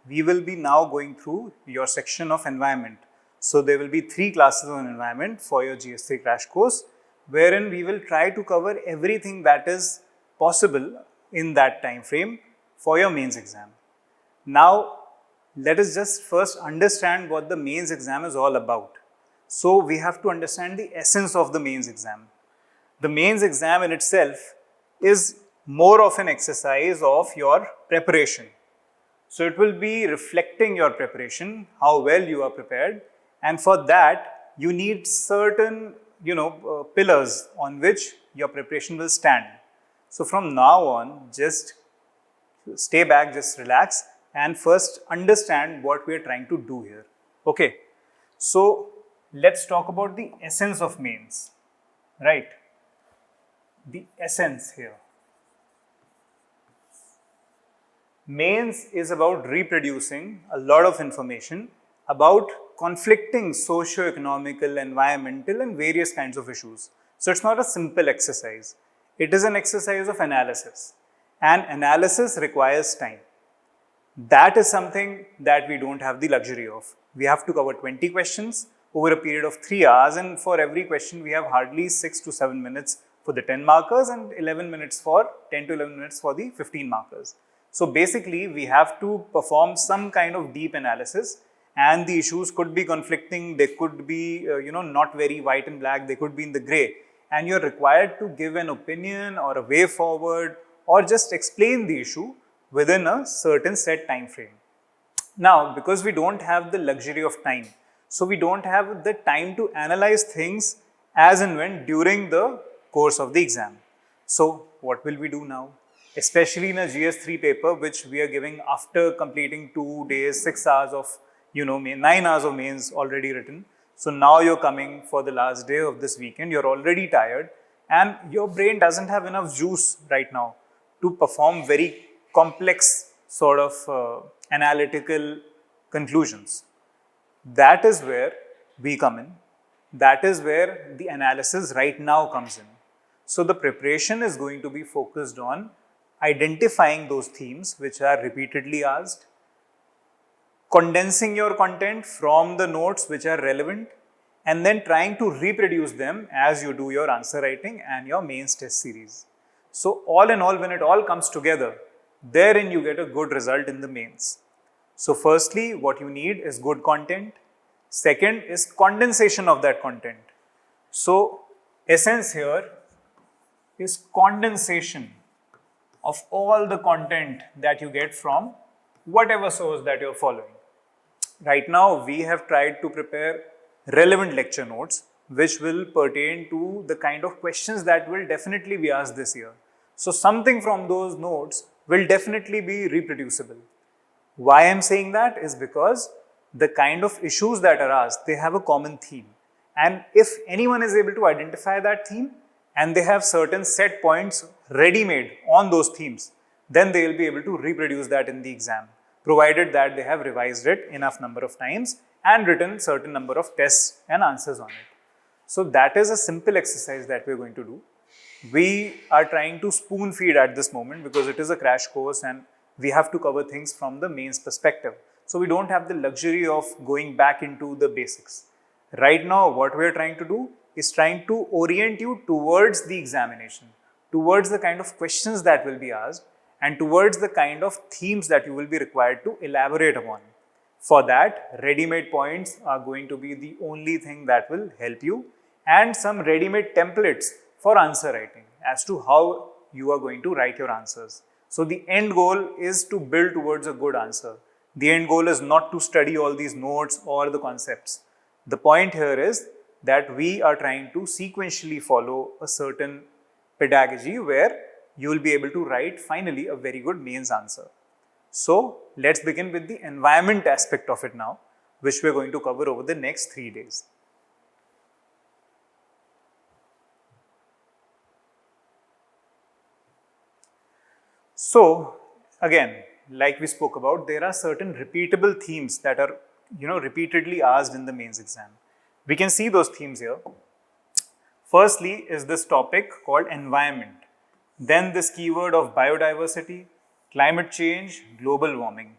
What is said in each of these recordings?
we will be now going through your section of environment. So there will be 3 classes on environment for your GS3 crash course, wherein we will try to cover everything that is possible in that time frame for your mains exam. Now, let us just first understand what the mains exam is all about. So we have to understand the essence of the mains exam. The mains exam in itself is more of an exercise of your preparation. So it will be reflecting your preparation, how well you are prepared, and for that you need certain pillars on which your preparation will stand. So from now on, just stay back, just relax, and first understand what we are trying to do here. Okay, so let's talk about the essence of mains, right? The essence here. Mains is about reproducing a lot of information about conflicting socio-economical, environmental and various kinds of issues. So it's not a simple exercise. It is an exercise of analysis, and analysis requires time. That is something that we don't have the luxury of. We have to cover 20 questions over a period of 3 hours, and for every question we have hardly 6 to 7 minutes for the 10 markers and 10 to 11 minutes for the 15 markers. So basically we have to perform some kind of deep analysis, and the issues could be conflicting, they could be not very white and black, they could be in the grey, and you're required to give an opinion or a way forward or just explain the issue within a certain set time frame. Now, because we don't have the luxury of time, so we don't have the time to analyze things as and when during the course of the exam. So what will we do now? Especially in a GS3 paper, which we are giving after completing 2 days, 6 hours of 9 hours of mains already written. So now you're coming for the last day of this weekend, you're already tired, and your brain doesn't have enough juice right now to perform very complex sort of analytical conclusions. That is where we come in. That is where the analysis right now comes in. So the preparation is going to be focused on identifying those themes which are repeatedly asked, condensing your content from the notes which are relevant, and then trying to reproduce them as you do your answer writing and your mains test series. So all in all, when it all comes together, therein you get a good result in the mains. So firstly, what you need is good content. Second is condensation of that content. So essence here is condensation of all the content that you get from whatever source that you're following. Right now, we have tried to prepare relevant lecture notes which will pertain to the kind of questions that will definitely be asked this year. So something from those notes will definitely be reproducible. Why I'm saying that is because the kind of issues that are asked, they have a common theme. And if anyone is able to identify that theme, and they have certain set points ready-made on those themes, then they will be able to reproduce that in the exam, provided that they have revised it enough number of times and written certain number of tests and answers on it. So that is a simple exercise that we are going to do. We are trying to spoon feed at this moment because it is a crash course and we have to cover things from the mains perspective. So we don't have the luxury of going back into the basics. Right now, what we are trying to do is trying to orient you towards the examination, towards the kind of questions that will be asked, and towards the kind of themes that you will be required to elaborate upon. For that, ready-made points are going to be the only thing that will help you, and some ready-made templates for answer writing as to how you are going to write your answers. So the end goal is to build towards a good answer. The end goal is not to study all these notes or the concepts. The point here is that we are trying to sequentially follow a certain pedagogy where you will be able to write finally a very good mains answer. So let's begin with the environment aspect of it now, which we are going to cover over the next 3 days. So again, like we spoke about, there are certain repeatable themes that are repeatedly asked in the mains exam. We can see those themes here. Firstly is this topic called environment. Then this keyword of biodiversity, climate change, global warming.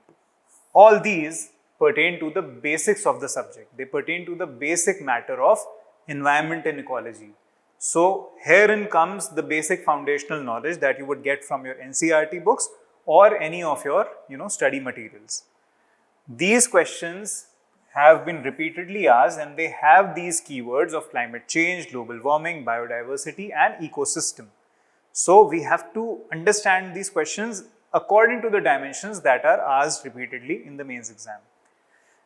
All these pertain to the basics of the subject. They pertain to the basic matter of environment and ecology. So herein comes the basic foundational knowledge that you would get from your NCERT books or any of your study materials. These questions have been repeatedly asked and they have these keywords of climate change, global warming, biodiversity and ecosystem. So we have to understand these questions according to the dimensions that are asked repeatedly in the mains exam.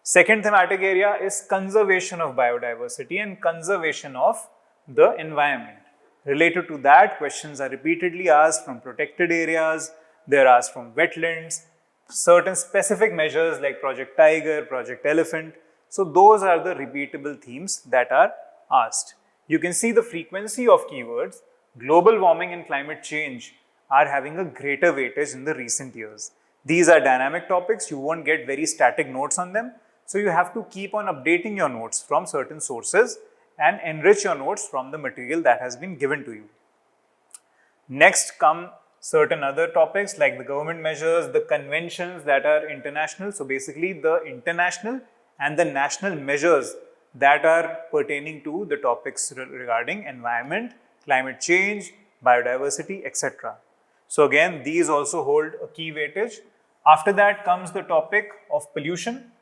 Second thematic area is conservation of biodiversity and conservation of the environment. Related to that, questions are repeatedly asked from protected areas, they are asked from wetlands, certain specific measures like Project Tiger, Project Elephant. So those are the repeatable themes that are asked. You can see the frequency of keywords. Global warming and climate change are having a greater weightage in the recent years. These are dynamic topics, you won't get very static notes on them. So you have to keep on updating your notes from certain sources and enrich your notes from the material that has been given to you. Next come certain other topics like the government measures, the conventions that are international. So basically the international and the national measures that are pertaining to the topics regarding environment, climate change, biodiversity, etc. So again, these also hold a key weightage. After that comes the topic of pollution.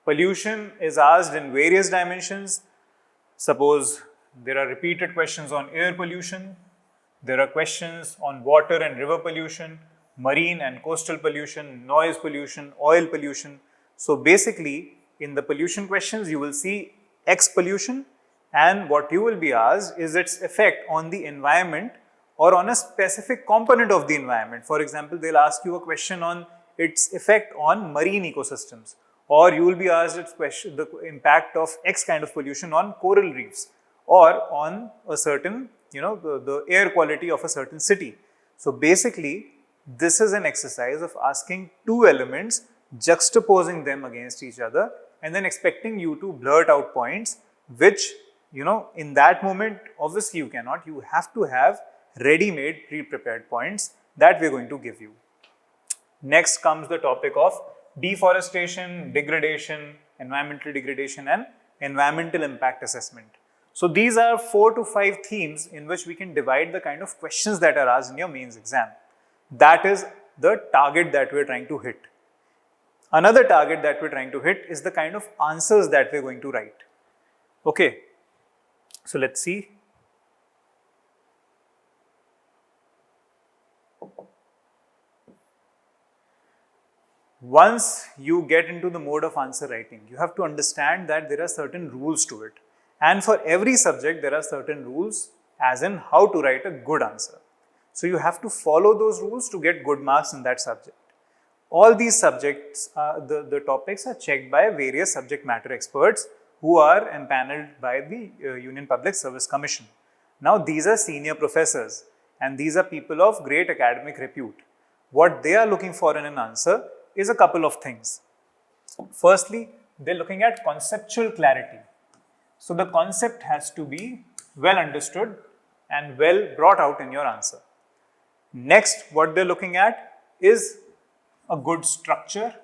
Pollution is asked in various dimensions. Suppose there are repeated questions on air pollution, there are questions on water and river pollution, marine and coastal pollution, noise pollution, oil pollution. So basically, in the pollution questions, you will see X pollution, and what you will be asked is its effect on the environment or on a specific component of the environment. For example, they'll ask you a question on its effect on marine ecosystems, or you will be asked the impact of X kind of pollution on coral reefs or on a certain, the air quality of a certain city. So basically, this is an exercise of asking two elements, juxtaposing them against each other, and then expecting you to blurt out points, which, in that moment, obviously you cannot. You have to have ready-made, pre-prepared points that we're going to give you. Next comes the topic of deforestation, degradation, environmental degradation, and environmental impact assessment. So these are 4 to 5 themes in which we can divide the kind of questions that are asked in your mains exam. That is the target that we're trying to hit. Another target that we're trying to hit is the kind of answers that we're going to write. Okay, so let's see. Once you get into the mode of answer writing, you have to understand that there are certain rules to it. And for every subject, there are certain rules as in how to write a good answer. So you have to follow those rules to get good marks in that subject. All these subjects, the topics are checked by various subject matter experts who are empaneled by the Union Public Service Commission. Now these are senior professors and these are people of great academic repute. What they are looking for in an answer is a couple of things. Firstly, they're looking at conceptual clarity. So the concept has to be well understood and well brought out in your answer. Next, what they're looking at is a good structure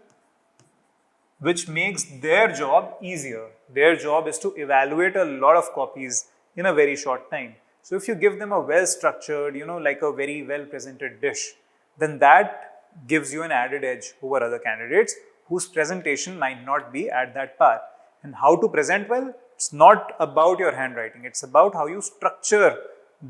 which makes their job easier. Their job is to evaluate a lot of copies in a very short time. So if you give them a well structured, like a very well presented dish, then that gives you an added edge over other candidates whose presentation might not be at that par. And how to present well? It's not about your handwriting, it's about how you structure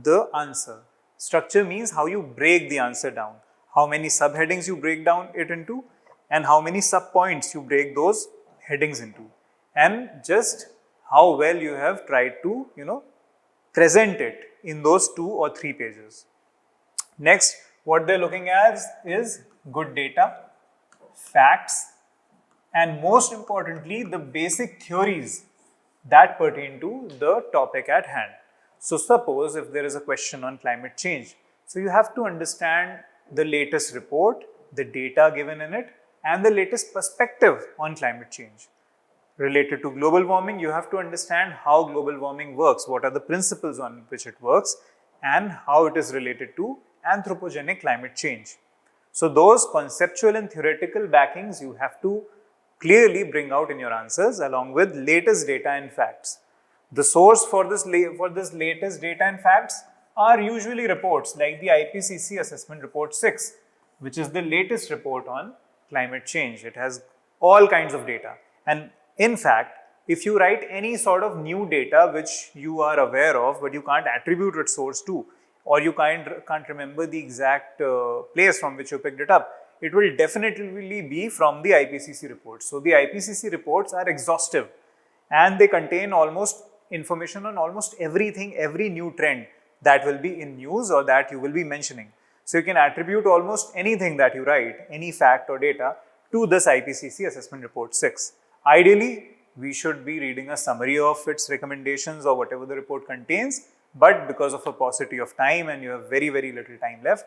the answer. Structure means how you break the answer down, how many subheadings you break down it into, and how many subpoints you break those headings into, and just how well you have tried to, present it in those 2 or 3 pages. Next, what they're looking at is good data, facts, and most importantly, the basic theories that pertain to the topic at hand. So suppose if there is a question on climate change, so you have to understand the latest report, the data given in it, and the latest perspective on climate change. Related to global warming, you have to understand how global warming works, what are the principles on which it works, and how it is related to anthropogenic climate change. So those conceptual and theoretical backings you have to clearly bring out in your answers along with latest data and facts. The source for this latest data and facts are usually reports like the IPCC Assessment Report 6, which is the latest report on climate change. It has all kinds of data. And in fact, if you write any sort of new data which you are aware of but you can't attribute its source to, or you can't remember the exact place from which you picked it up, it will definitely be from the IPCC reports. So the IPCC reports are exhaustive and they contain almost information on almost everything, every new trend that will be in news or that you will be mentioning. So you can attribute almost anything that you write, any fact or data, to this IPCC Assessment Report 6. Ideally, we should be reading a summary of its recommendations or whatever the report contains, but because of a paucity of time and you have very, very little time left,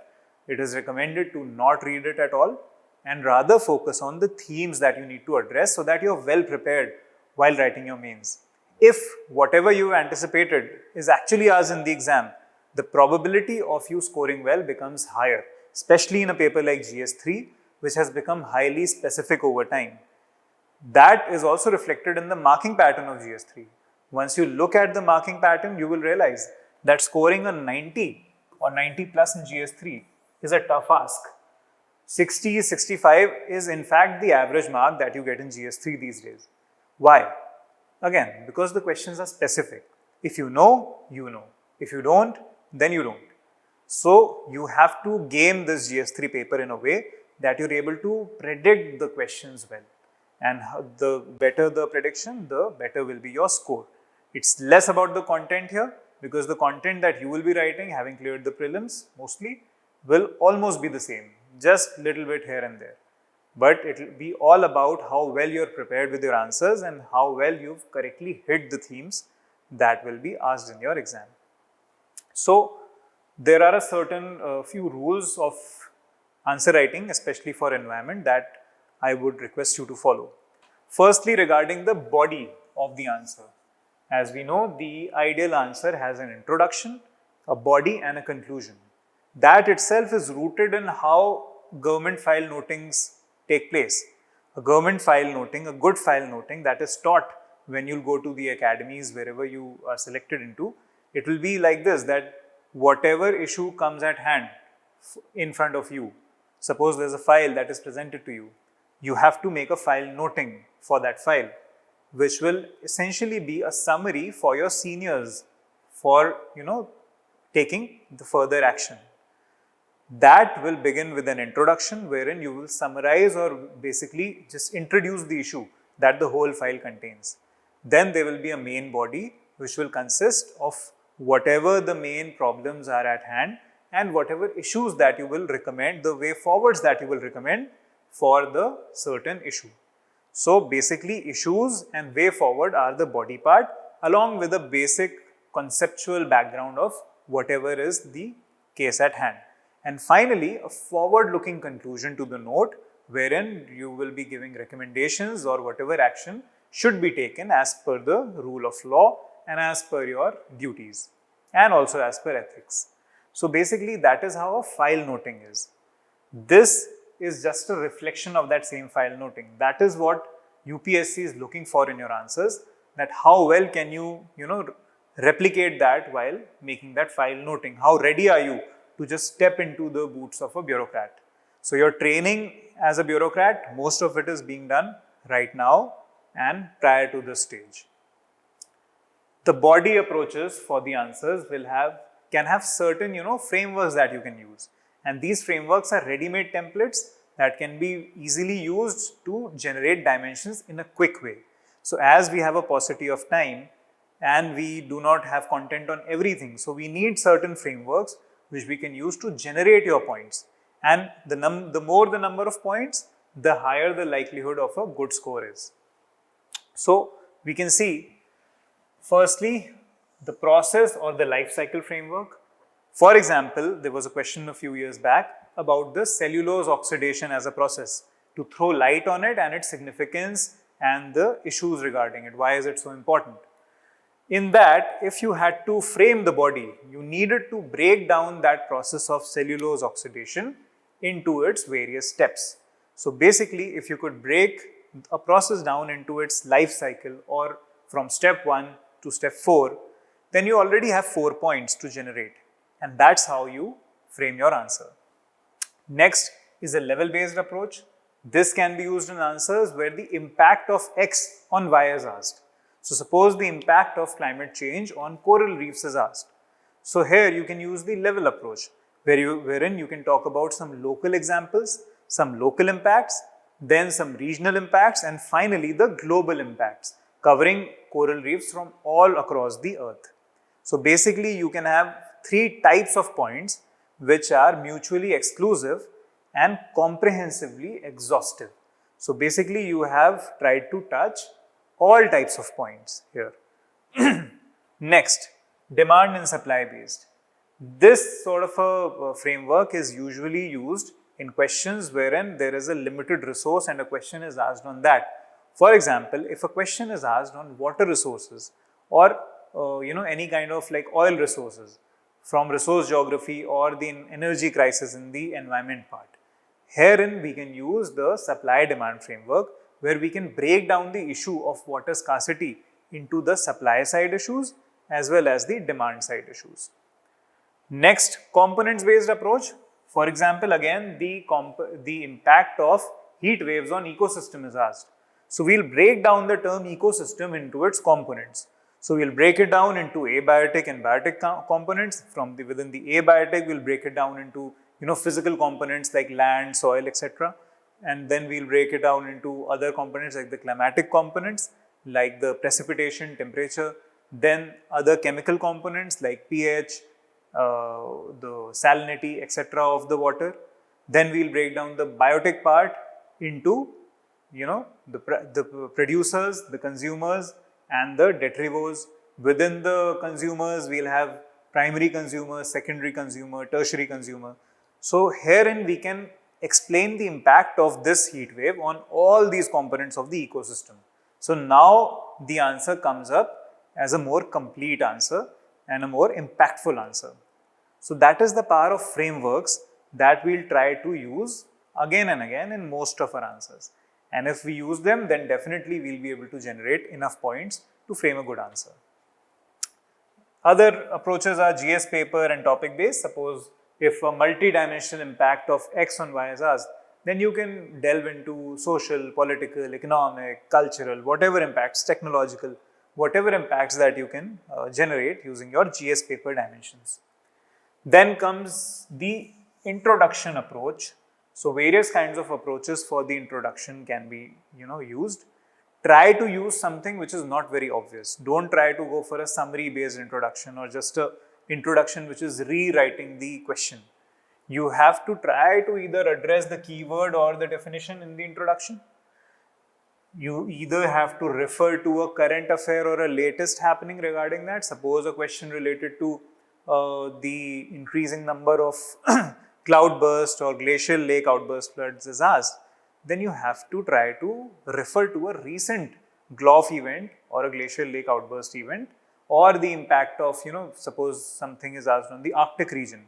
it is recommended to not read it at all and rather focus on the themes that you need to address so that you are well prepared while writing your mains. If whatever you anticipated is actually asked in the exam, the probability of you scoring well becomes higher, especially in a paper like GS3, which has become highly specific over time. That is also reflected in the marking pattern of GS3. Once you look at the marking pattern, you will realize that scoring a 90 or 90 plus in GS3 is a tough ask. 60, 65 is in fact the average mark that you get in GS3 these days. Why? Again, because the questions are specific. If you know, you know. If you don't, then you don't. So you have to game this GS3 paper in a way that you're able to predict the questions well. And the better the prediction, the better will be your score. It's less about the content here because the content that you will be writing, having cleared the prelims mostly, will almost be the same, just little bit here and there. But it will be all about how well you're prepared with your answers and how well you've correctly hit the themes that will be asked in your exam. So there are a certain few rules of answer writing, especially for environment, that I would request you to follow. Firstly, regarding the body of the answer. As we know, the ideal answer has an introduction, a body and a conclusion. That itself is rooted in how government file notings take place. A government file noting, a good file noting that is taught when you go to the academies, wherever you are selected into, it will be like this, that whatever issue comes at hand in front of you, suppose there's a file that is presented to you, you have to make a file noting for that file, which will essentially be a summary for your seniors for, taking the further action. That will begin with an introduction wherein you will summarize or basically just introduce the issue that the whole file contains. Then there will be a main body which will consist of whatever the main problems are at hand and whatever issues that you will recommend, the way forwards that you will recommend for the certain issue. So basically issues and way forward are the body part along with a basic conceptual background of whatever is the case at hand. And finally, a forward-looking conclusion to the note wherein you will be giving recommendations or whatever action should be taken as per the rule of law and as per your duties and also as per ethics. So basically that is how a file noting is. This is just a reflection of that same file noting. That is what UPSC is looking for in your answers, that how well can you, replicate that while making that file noting. How ready are you to just step into the boots of a bureaucrat. So your training as a bureaucrat, most of it is being done right now and prior to this stage. The body approaches for the answers can have certain frameworks that you can use, and these frameworks are ready-made templates that can be easily used to generate dimensions in a quick way. So as we have a paucity of time and we do not have content on everything, so we need certain frameworks which we can use to generate your points, and the more the number of points, the higher the likelihood of a good score is. So we can see firstly the process or the life cycle framework. For example, there was a question a few years back about the cellulose oxidation as a process, to throw light on it and its significance and the issues regarding it. Why is it so important? In that, if you had to frame the body, you needed to break down that process of cellulose oxidation into its various steps. So basically, if you could break a process down into its life cycle, or from step 1 to step 4, then you already have 4 points to generate, and that's how you frame your answer. Next is a level-based approach. This can be used in answers where the impact of X on Y is asked. So suppose the impact of climate change on coral reefs is asked. So here you can use the level approach, wherein you can talk about some local examples, some local impacts, then some regional impacts, and finally the global impacts, covering coral reefs from all across the earth. So basically you can have 3 types of points which are mutually exclusive and comprehensively exhaustive. So basically you have tried to touch all types of points here. Next, demand and supply based. This sort of a framework is usually used in questions wherein there is a limited resource and a question is asked on that. For example, if a question is asked on water resources or any kind of like oil resources from resource geography or the energy crisis in the environment part, herein we can use the supply demand framework, where we can break down the issue of water scarcity into the supply side issues as well as the demand side issues. Next, components based approach. For example, again the impact of heat waves on ecosystem is asked. So we'll break down the term ecosystem into its components. So we'll break it down into abiotic and biotic components. Within the abiotic, we'll break it down into physical components like land, soil, etc. And then we'll break it down into other components like the climatic components, like the precipitation, temperature, then other chemical components like pH, the salinity, etc. of the water. Then we'll break down the biotic part into the producers, the consumers, and the detrivores. Within the consumers, we'll have primary consumer, secondary consumer, tertiary consumer. So herein we can explain the impact of this heat wave on all these components of the ecosystem. So now the answer comes up as a more complete answer and a more impactful answer. So that is the power of frameworks that we'll try to use again and again in most of our answers. And if we use them, then definitely we'll be able to generate enough points to frame a good answer. Other approaches are GS paper and topic based. Suppose if a multi-dimensional impact of X on Y is asked, then you can delve into social, political, economic, cultural, whatever impacts, technological, whatever impacts that you can generate using your GS paper dimensions. Then comes the introduction approach. So various kinds of approaches for the introduction can be used. Try to use something which is not very obvious. Don't try to go for a summary based introduction or just a introduction which is rewriting the question. You have to try to either address the keyword or the definition in the introduction. You either have to refer to a current affair or a latest happening regarding that. Suppose a question related to the increasing number of cloudburst or glacial lake outburst floods is asked, then you have to try to refer to a recent GLOF event or a glacial lake outburst event, or the impact of, suppose something is asked on the Arctic region,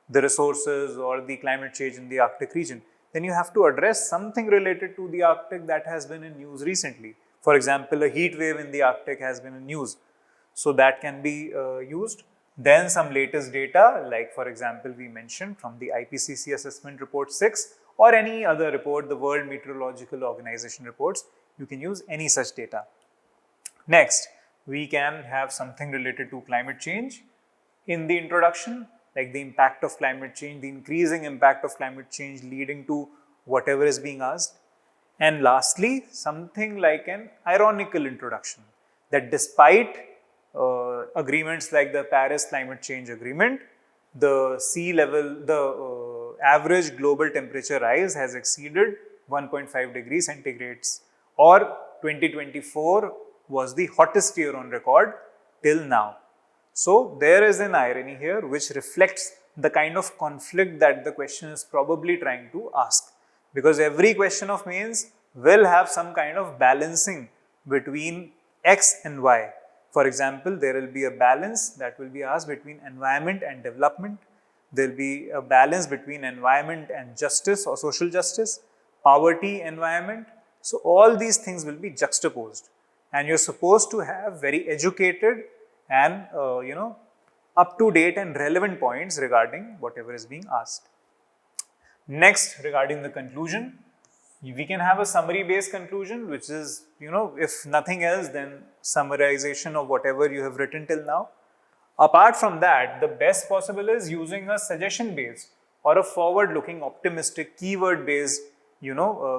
the resources or the climate change in the Arctic region, then you have to address something related to the Arctic that has been in news recently. For example, a heat wave in the Arctic has been in news. So that can be used. Then some latest data, like for example, we mentioned from the IPCC Assessment Report 6 or any other report, the World Meteorological Organization reports, you can use any such data. Next, we can have something related to climate change in the introduction, like the impact of climate change, the increasing impact of climate change leading to whatever is being asked. And lastly, something like an ironical introduction, that despite agreements like the Paris Climate Change Agreement, the sea level, the average global temperature rise has exceeded 1.5 degrees centigrades, or 2024 was the hottest year on record till now. So there is an irony here which reflects the kind of conflict that the question is probably trying to ask, because every question of mains will have some kind of balancing between X and Y. For example, there will be a balance that will be asked between environment and development. There will be a balance between environment and justice or social justice, poverty, environment, So all these things will be juxtaposed, and you're supposed to have very educated and up-to-date and relevant points regarding whatever is being asked. Next, regarding the conclusion, we can have a summary-based conclusion, which is, if nothing else, then summarization of whatever you have written till now. Apart from that, the best possible is using a suggestion-based or a forward-looking, optimistic, keyword-based,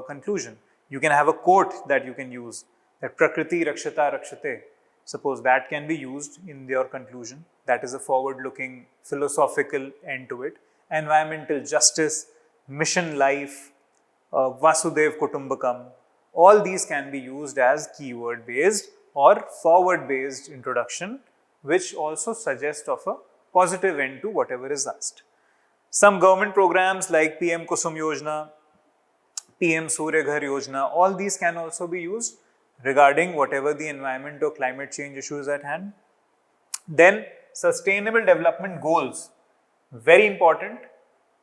conclusion. You can have a quote that you can use, that Prakriti Rakshata Rakshate. Suppose that can be used in your conclusion. That is a forward-looking, philosophical end to it. Environmental justice, mission life, Vasudev Kutumbakam, all these can be used as keyword based or forward based introduction, which also suggests of a positive end to whatever is asked. Some government programs like PM Kusum Yojana, PM Surya Ghar Yojana, all these can also be used regarding whatever the environment or climate change issues at hand. Then sustainable development goals, very important.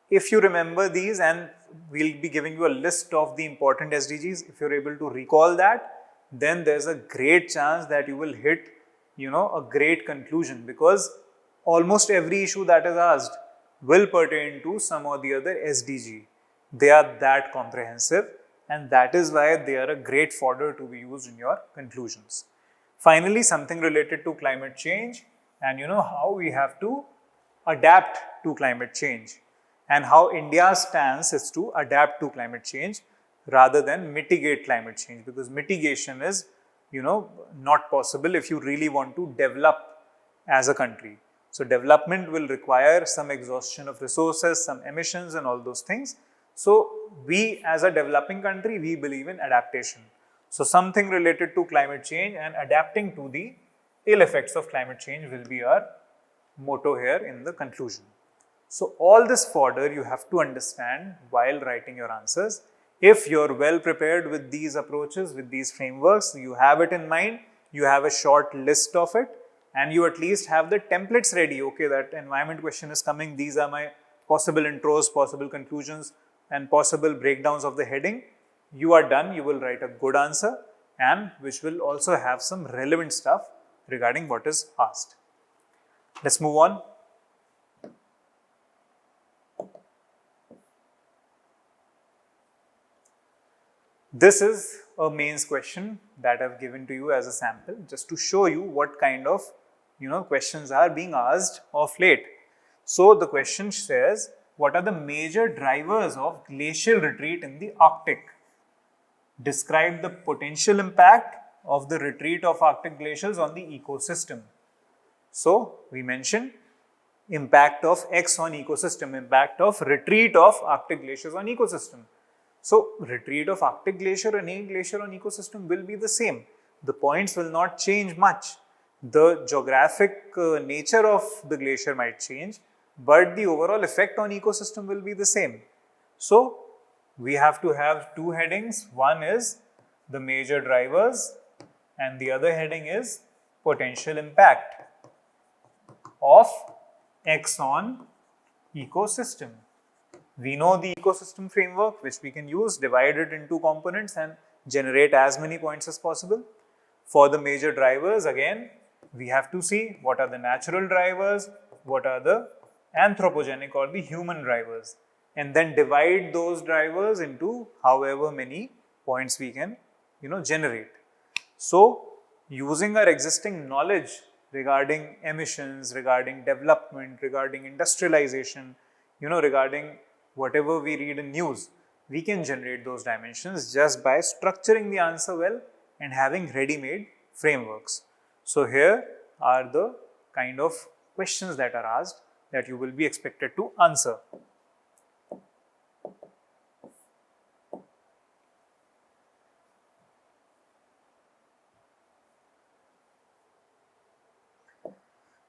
If you remember these, and we'll be giving you a list of the important SDGs, if you're able to recall that, then there's a great chance that you will hit, a great conclusion, because almost every issue that is asked will pertain to some or the other SDG. They are that comprehensive, and that is why they are a great fodder to be used in your conclusions. Finally, something related to climate change and how we have to adapt to climate change, and how India's stance is to adapt to climate change rather than mitigate climate change, because mitigation is, not possible if you really want to develop as a country. So development will require some exhaustion of resources, some emissions and all those things. So we as a developing country, we believe in adaptation. So something related to climate change and adapting to the ill effects of climate change will be our motto here in the conclusion. So all this fodder you have to understand while writing your answers. If you're well prepared with these approaches, with these frameworks, you have it in mind, you have a short list of it, and you at least have the templates ready. Okay, that environment question is coming, these are my possible intros, possible conclusions, and possible breakdowns of the heading. You are done, you will write a good answer, and which will also have some relevant stuff regarding what is asked. Let's move on. This is a mains question that I've given to you as a sample, just to show you what kind of questions are being asked of late. So the question says, what are the major drivers of glacial retreat in the Arctic? Describe the potential impact of the retreat of Arctic glaciers on the ecosystem. So we mentioned impact of X on ecosystem, impact of retreat of Arctic glaciers on ecosystem. So retreat of Arctic glacier and any glacier on ecosystem will be the same. The points will not change much. The geographic nature of the glacier might change, but the overall effect on ecosystem will be the same. So we have to have two headings. One is the major drivers and the other heading is potential impact of X on ecosystem. We know the ecosystem framework, which we can use, divide it into components and generate as many points as possible. For the major drivers, again, we have to see what are the natural drivers, what are the anthropogenic or the human drivers, and then divide those drivers into however many points we can, generate. So using our existing knowledge regarding emissions, regarding development, regarding industrialization, regarding whatever we read in news, we can generate those dimensions just by structuring the answer well and having ready-made frameworks. So here are the kind of questions that are asked that you will be expected to answer.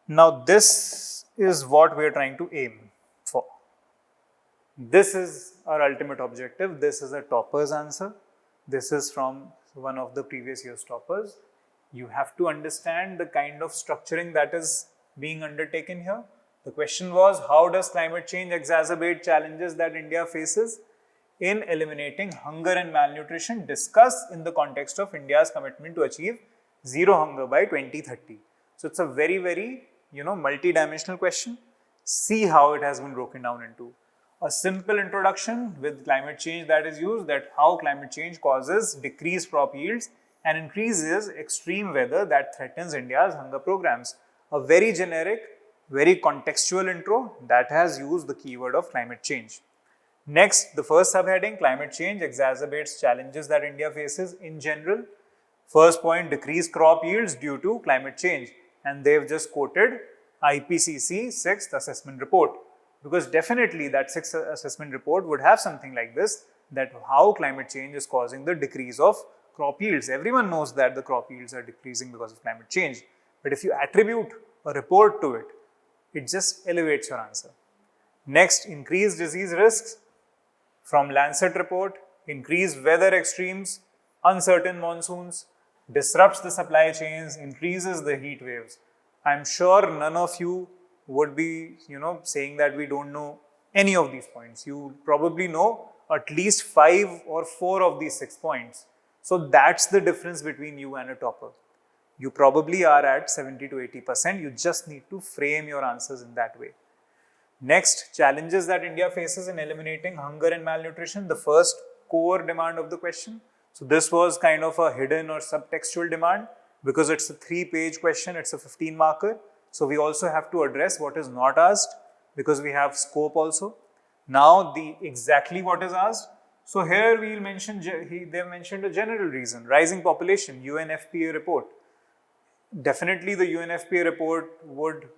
Now this is what we are trying to aim for. This is our ultimate objective. This is a topper's answer. This is from one of the previous year's toppers. You have to understand the kind of structuring that is being undertaken here. The question was, how does climate change exacerbate challenges that India faces? in eliminating hunger and malnutrition. Discuss in the context of India's commitment to achieve zero hunger by 2030. So it's a very, very, multi-dimensional question. See how it has been broken down into a simple introduction with climate change that is used, that how climate change causes decreased crop yields and increases extreme weather that threatens India's hunger programs. A very generic, very contextual intro that has used the keyword of climate change. Next, the first subheading, climate change exacerbates challenges that India faces in general. First point, decreased crop yields due to climate change. And they've just quoted IPCC 6th assessment report. Because definitely that 6th assessment report would have something like this, that how climate change is causing the decrease of crop yields. Everyone knows that the crop yields are decreasing because of climate change. But if you attribute a report to it, it just elevates your answer. Next, increased disease risks from Lancet report, increased weather extremes, uncertain monsoons, disrupts the supply chains, increases the heat waves. I'm sure none of you would be, saying that we don't know any of these points. You probably know at least 5 or 4 of these 6 points. So that's the difference between you and a topper. You probably are at 70 to 80%. You just need to frame your answers in that way. Next, challenges that India faces in eliminating hunger and malnutrition, the first core demand of the question. So this was kind of a hidden or subtextual demand because it's a 3-page question, it's a 15 marker. So we also have to address what is not asked because we have scope also. Now the exactly what is asked. So here we'll mention, they've mentioned a general reason, rising population, UNFPA report. Definitely the UNFPA report would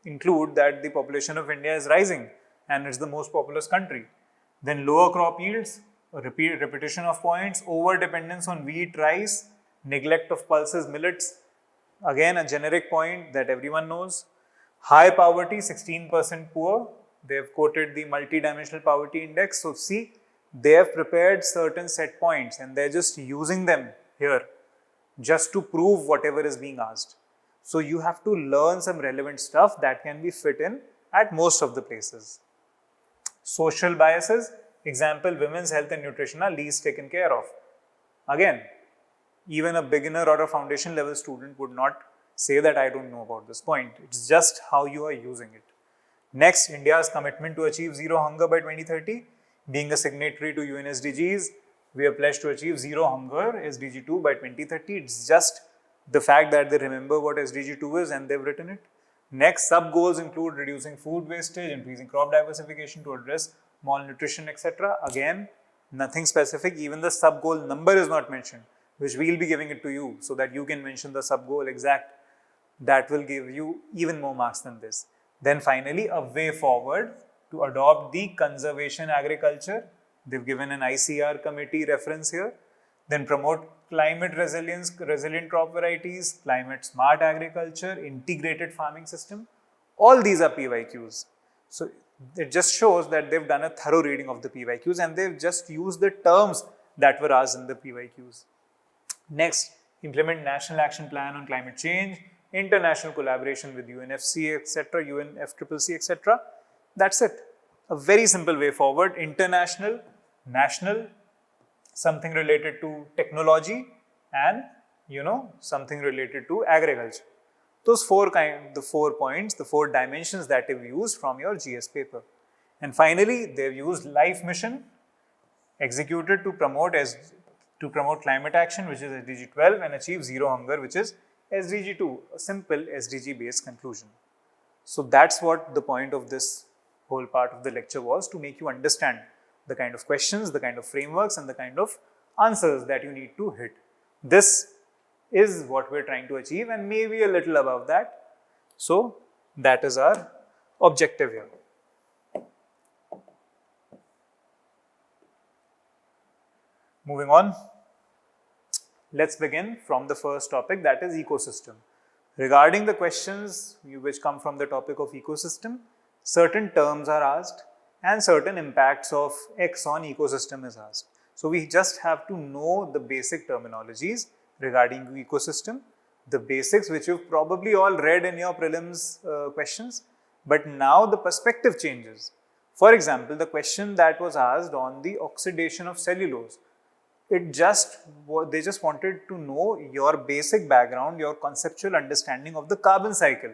include that the population of India is rising and it's the most populous country. Then lower crop yields, repetition of points, over dependence on wheat, rice, neglect of pulses, millets. Again, a generic point that everyone knows. High poverty, 16% poor. They have quoted the multi-dimensional poverty index. So see, they have prepared certain set points and they're just using them here just to prove whatever is being asked. So you have to learn some relevant stuff that can be fit in at most of the places. Social biases, example, women's health and nutrition are least taken care of. Again, even a beginner or a foundation level student would not say that I don't know about this point. It's just how you are using it. Next, India's commitment to achieve zero hunger by 2030. Being a signatory to UN SDGs, we are pledged to achieve zero hunger, SDG 2 by 2030. It's just the fact that they remember what SDG 2 is and they've written it. Next, sub-goals include reducing food wastage, increasing crop diversification to address malnutrition, etc. Again, nothing specific. Even the sub-goal number is not mentioned, which we'll be giving it to you so that you can mention the sub-goal exact. That will give you even more marks than this. Then finally, a way forward to adopt the conservation agriculture. They've given an ICR committee reference here. Then promote climate resilience, resilient crop varieties, climate smart agriculture, integrated farming system. All these are PYQs. So it just shows that they've done a thorough reading of the PYQs and they've just used the terms that were asked in the PYQs. Next, implement National Action Plan on Climate Change, international collaboration with UNFCA, etc., UNFCCC, etc. That's it. A very simple way forward. International, national, something related to technology, and something related to agriculture. Those the 4 points, the 4 dimensions that they've used from your GS paper. And finally, they've used life mission executed to promote climate action, which is SDG 12, and achieve zero hunger, which is SDG 2, a simple SDG based conclusion. So that's what the point of this whole part of the lecture was, to make you understand the kind of questions, the kind of frameworks, and the kind of answers that you need to hit. This is what we're trying to achieve, and maybe a little above that. So that is our objective here. Moving on, let's begin from the first topic, that is ecosystem. Regarding the questions which come from the topic of ecosystem, certain terms are asked and certain impacts of X on ecosystem is asked. So we just have to know the basic terminologies regarding ecosystem, the basics which you've probably all read in your prelims questions, but now the perspective changes. For example, the question that was asked on the oxidation of cellulose, they just wanted to know your basic background, your conceptual understanding of the carbon cycle.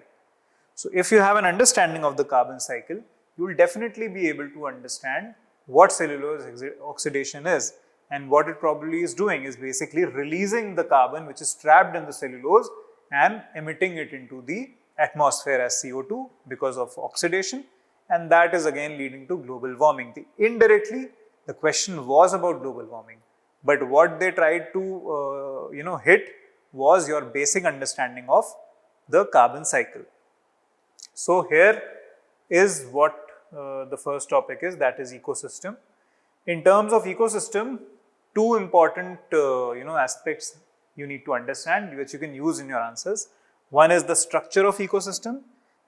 So if you have an understanding of the carbon cycle, you will definitely be able to understand what cellulose oxidation is, and what it probably is doing is basically releasing the carbon which is trapped in the cellulose and emitting it into the atmosphere as CO2 because of oxidation, and that is again leading to global warming. Indirectly, the question was about global warming, but what they tried to hit was your basic understanding of the carbon cycle. So here is what the first topic is, that is ecosystem. In terms of ecosystem, two important aspects you need to understand which you can use in your answers. One is the structure of ecosystem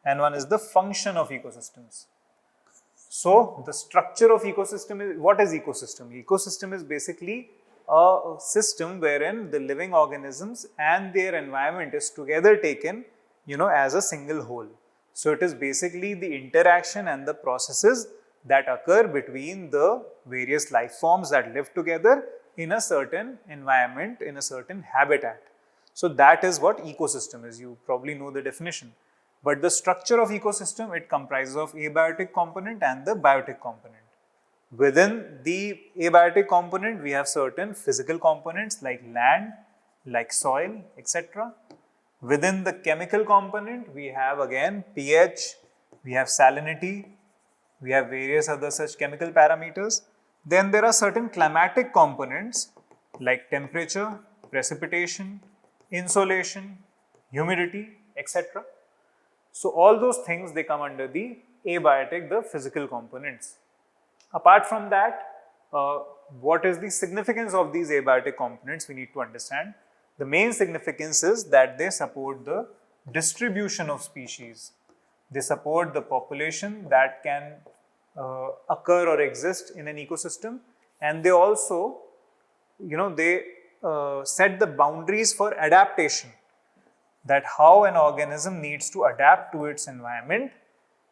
and one is the function of ecosystems. So the structure of ecosystem is, what is ecosystem? Ecosystem is basically a system wherein the living organisms and their environment is together taken as a single whole. So it is basically the interaction and the processes that occur between the various life forms that live together in a certain environment, in a certain habitat. So that is what ecosystem is. You probably know the definition. But the structure of ecosystem, it comprises of abiotic component and the biotic component. Within the abiotic component, we have certain physical components like land, like soil, etc. Within the chemical component, we have again pH, we have salinity, we have various other such chemical parameters. Then there are certain climatic components like temperature, precipitation, insolation, humidity, etc. So all those things, they come under the abiotic, the physical components. Apart from that, what is the significance of these abiotic components we need to understand. The main significance is that they support the distribution of species. They support the population that can occur or exist in an ecosystem, and they also, set the boundaries for adaptation, that how an organism needs to adapt to its environment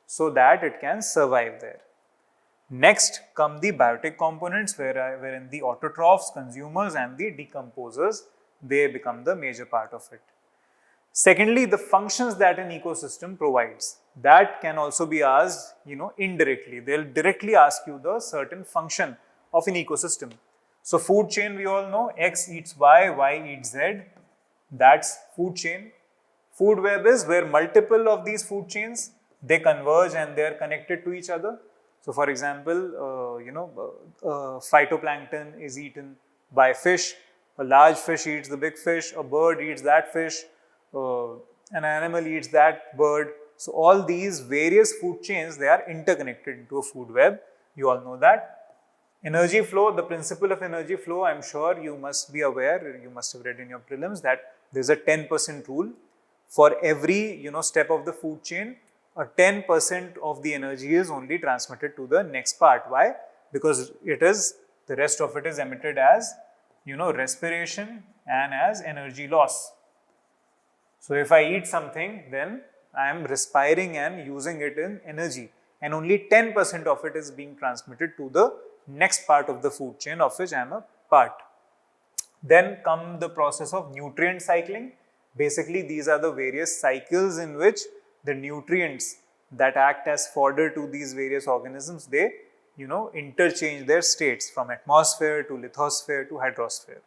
so that it can survive there. Next come the biotic components, wherein the autotrophs, consumers and the decomposers, they become the major part of it. Secondly, the functions that an ecosystem provides, that can also be asked, indirectly. They'll directly ask you the certain function of an ecosystem. So food chain, we all know, X eats Y, Y eats Z. That's food chain. Food web is where multiple of these food chains, they converge and they are connected to each other. So for example, phytoplankton is eaten by fish. A large fish eats the big fish, a bird eats that fish, an animal eats that bird. So all these various food chains, they are interconnected into a food web. You all know that. Energy flow, the principle of energy flow, I am sure you must be aware, you must have read in your prelims that there is a 10% rule. For every step of the food chain, a 10% of the energy is only transmitted to the next part. Why? Because the rest of it is emitted as respiration and as energy loss. So if I eat something, then I am respiring and using it in energy, and only 10% of it is being transmitted to the next part of the food chain of which I am a part. Then come the process of nutrient cycling. Basically, these are the various cycles in which the nutrients that act as fodder to these various organisms, they interchange their states from atmosphere to lithosphere to hydrosphere.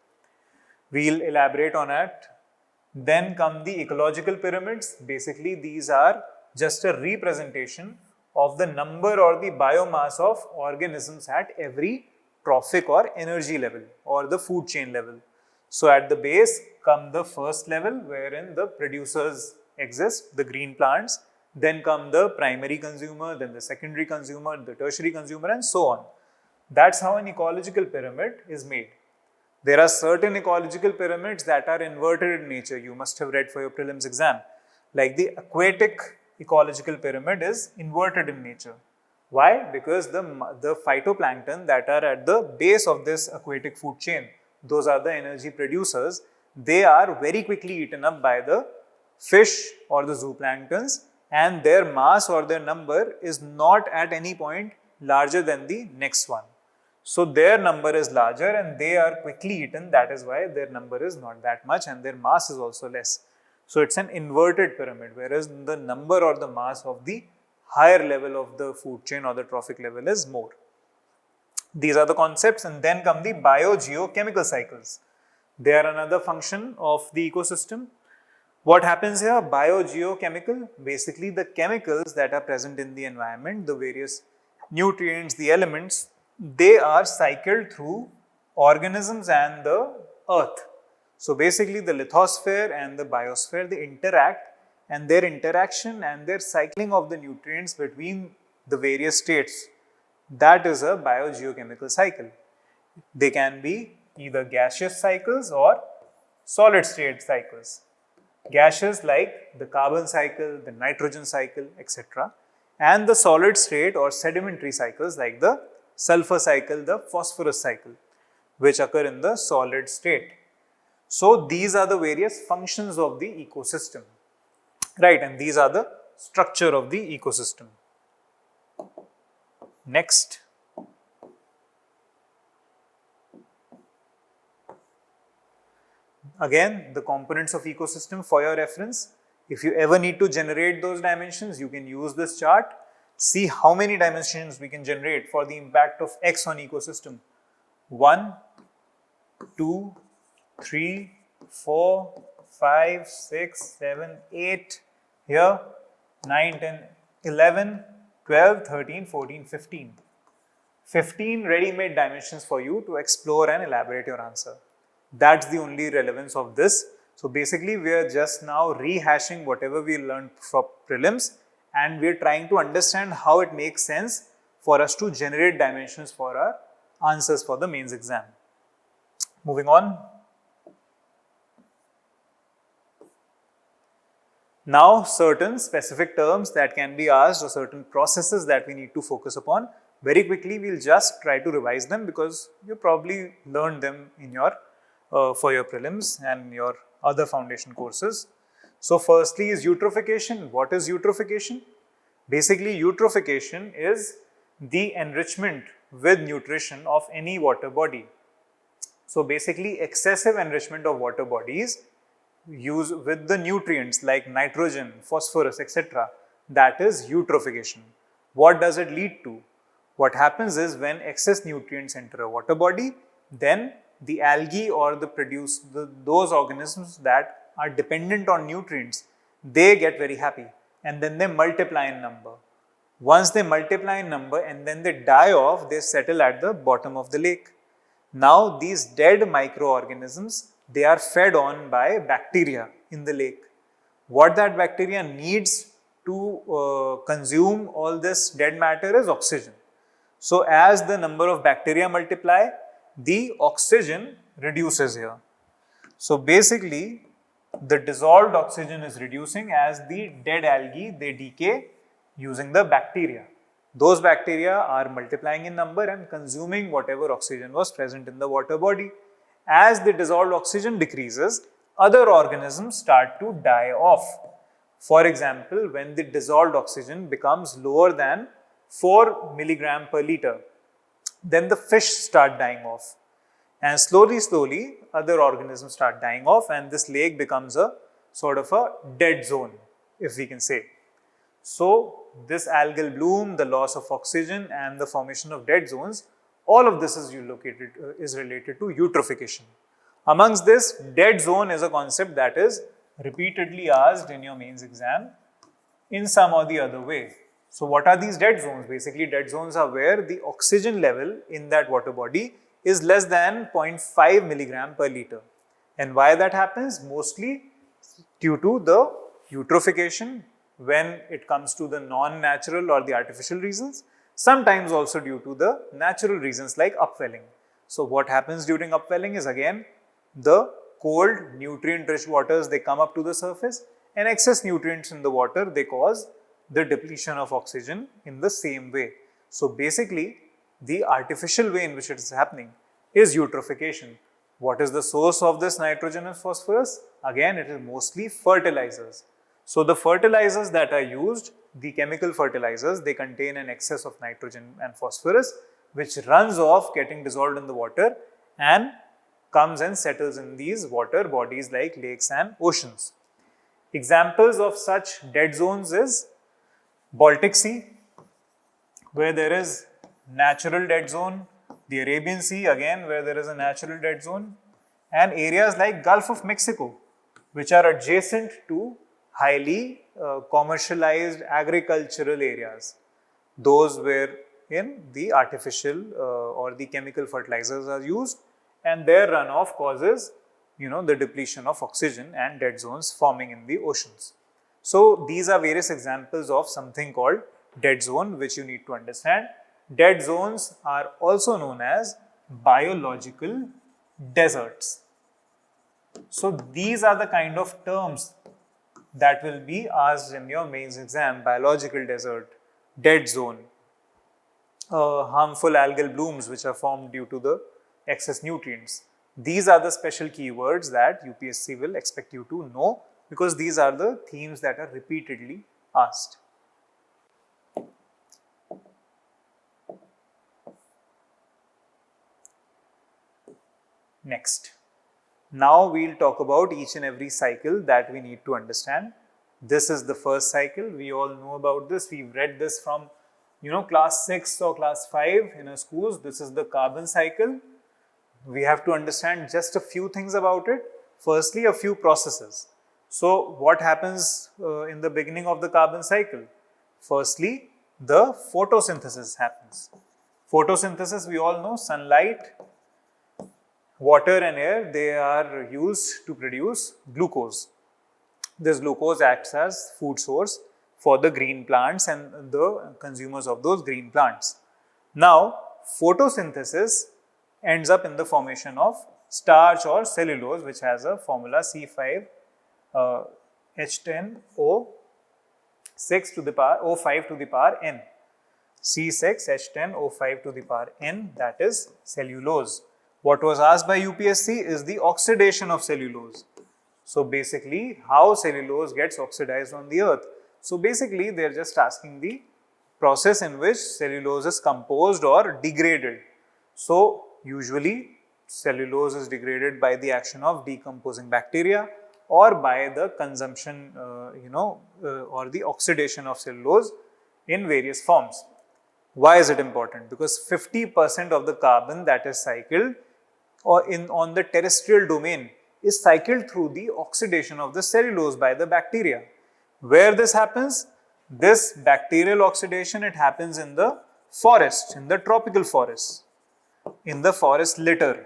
We'll elaborate on it. Then come the ecological pyramids. Basically, these are just a representation of the number or the biomass of organisms at every trophic or energy level or the food chain level. So at the base come the first level wherein the producers exist, the green plants. Then come the primary consumer, then the secondary consumer, the tertiary consumer, and so on. That's how an ecological pyramid is made. There are certain ecological pyramids that are inverted in nature. You must have read for your prelims exam. Like the aquatic ecological pyramid is inverted in nature. Why? Because the phytoplankton that are at the base of this aquatic food chain, those are the energy producers, they are very quickly eaten up by the fish or the zooplanktons, and their mass or their number is not at any point larger than the next one. So their number is larger and they are quickly eaten. That is why their number is not that much and their mass is also less. So it's an inverted pyramid, whereas the number or the mass of the higher level of the food chain or the trophic level is more. These are the concepts, and then come the biogeochemical cycles. They are another function of the ecosystem. What happens here? Biogeochemical, basically the chemicals that are present in the environment, the various nutrients, the elements, they are cycled through organisms and the earth. So basically the lithosphere and the biosphere, they interact, and their interaction and their cycling of the nutrients between the various states, that is a biogeochemical cycle. They can be either gaseous cycles or solid state cycles. Gaseous like the carbon cycle, the nitrogen cycle, etc. And the solid state or sedimentary cycles like the sulfur cycle, the phosphorus cycle, which occur in the solid state. So these are the various functions of the ecosystem, right? And these are the structure of the ecosystem. Next. Again, the components of ecosystem for your reference. If you ever need to generate those dimensions, you can use this chart. See how many dimensions we can generate for the impact of X on ecosystem. 1, 2, 3, 4, 5, 6, 7, 8, here 9, 10, 11, 12, 13, 14, 15. 15 ready-made dimensions for you to explore and elaborate your answer. That's the only relevance of this. So basically we are just now rehashing whatever we learned for prelims, and we are trying to understand how it makes sense for us to generate dimensions for our answers for the mains exam. Moving on. Now certain specific terms that can be asked or certain processes that we need to focus upon. Very quickly we'll just try to revise them because you probably learned them in your for your prelims and your other foundation courses. So firstly is eutrophication. What is eutrophication? Basically eutrophication is the enrichment with nutrition of any water body. So basically excessive enrichment of water bodies use with the nutrients like nitrogen, phosphorus, etc. That is eutrophication. What does it lead to? What happens is when excess nutrients enter a water body, then the algae or those organisms that are dependent on nutrients, they get very happy and then they multiply in number. Once they multiply in number and then they die off, they settle at the bottom of the lake. Now these dead microorganisms, they are fed on by bacteria in the lake. What that bacteria needs to consume all this dead matter is oxygen. So as the number of bacteria multiply, the oxygen reduces here. So basically the dissolved oxygen is reducing as the dead algae, they decay using the bacteria. Those bacteria are multiplying in number and consuming whatever oxygen was present in the water body. As the dissolved oxygen decreases, other organisms start to die off. For example, when the dissolved oxygen becomes lower than 4 milligram per liter, then the fish start dying off. And slowly, other organisms start dying off and this lake becomes a sort of a dead zone, if we can say. So this algal bloom, the loss of oxygen and the formation of dead zones, all of this is related to eutrophication. Amongst this, dead zone is a concept that is repeatedly asked in your mains exam in some or the other way. So what are these dead zones? Basically, dead zones are where the oxygen level in that water body is less than 0.5 milligram per liter. And why that happens? Mostly due to the eutrophication when it comes to the non-natural or the artificial reasons, sometimes also due to the natural reasons like upwelling. So what happens during upwelling is again the cold nutrient-rich waters, they come up to the surface and excess nutrients in the water, they cause the depletion of oxygen in the same way. So basically the artificial way in which it is happening is eutrophication. What is the source of this nitrogen and phosphorus? Again, it is mostly fertilizers. So the fertilizers that are used, the chemical fertilizers, they contain an excess of nitrogen and phosphorus, which runs off getting dissolved in the water and comes and settles in these water bodies like lakes and oceans. Examples of such dead zones is Baltic Sea, where there is natural dead zone, the Arabian Sea again where there is a natural dead zone, and areas like Gulf of Mexico, which are adjacent to highly commercialized agricultural areas, those where in the artificial or the chemical fertilizers are used, and their runoff causes the depletion of oxygen and dead zones forming in the oceans. So these are various examples of something called dead zone, which you need to understand. Dead zones are also known as biological deserts. So these are the kind of terms that will be asked in your mains exam: biological desert, dead zone, harmful algal blooms which are formed due to the excess nutrients. These are the special keywords that UPSC will expect you to know, because these are the themes that are repeatedly asked. Next, now we'll talk about each and every cycle that we need to understand. This is the first cycle. We all know about this. We've read this from class 6 or class 5 in our schools. This is the carbon cycle. We have to understand just a few things about it. Firstly, a few processes. So what happens in the beginning of the carbon cycle? Firstly, the photosynthesis happens. Photosynthesis, we all know, sunlight, water and air, they are used to produce glucose. This glucose acts as food source for the green plants and the consumers of those green plants. Now, photosynthesis ends up in the formation of starch or cellulose, which has a formula C5 H10O6 to the power O5 to the power N. C6H10O5 to the power N, that is cellulose. What was asked by UPSC is the oxidation of cellulose. So basically, how cellulose gets oxidized on the earth. So basically, they are just asking the process in which cellulose is composed or degraded. So usually, cellulose is degraded by the action of decomposing bacteria or by the consumption, or the oxidation of cellulose in various forms. Why is it important? Because 50% of the carbon that is cycled on the terrestrial domain is cycled through the oxidation of the cellulose by the bacteria. Where this happens? This bacterial oxidation, it happens in the forest, in the tropical forests, in the forest litter.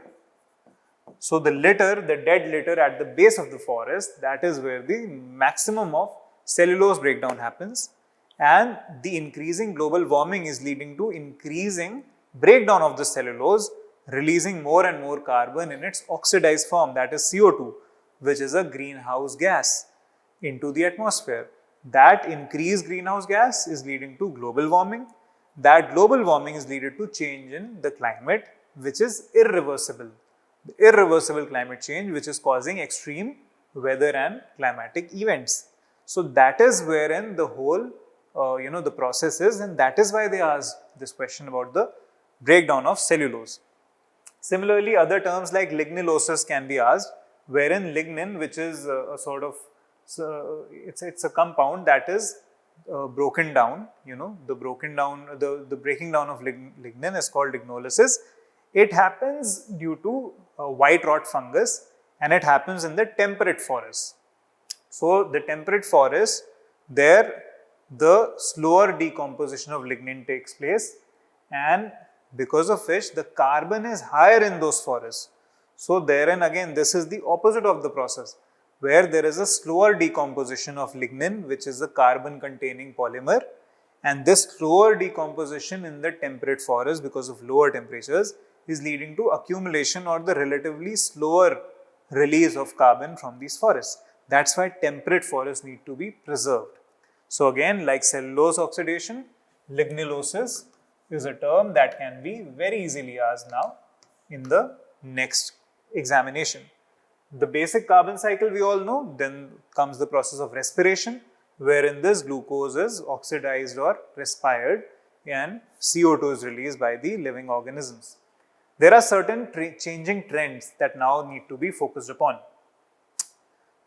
So the litter, the dead litter at the base of the forest, that is where the maximum of cellulose breakdown happens, and the increasing global warming is leading to increasing breakdown of the cellulose, releasing more and more carbon in its oxidized form, that is CO2, which is a greenhouse gas, into the atmosphere. That increased greenhouse gas is leading to global warming. That global warming is leading to change in the climate, which is irreversible. The irreversible climate change, which is causing extreme weather and climatic events. So that is wherein the whole the process is, and that is why they asked this question about the breakdown of cellulose. Similarly, other terms like lignilosis can be asked, wherein lignin, which is a sort of, it's a compound that is broken down, the breaking down of lignin is called lignolysis. It happens due to white rot fungus, and it happens in the temperate forests. So the temperate forest, there the slower decomposition of lignin takes place, and because of which the carbon is higher in those forests. So therein again, this is the opposite of the process, where there is a slower decomposition of lignin, which is a carbon containing polymer, and this slower decomposition in the temperate forest because of lower temperatures is leading to accumulation or the relatively slower release of carbon from these forests. That's why temperate forests need to be preserved. So again, like cellulose oxidation, lignilosis is a term that can be very easily asked now in the next examination. The basic carbon cycle we all know. Then comes the process of respiration, wherein this glucose is oxidized or respired and CO2 is released by the living organisms. There are certain changing trends that now need to be focused upon.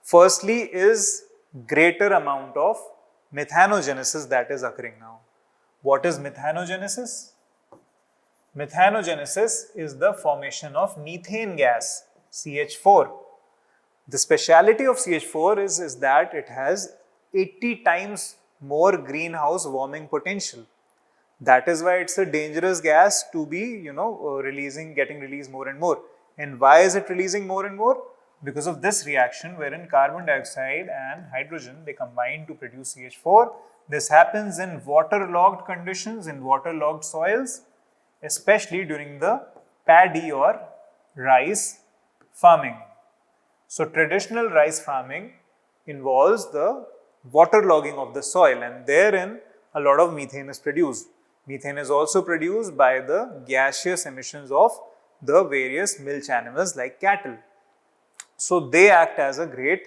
Firstly is greater amount of methanogenesis that is occurring now. What is methanogenesis? Methanogenesis is the formation of methane gas, CH4. The speciality of CH4 is that it has 80 times more greenhouse warming potential. That is why it's a dangerous gas to be, getting released more and more. And why is it releasing more and more? Because of this reaction wherein carbon dioxide and hydrogen, they combine to produce CH4. This happens in waterlogged conditions, in waterlogged soils, especially during the paddy or rice farming. So traditional rice farming involves the waterlogging of the soil, and therein a lot of methane is produced. Methane is also produced by the gaseous emissions of the various milch animals like cattle. So they act as a great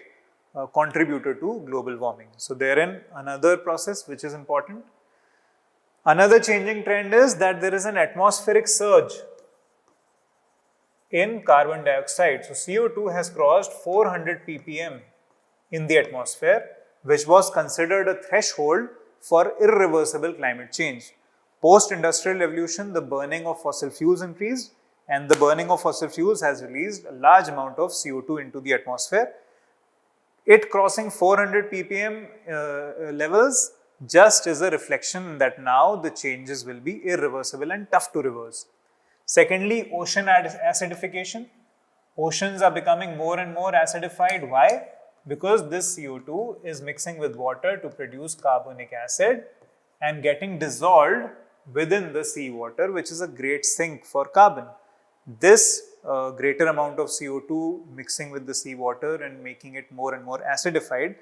contributor to global warming. So therein another process which is important. Another changing trend is that there is an atmospheric surge in carbon dioxide. So CO2 has crossed 400 ppm in the atmosphere, which was considered a threshold for irreversible climate change. Post-industrial revolution, the burning of fossil fuels increased, and the burning of fossil fuels has released a large amount of CO2 into the atmosphere. It crossing 400 ppm levels just is a reflection that now the changes will be irreversible and tough to reverse. Secondly, ocean acidification. Oceans are becoming more and more acidified. Why? Because this CO2 is mixing with water to produce carbonic acid and getting dissolved within the seawater, which is a great sink for carbon. This greater amount of CO2 mixing with the seawater and making it more and more acidified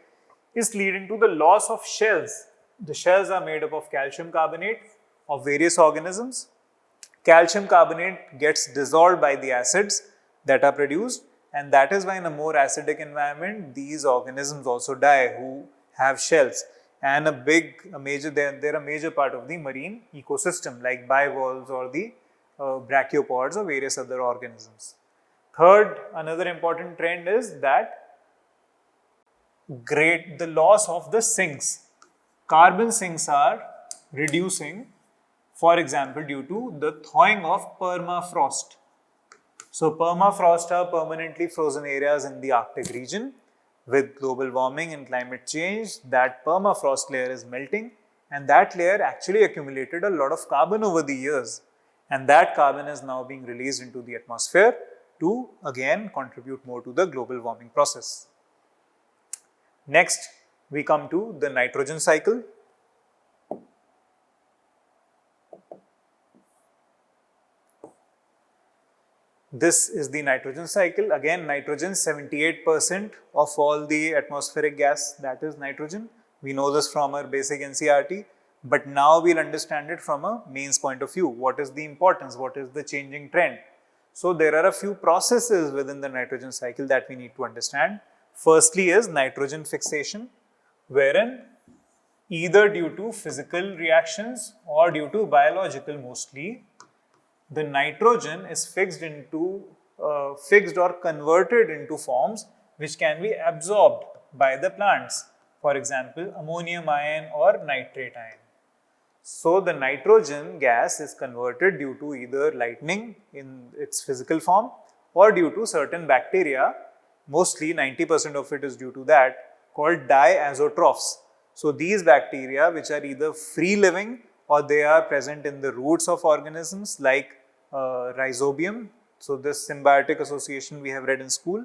is leading to the loss of shells. The shells are made up of calcium carbonate of various organisms. Calcium carbonate gets dissolved by the acids that are produced, and that is why in a more acidic environment, these organisms also die who have shells. And they're a major part of the marine ecosystem like bivalves or the brachiopods or various other organisms. Third, another important trend is that the loss of the sinks. Carbon sinks are reducing, for example, due to the thawing of permafrost. So permafrost are permanently frozen areas in the Arctic region. With global warming and climate change, that permafrost layer is melting, and that layer actually accumulated a lot of carbon over the years. And that carbon is now being released into the atmosphere to again contribute more to the global warming process. Next, we come to the nitrogen cycle. This is the nitrogen cycle. Again, nitrogen, 78% of all the atmospheric gas, that is nitrogen. We know this from our basic NCERT, but now we'll understand it from a mains point of view. What is the importance? What is the changing trend? So there are a few processes within the nitrogen cycle that we need to understand. Firstly is nitrogen fixation, wherein either due to physical reactions or due to biological mostly, the nitrogen is fixed or converted into forms which can be absorbed by the plants. For example, ammonium ion or nitrate ion. So the nitrogen gas is converted due to either lightning in its physical form or due to certain bacteria. Mostly 90% of it is due to that, called diazotrophs. So these bacteria, which are either free living or they are present in the roots of organisms like rhizobium. So this symbiotic association we have read in school.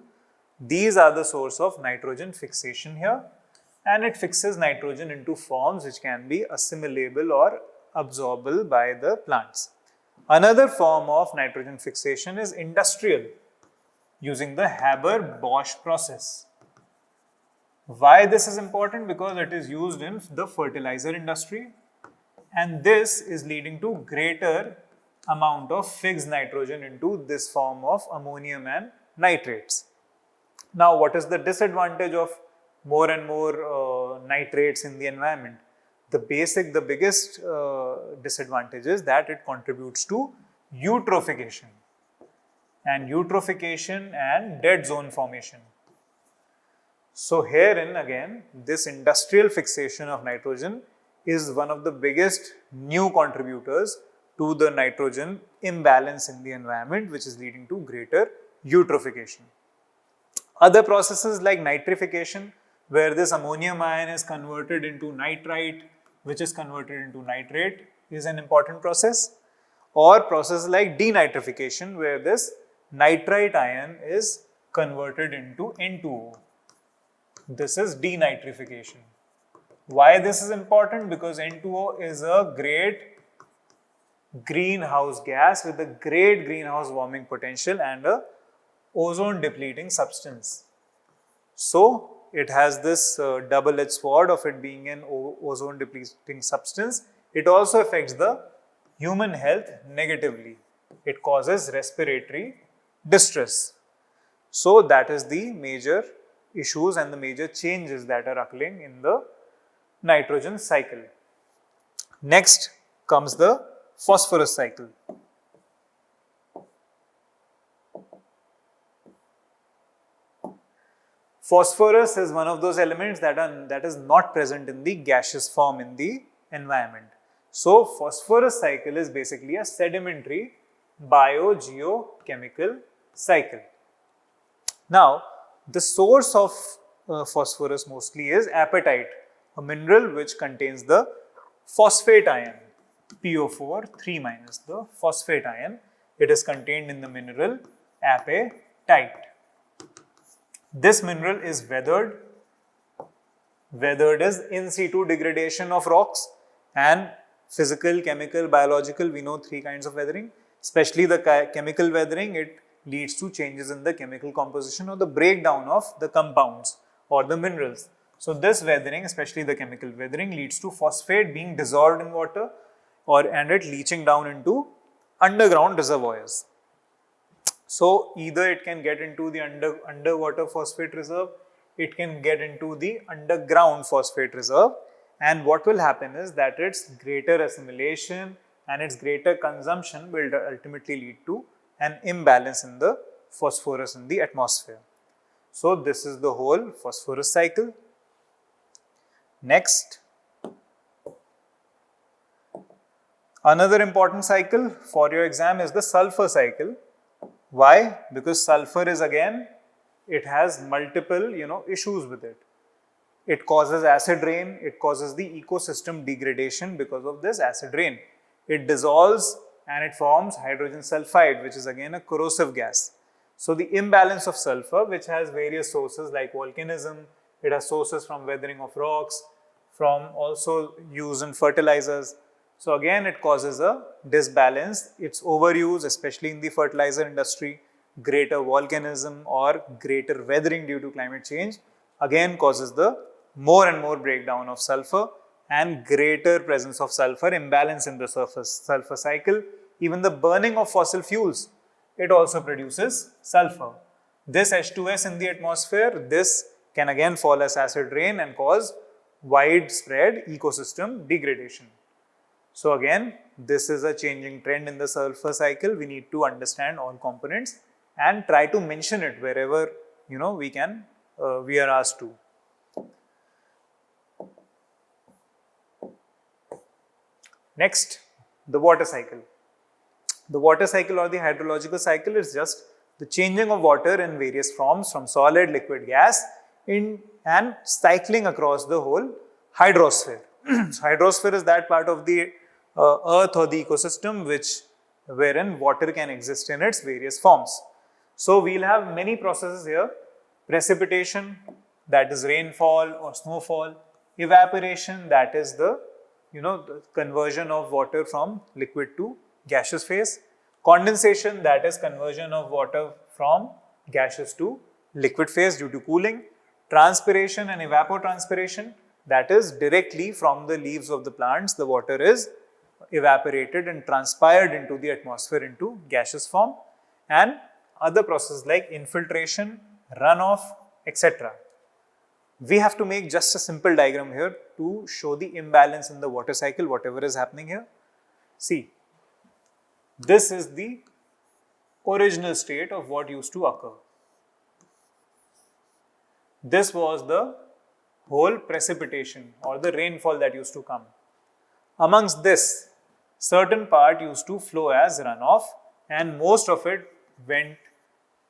These are the source of nitrogen fixation here, and it fixes nitrogen into forms which can be assimilable or absorbable by the plants. Another form of nitrogen fixation is industrial, using the Haber-Bosch process. Why this is important? Because it is used in the fertilizer industry, and this is leading to greater amount of fixed nitrogen into this form of ammonium and nitrates. Now, what is the disadvantage of more and more nitrates in the environment. The biggest disadvantage is that it contributes to eutrophication and dead zone formation. So herein again, this industrial fixation of nitrogen is one of the biggest new contributors to the nitrogen imbalance in the environment, which is leading to greater eutrophication. Other processes like nitrification, where this ammonium ion is converted into nitrite, which is converted into nitrate, is an important process. Or processes like denitrification, where this nitrite ion is converted into N2O. This is denitrification. Why this is important? Because N2O is a great greenhouse gas with a great greenhouse warming potential and a ozone depleting substance. So it has this double-edged sword of it being an ozone depleting substance. It also affects the human health negatively. It causes respiratory distress. So that is the major issues and the major changes that are occurring in the nitrogen cycle. Next comes the phosphorus cycle. Phosphorus is one of those elements that is not present in the gaseous form in the environment. So phosphorus cycle is basically a sedimentary biogeochemical cycle. Now, the source of phosphorus mostly is apatite, a mineral which contains the phosphate ion, PO4 3-, the phosphate ion. It is contained in the mineral apatite. This mineral is weathered. Weathered is in situ degradation of rocks and physical, chemical, biological. We know 3 kinds of weathering. Especially the chemical weathering, it leads to changes in the chemical composition or the breakdown of the compounds or the minerals. So this weathering, especially the chemical weathering, leads to phosphate being dissolved in water and it leaching down into underground reservoirs. So either it can get into the underwater phosphate reserve, it can get into the underground phosphate reserve, and what will happen is that its greater assimilation and its greater consumption will ultimately lead to an imbalance in the phosphorus in the atmosphere. So this is the whole phosphorus cycle. Next, another important cycle for your exam is the sulfur cycle. Why? Because sulfur is again, it has multiple issues with it. It causes acid rain, it causes the ecosystem degradation because of this acid rain. It dissolves and it forms hydrogen sulfide, which is again a corrosive gas. So the imbalance of sulfur, which has various sources like volcanism, it has sources from weathering of rocks, from also use in fertilizers. So again it causes a disbalance. Its overuse, especially in the fertilizer industry, greater volcanism or greater weathering due to climate change, again causes the more and more breakdown of sulfur and greater presence of sulfur, imbalance in the sulfur cycle. Even the burning of fossil fuels, it also produces sulfur. This H2S in the atmosphere, this can again fall as acid rain and cause widespread ecosystem degradation. So again, this is a changing trend in the sulfur cycle. We need to understand all components and try to mention it wherever we are asked to. Next, the water cycle. The water cycle or the hydrological cycle is just the changing of water in various forms from solid, liquid, gas and cycling across the whole hydrosphere. So hydrosphere is that part of the earth or the ecosystem wherein water can exist in its various forms. So we'll have many processes here: precipitation, that is rainfall or snowfall; evaporation, that is the conversion of water from liquid to gaseous phase; condensation, that is conversion of water from gaseous to liquid phase due to cooling; transpiration and evapotranspiration, that is directly from the leaves of the plants the water is evaporated and transpired into the atmosphere into gaseous form; and other processes like infiltration, runoff, etc. We have to make just a simple diagram here to show the imbalance in the water cycle, whatever is happening here. See, this is the original state of what used to occur. This was the whole precipitation or the rainfall that used to come. Amongst this, certain part used to flow as runoff and most of it went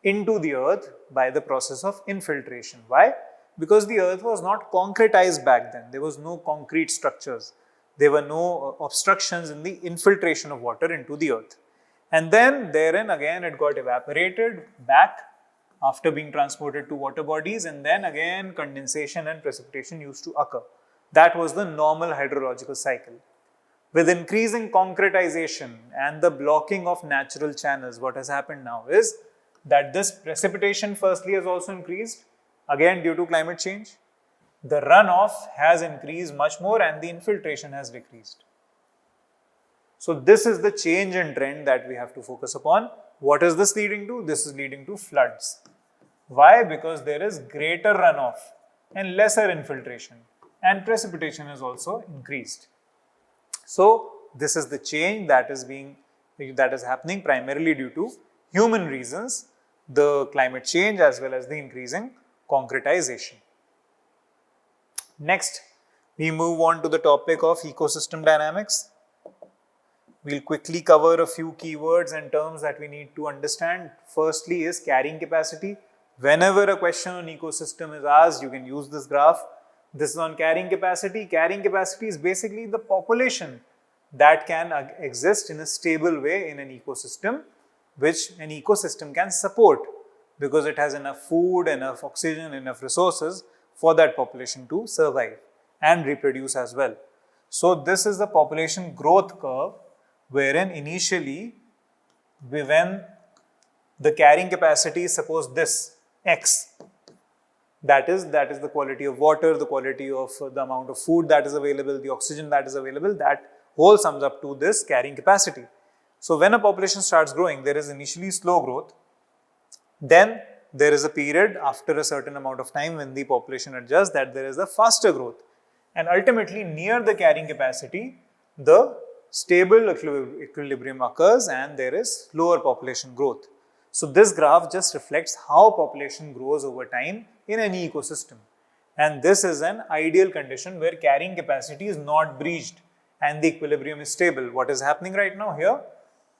into the earth by the process of infiltration. Why? Because the earth was not concretized back then. There was no concrete structures. There were no obstructions in the infiltration of water into the earth. And then therein again it got evaporated back after being transported to water bodies, and then again condensation and precipitation used to occur. That was the normal hydrological cycle. With increasing concretization and the blocking of natural channels, what has happened now is that this precipitation firstly has also increased, again due to climate change. The runoff has increased much more and the infiltration has decreased. So this is the change in trend that we have to focus upon. What is this leading to? This is leading to floods. Why? Because there is greater runoff and lesser infiltration, and precipitation is also increased. So this is the change that is happening primarily due to human reasons, the climate change as well as the increasing concretization. Next, we move on to the topic of ecosystem dynamics. We'll quickly cover a few keywords and terms that we need to understand. Firstly is carrying capacity. Whenever a question on ecosystem is asked, you can use this graph. This is on carrying capacity. Carrying capacity is basically the population that can exist in a stable way in an ecosystem, which an ecosystem can support because it has enough food, enough oxygen, enough resources for that population to survive and reproduce as well. So this is the population growth curve, wherein initially when the carrying capacity is suppose this X, that is the quality of water, the quality of the amount of food that is available, the oxygen that is available, that whole sums up to this carrying capacity. So when a population starts growing, there is initially slow growth, then there is a period after a certain amount of time when the population adjusts that there is a faster growth, and ultimately near the carrying capacity, the stable equilibrium occurs and there is slower population growth. So this graph just reflects how population grows over time in any ecosystem. And this is an ideal condition where carrying capacity is not breached and the equilibrium is stable. What is happening right now here?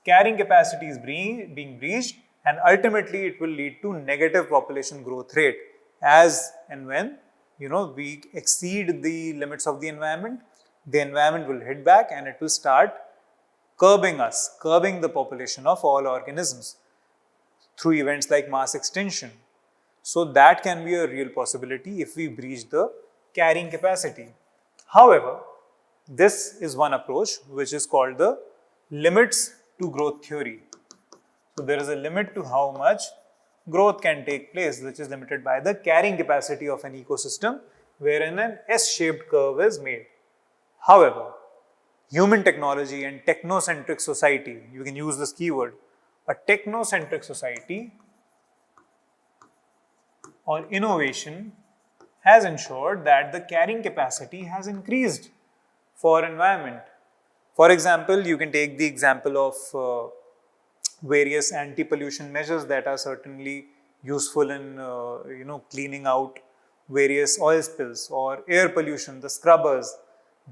Carrying capacity is being breached and ultimately it will lead to negative population growth rate as and when we exceed the limits of the environment will hit back and it will start curbing the population of all organisms through events like mass extinction. So that can be a real possibility if we breach the carrying capacity. However, this is one approach which is called the limits to growth theory. So there is a limit to how much growth can take place, which is limited by the carrying capacity of an ecosystem, wherein an S-shaped curve is made. However, human technology and technocentric society, you can use this keyword, a technocentric society or innovation has ensured that the carrying capacity has increased for environment. For example, you can take the example of various anti-pollution measures that are certainly useful in cleaning out various oil spills or air pollution, the scrubbers.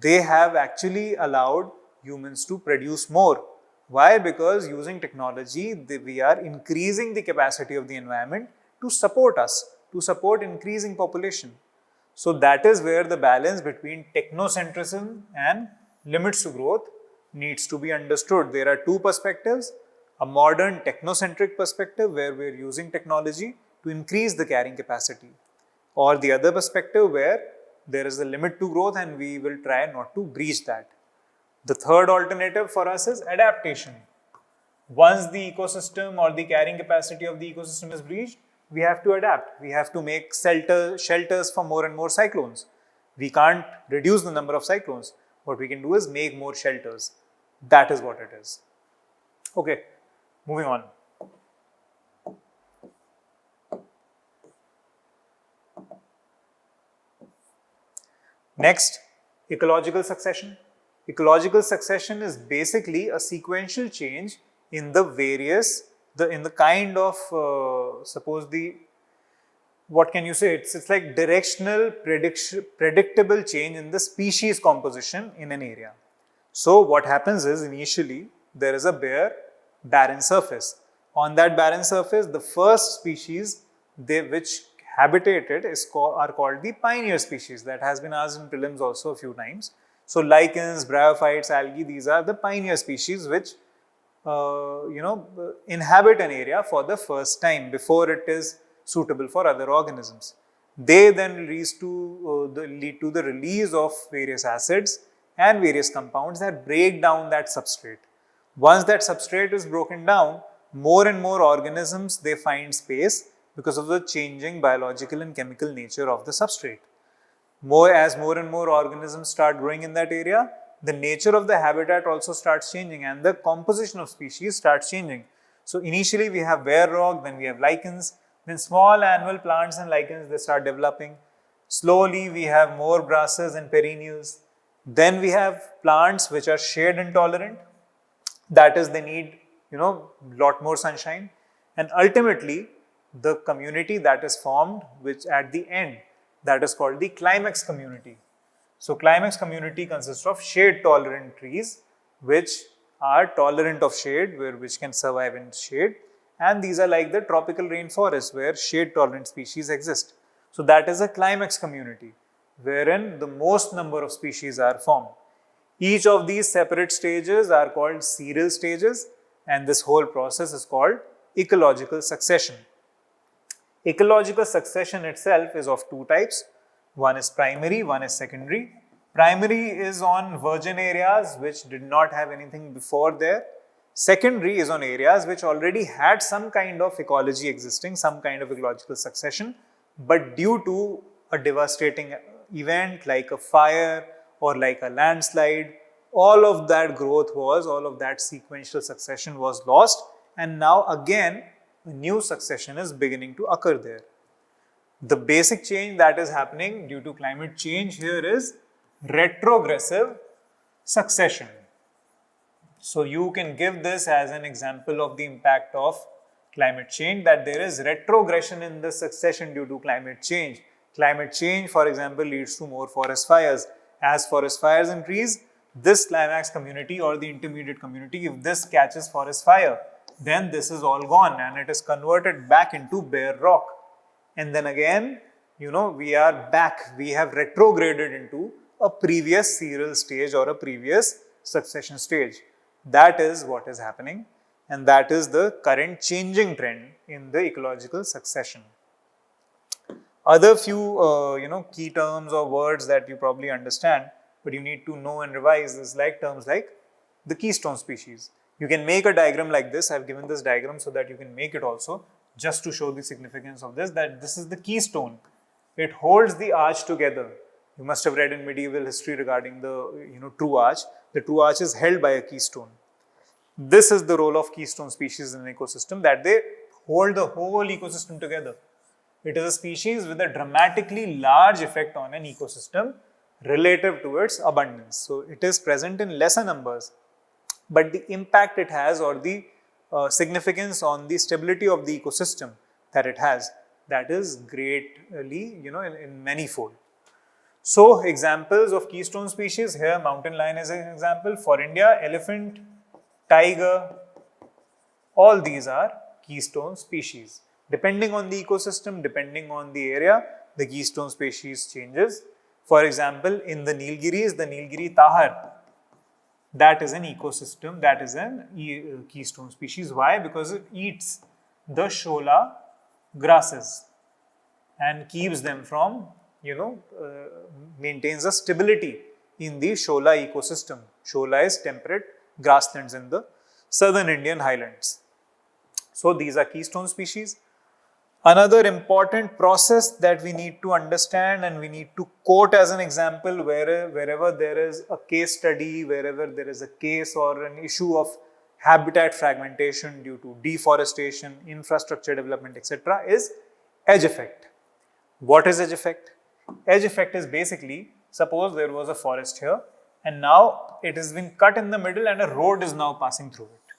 They have actually allowed humans to produce more. Why? Because using technology, we are increasing the capacity of the environment to support us, to support increasing population. So that is where the balance between technocentrism and limits to growth needs to be understood. There are two perspectives, a modern technocentric perspective where we are using technology to increase the carrying capacity, or the other perspective where there is a limit to growth and we will try not to breach that. The third alternative for us is adaptation. Once the ecosystem or the carrying capacity of the ecosystem is breached, we have to adapt. We have to make shelters for more and more cyclones. We can't reduce the number of cyclones. What we can do is make more shelters. That is what it is. Okay, moving on. Next, ecological succession. Ecological succession is basically a sequential change in the kind of, suppose what can you say? It's like directional predictable change in the species composition in an area. So what happens is initially there is a barren surface. On that barren surface, the first species which habitated are called the pioneer species. That has been asked in prelims also a few times. So lichens, bryophytes, algae, these are the pioneer species which inhabit an area for the first time before it is suitable for other organisms. They then lead to the release of various acids and various compounds that break down that substrate. Once that substrate is broken down, more and more organisms, they find space because of the changing biological and chemical nature of the substrate. As more and more organisms start growing in that area, the nature of the habitat also starts changing and the composition of species starts changing. So initially we have bare rock, then we have lichens, then small annual plants and lichens, they start developing. Slowly we have more grasses and perennials. Then we have plants which are shade intolerant. That is, they need lot more sunshine. And ultimately the community that is formed, which at the end, that is called the climax community. So climax community consists of shade tolerant trees which are tolerant of shade, which can survive in shade, and these are like the tropical rainforest where shade tolerant species exist. So that is a climax community wherein the most number of species are formed. Each of these separate stages are called serial stages, and this whole process is called ecological succession. Ecological succession itself is of two types. One is primary, one is secondary. Primary is on virgin areas which did not have anything before there. Secondary is on areas which already had some kind of ecology existing, some kind of ecological succession, but due to a devastating event like a fire or like a landslide, all of that sequential succession was lost, and now again a new succession is beginning to occur there. The basic change that is happening due to climate change here is retrogressive succession. So you can give this as an example of the impact of climate change, that there is retrogression in the succession due to climate change. Climate change, for example, leads to more forest fires. As forest fires increase, this climax community or the intermediate community, if this catches forest fire, then this is all gone and it is converted back into bare rock. And then again, we are back. We have retrograded into a previous serial stage or a previous succession stage. That is what is happening, and that is the current changing trend in the ecological succession. Other few key terms or words that you probably understand, but you need to know and revise is like terms like the keystone species. You can make a diagram like this. I have given this diagram so that you can make it also, just to show the significance of this, that this is the keystone. It holds the arch together. You must have read in medieval history regarding the true arch. The true arch is held by a keystone. This is the role of keystone species in an ecosystem, that they hold the whole ecosystem together. It is a species with a dramatically large effect on an ecosystem relative to its abundance. So it is present in lesser numbers, but the impact it has or the significance on the stability of the ecosystem that it has, that is greatly, in manifold. So examples of keystone species here, mountain lion is an example. For India, elephant, tiger, all these are keystone species. Depending on the ecosystem, depending on the area, the keystone species changes. For example, in the Nilgiris, the Nilgiri tahar, that is an ecosystem, that is a keystone species. Why? Because it eats the shola grasses and keeps them from, maintains a stability in the shola ecosystem. Shola is temperate grasslands in the southern Indian highlands. So these are keystone species. Another important process that we need to understand and we need to quote as an example wherever there is a case study, wherever there is a case or an issue of habitat fragmentation due to deforestation, infrastructure development, etc., is edge effect. What is edge effect? Edge effect is basically suppose there was a forest here and now it has been cut in the middle and a road is now passing through it.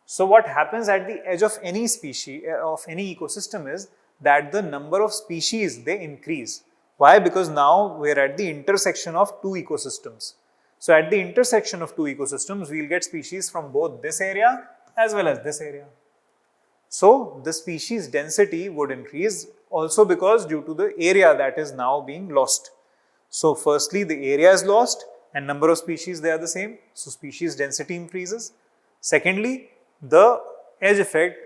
So what happens at the edge of any species, of any ecosystem is that the number of species, they increase. Why? Because now we're at the intersection of two ecosystems. So at the intersection of two ecosystems, we'll get species from both this area as well as this area. So the species density would increase also because due to the area that is now being lost. So firstly, the area is lost and number of species, they are the same. So species density increases. Secondly, the edge effect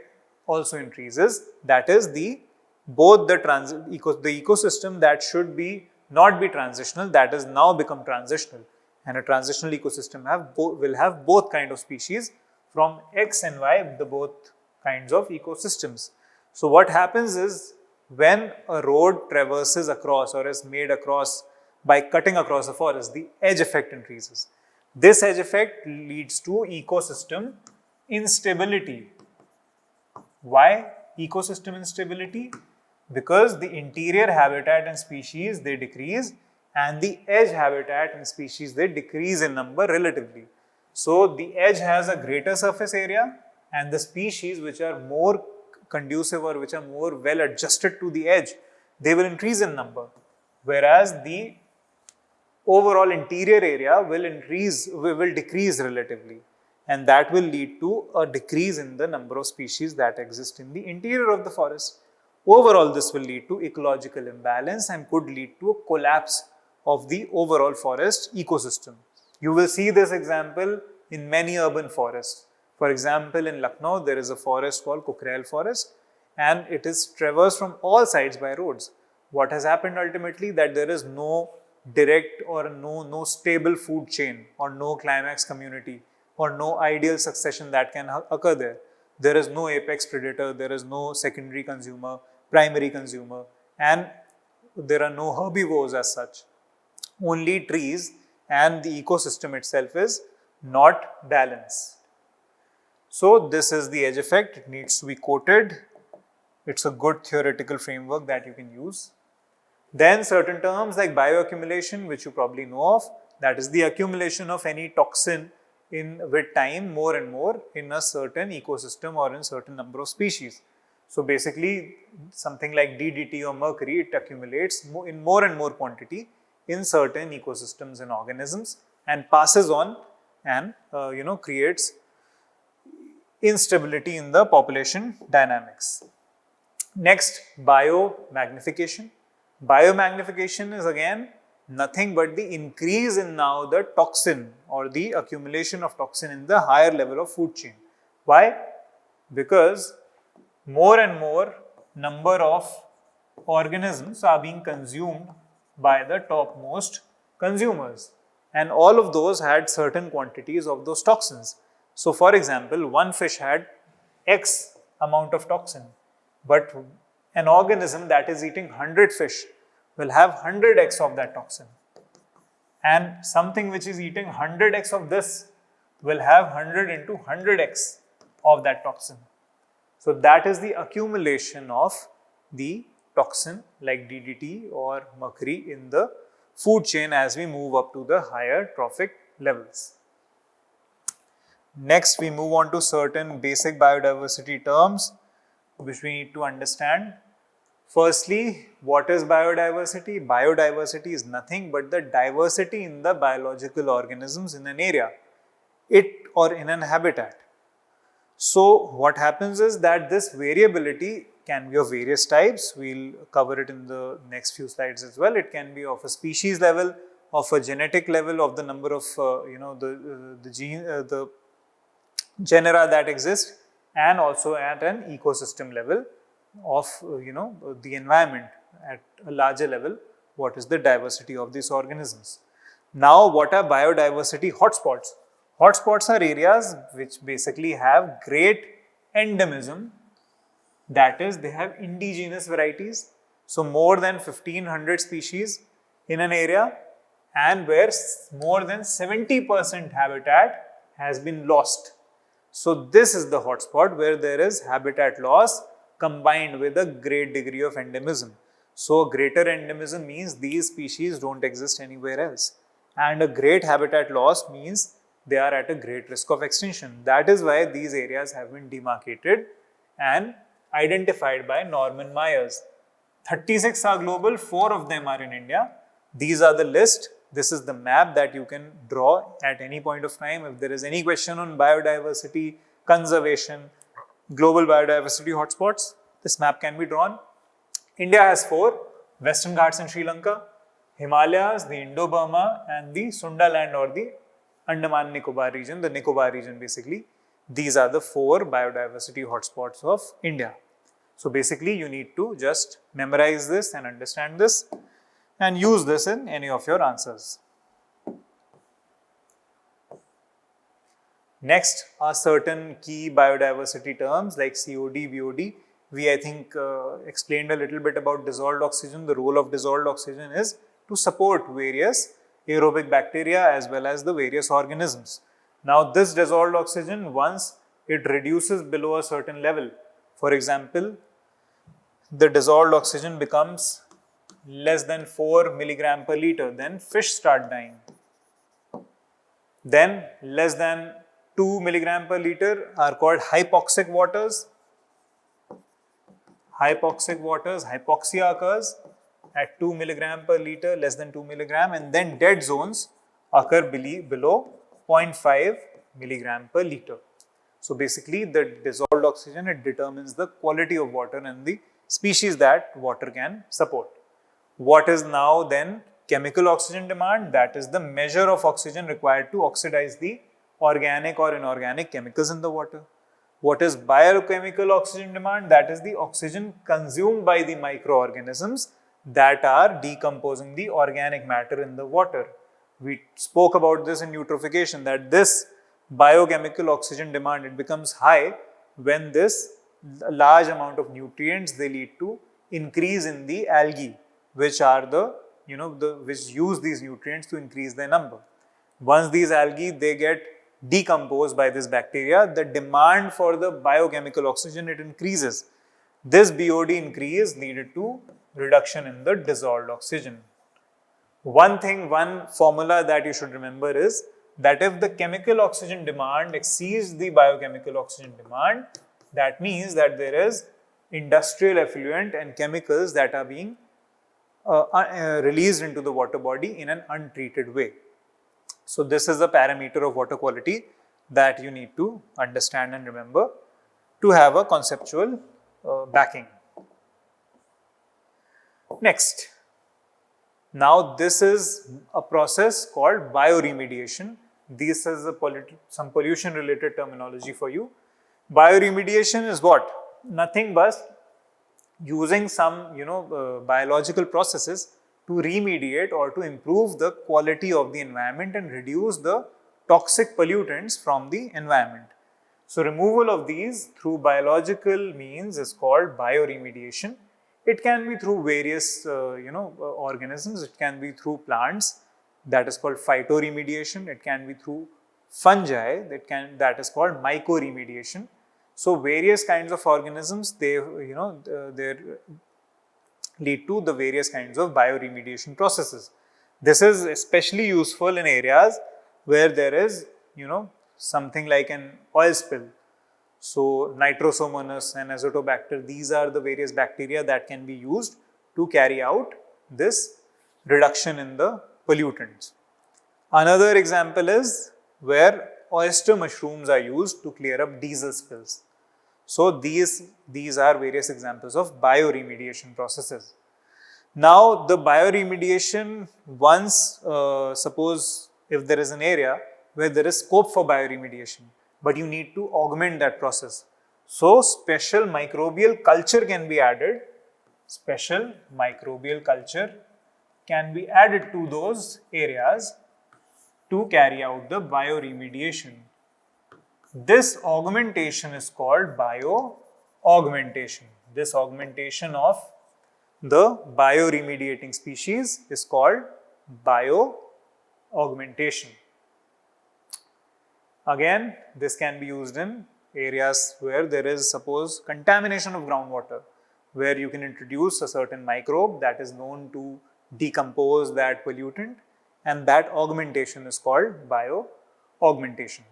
also increases. That is both the ecosystem that should not be transitional, that is now become transitional. And a transitional ecosystem will have both kind of species from X and Y, the both kinds of ecosystems. So what happens is when a road traverses across or is made across by cutting across a forest, the edge effect increases. This edge effect leads to ecosystem instability. Why ecosystem instability? Because the interior habitat and species, they decrease and the edge habitat and species, they decrease in number relatively. So the edge has a greater surface area and the species which are more conducive or which are more well adjusted to the edge, they will increase in number. Whereas the overall interior area will decrease relatively. And that will lead to a decrease in the number of species that exist in the interior of the forest. Overall, this will lead to ecological imbalance and could lead to a collapse of the overall forest ecosystem. You will see this example in many urban forests. For example, in Lucknow, there is a forest called Kukrail forest and it is traversed from all sides by roads. What has happened ultimately? That there is no direct or no stable food chain or no climax community or no ideal succession that can occur there. There is no apex predator, there is no secondary consumer, primary consumer, and there are no herbivores as such. Only trees, and the ecosystem itself is not balanced. So this is the edge effect. It needs to be quoted. It's a good theoretical framework that you can use. Then certain terms like bioaccumulation, which you probably know of, that is the accumulation of any toxin with time more and more in a certain ecosystem or in certain number of species. So basically something like DDT or mercury, it accumulates in more and more quantity in certain ecosystems and organisms and passes on and creates instability in the population dynamics. Next, biomagnification. Biomagnification is again nothing but the increase in now the toxin or the accumulation of toxin in the higher level of food chain. Why? Because more and more number of organisms are being consumed by the topmost consumers and all of those had certain quantities of those toxins. So for example, one fish had X amount of toxin, but an organism that is eating 100 fish will have 100x of that toxin. And something which is eating 100x of this will have 100 into 100x of that toxin. So that is the accumulation of the toxin like DDT or mercury in the food chain as we move up to the higher trophic levels. Next, we move on to certain basic biodiversity terms which we need to understand. Firstly, what is biodiversity? Biodiversity is nothing but the diversity in the biological organisms in an area, or in an habitat. So what happens is that this variability can be of various types. We'll cover it in the next few slides as well. It can be of a species level, of a genetic level, of the number of the genera that exist, and also at an ecosystem level of the environment at a larger level. What is the diversity of these organisms? Now, what are biodiversity hotspots? Hotspots are areas which basically have great endemism, that is, they have indigenous varieties. So more than 1500 species in an area and where more than 70% habitat has been lost. So this is the hotspot where there is habitat loss combined with a great degree of endemism. So greater endemism means these species don't exist anywhere else. And a great habitat loss means they are at a great risk of extinction. That is why these areas have been demarcated and identified by Norman Myers. 36 are global, 4 of them are in India. These are the list. This is the map that you can draw at any point of time. If there is any question on biodiversity, conservation, global biodiversity hotspots, this map can be drawn. India has 4, Western Ghats in Sri Lanka, Himalayas, the Indo-Burma and the Sunda land or the Andaman Nicobar region, the Nicobar region basically. These are the 4 biodiversity hotspots of India. So basically you need to just memorize this and understand this and use this in any of your answers. Next are certain key biodiversity terms like COD, BOD. We, I think, explained a little bit about dissolved oxygen. The role of dissolved oxygen is to support various aerobic bacteria as well as the various organisms. Now, this dissolved oxygen, once it reduces below a certain level, for example, the dissolved oxygen becomes less than 4 milligram per liter, then fish start dying. Then less than 2 milligram per liter are called hypoxic waters. Hypoxic waters, hypoxia occurs at 2 milligram per liter, less than 2 milligram, and then dead zones occur below 0.5 milligram per liter. So basically the dissolved oxygen, it determines the quality of water and the species that water can support. What is now then chemical oxygen demand? That is the measure of oxygen required to oxidize the organic or inorganic chemicals in the water. What is biochemical oxygen demand? That is the oxygen consumed by the microorganisms that are decomposing the organic matter in the water. We spoke about this in eutrophication, that this biochemical oxygen demand, it becomes high when this large amount of nutrients, they lead to increase in the algae, which are which use these nutrients to increase their number. Once these algae, they get decomposed by this bacteria, the demand for the biochemical oxygen, it increases. This BOD increase needed to reduction in the dissolved oxygen. One formula that you should remember is that if the chemical oxygen demand exceeds the biochemical oxygen demand, that means that there is industrial effluent and chemicals that are being released into the water body in an untreated way. So this is a parameter of water quality that you need to understand and remember to have a conceptual backing. Next, now this is a process called bioremediation. This is some pollution related terminology for you. Bioremediation is what? Nothing but using some biological processes to remediate or to improve the quality of the environment and reduce the toxic pollutants from the environment. So removal of these through biological means is called bioremediation. It can be through various organisms. It can be through plants, that is called phytoremediation. It can be through fungi, that is called mycoremediation. So various kinds of organisms, they lead to the various kinds of bioremediation processes. This is especially useful in areas where there is something like an oil spill. So Nitrosomonas and Azotobacter, these are the various bacteria that can be used to carry out this reduction in the pollutants. Another example is where oyster mushrooms are used to clear up diesel spills. So these are various examples of bioremediation processes. Now the bioremediation, once suppose if there is an area where there is scope for bioremediation, but you need to augment that process. So special microbial culture can be added. Special microbial culture can be added to those areas to carry out the bioremediation. This augmentation is called bioaugmentation. This augmentation of the bioremediating species is called bioaugmentation. Again, this can be used in areas where there is, suppose, contamination of groundwater. where you can introduce a certain microbe that is known to decompose that pollutant, and that augmentation is called bio-augmentation.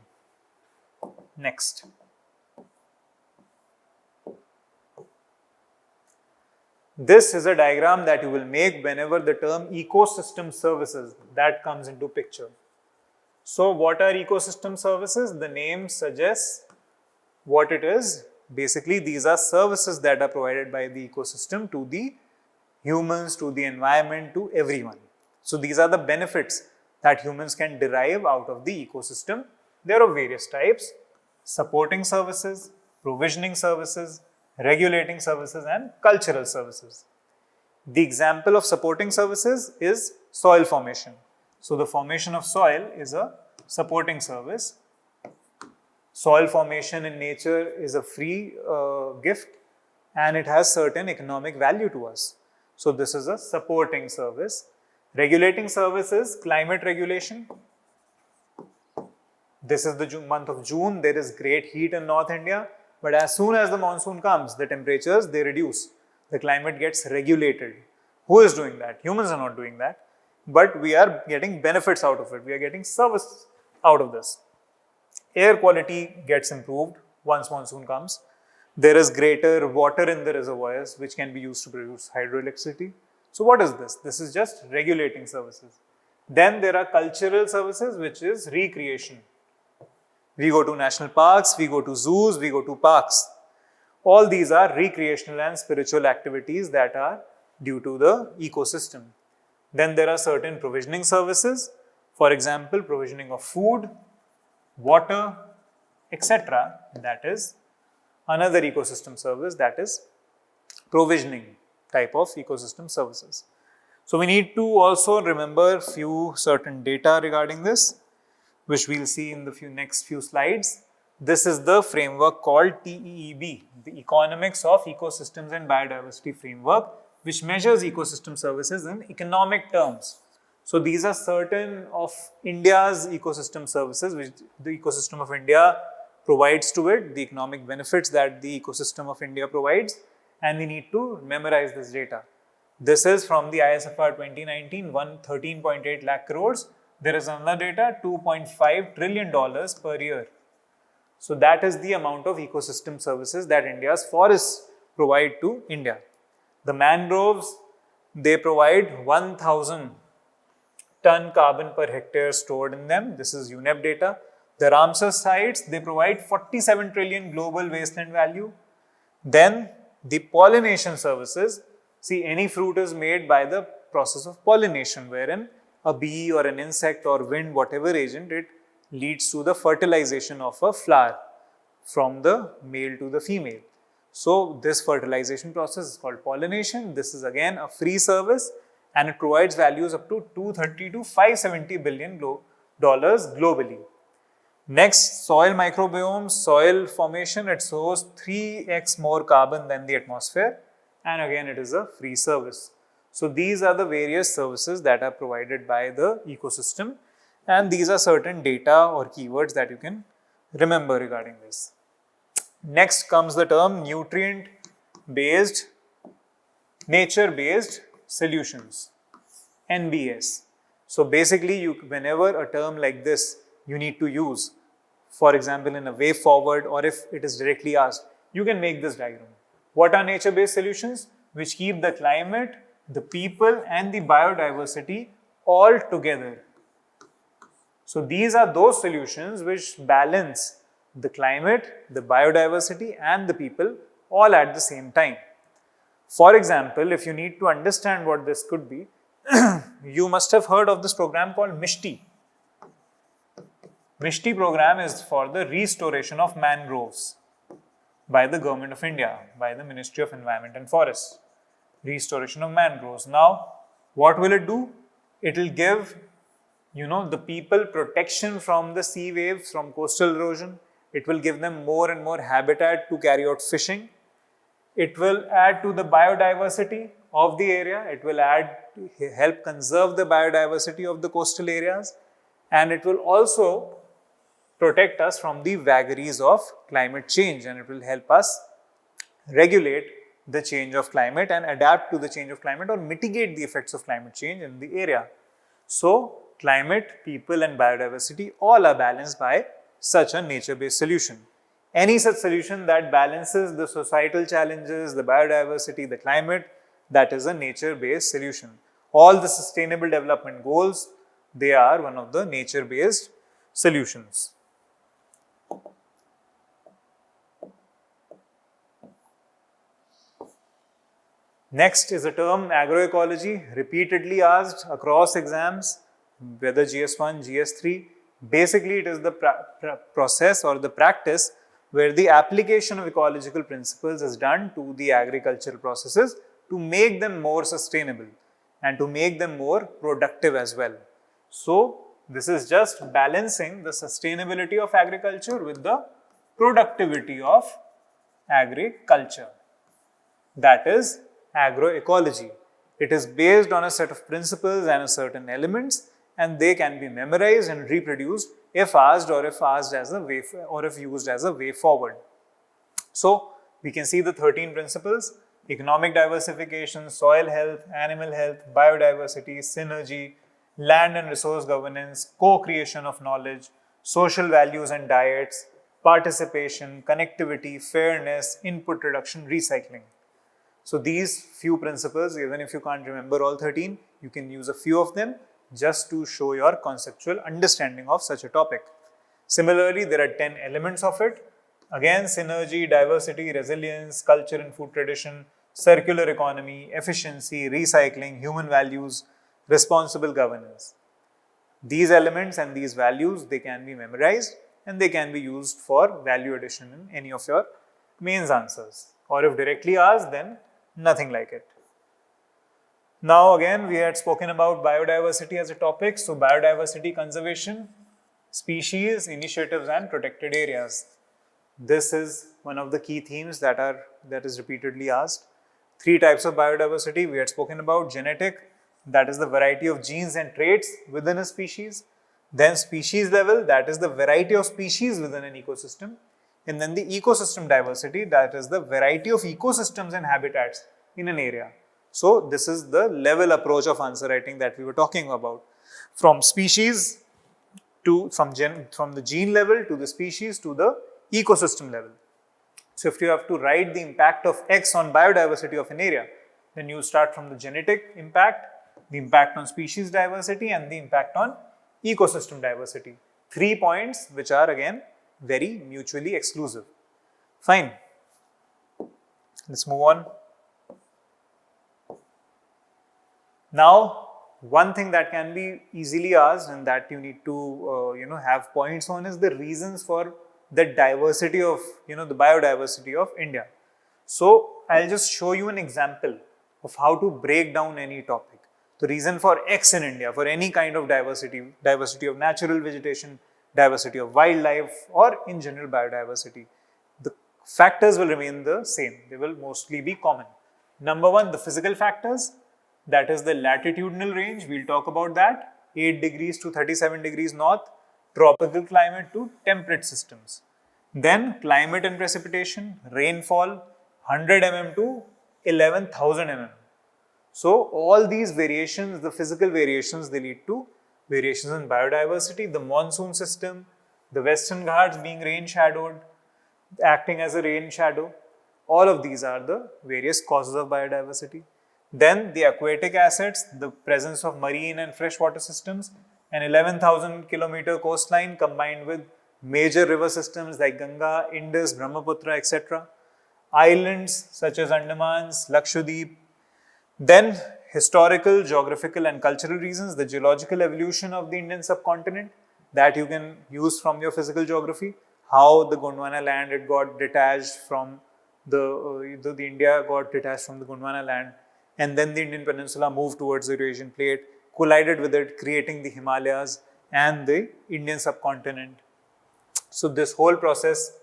Next. This is a diagram that you will make whenever the term ecosystem services that comes into picture. So what are ecosystem services? The name suggests what it is. Basically, these are services that are provided by the ecosystem to the humans, to the environment, to everyone. So these are the benefits that humans can derive out of the ecosystem. There are various types: supporting services, provisioning services, regulating services, and cultural services. The example of supporting services is soil formation. So the formation of soil is a supporting service. Soil formation in nature is a free gift, and it has certain economic value to us. So this is a supporting service. Regulating service is climate regulation. This is the month of June. There is great heat in North India, but as soon as the monsoon comes, the temperatures, they reduce. The climate gets regulated. Who is doing that? Humans are not doing that, but we are getting benefits out of it. We are getting service out of this. Air quality gets improved once monsoon comes. There is greater water in the reservoirs, which can be used to produce hydroelectricity. So what is this? This is just regulating services. Then there are cultural services, which is recreation. We go to national parks, we go to zoos, we go to parks. All these are recreational and spiritual activities that are due to the ecosystem. Then there are certain provisioning services. For example, provisioning of food, water, etc. That is another ecosystem service, that is provisioning type of ecosystem services. So we need to also remember few certain data regarding this, which we'll see in the next few slides. This is the framework called TEEB, the Economics of Ecosystems and Biodiversity Framework, which measures ecosystem services in economic terms. So these are certain of India's ecosystem services, which the ecosystem of India provides to it, the economic benefits that the ecosystem of India provides, and we need to memorize this data. This is from the ISFR 2019, 13.8 lakh crores. There is another data, $2.5 trillion per year. So that is the amount of ecosystem services that India's forests provide to India. The mangroves, they provide 1,000 ton carbon per hectare stored in them. This is UNEP data. The Ramsar sites, they provide 47 trillion global wasteland value. Then the pollination services. See, any fruit is made by the process of pollination, wherein a bee or an insect or wind, whatever agent, it leads to the fertilization of a flower from the male to the female. So this fertilization process is called pollination. This is again a free service, and it provides values up to $230 to $570 billion globally. Next, soil microbiomes, soil formation, it shows 3x more carbon than the atmosphere, and again it is a free service. So these are the various services that are provided by the ecosystem, and these are certain data or keywords that you can remember regarding this. Next comes the term nutrient-based, nature-based solutions, NBS. So basically, whenever a term like this you need to use, for example, in a way forward, or if it is directly asked, you can make this diagram. What are nature-based solutions? Which keep the climate, the people, and the biodiversity all together. So these are those solutions which balance the climate, the biodiversity, and the people all at the same time. For example, if you need to understand what this could be, you must have heard of this program called MISHTI. MISHTI program is for the restoration of mangroves by the Government of India, by the Ministry of Environment and Forests. Restoration of mangroves. Now, what will it do? It will give, the people protection from the sea waves, from coastal erosion. It will give them more and more habitat to carry out fishing. It will add to the biodiversity of the area. It will help conserve the biodiversity of the coastal areas, and it will also protect us from the vagaries of climate change, and it will help us regulate the change of climate and adapt to the change of climate or mitigate the effects of climate change in the area. So, climate, people and biodiversity all are balanced by such a nature-based solution. Any such solution that balances the societal challenges, the biodiversity, the climate, that is a nature-based solution. All the sustainable development goals, they are one of the nature-based solutions. Next is the term agroecology, repeatedly asked across exams, whether GS1, GS3. Basically, it is the process or the practice where the application of ecological principles is done to the agricultural processes to make them more sustainable and to make them more productive as well. So, this is just balancing the sustainability of agriculture with the productivity of agriculture. That is agroecology. It is based on a set of principles and a certain elements, and they can be memorized and reproduced if asked or if asked as a way or if used as a way forward. So, we can see the 13 principles: economic diversification, soil health, animal health, biodiversity, synergy, land and resource governance, co-creation of knowledge, social values and diets, participation, connectivity, fairness, input reduction, recycling. So, these few principles, even if you can't remember all 13, you can use a few of them just to show your conceptual understanding of such a topic. Similarly, there are 10 elements of it. Again, synergy, diversity, resilience, culture and food tradition, circular economy, efficiency, recycling, human values, responsible governance. These elements and these values, they can be memorized and they can be used for value addition in any of your mains answers. Or if directly asked, then nothing like it. Now again, we had spoken about biodiversity as a topic. So biodiversity conservation, species, initiatives and protected areas. This is one of the key themes that is repeatedly asked. 3 types of biodiversity we had spoken about: genetic, that is the variety of genes and traits within a species. Then species level, that is the variety of species within an ecosystem. And then the ecosystem diversity, that is the variety of ecosystems and habitats in an area. So, this is the level approach of answer writing that we were talking about. From species to, from the gene level to the species to the ecosystem level. So, if you have to write the impact of X on biodiversity of an area, then you start from the genetic impact, the impact on species diversity and the impact on ecosystem diversity. 3 points which are again very mutually exclusive. Fine. Let's move on. Now, one thing that can be easily asked and that you need to have points on is the reasons for the diversity of the biodiversity of India. So, I'll just show you an example of how to break down any topic. The reason for X in India, for any kind of diversity, diversity of natural vegetation, diversity of wildlife or in general biodiversity, the factors will remain the same. They will mostly be common. Number 1, the physical factors, that is the latitudinal range. We'll talk about that. 8 degrees to 37 degrees north, tropical climate to temperate systems. Then climate and precipitation, rainfall 100 mm to 11,000 mm. So, all these variations, the physical variations, they lead to variations in biodiversity. The monsoon system, the Western Ghats being rain shadowed, acting as a rain shadow, all of these are the various causes of biodiversity. Then the aquatic assets, the presence of marine and freshwater systems, an 11,000 kilometer coastline combined with major river systems like Ganga, Indus, Brahmaputra, etc. Islands such as Andamans, Lakshadweep. Then historical, geographical and cultural reasons, the geological evolution of the Indian subcontinent that you can use from your physical geography, how the Gondwana land it got detached from the India got detached from the Gondwana land, and then the Indian peninsula moved towards the Eurasian plate, collided with it, creating the Himalayas and the Indian subcontinent. So, this whole process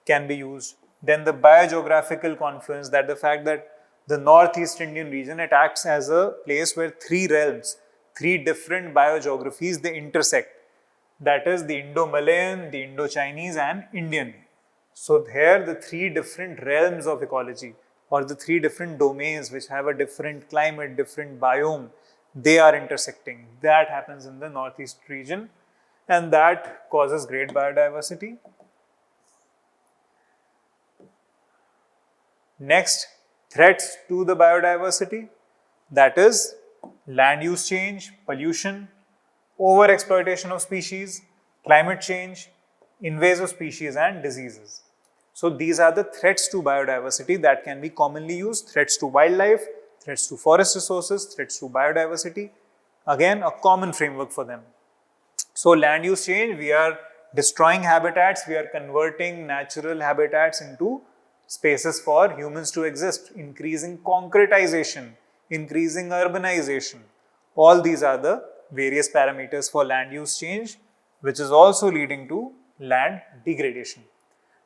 can be used. Then the biogeographical confluence, that the fact that the Northeast Indian region, it acts as a place where 3 realms, 3 different biogeographies, they intersect. That is the Indo-Malayan, the Indo-Chinese and Indian. So, here the 3 different realms of ecology, or the 3 different domains which have a different climate, different biome, they are intersecting. That happens in the northeast region, and that causes great biodiversity. Next, threats to the biodiversity, that is land use change, pollution, overexploitation of species, climate change, invasive species and diseases. So these are the threats to biodiversity that can be commonly used: threats to wildlife, threats to forest resources, threats to biodiversity. Again, a common framework for them. So land use change, we are destroying habitats, we are converting natural habitats into spaces for humans to exist, increasing concretization, increasing urbanization. All these are the various parameters for land use change, which is also leading to land degradation.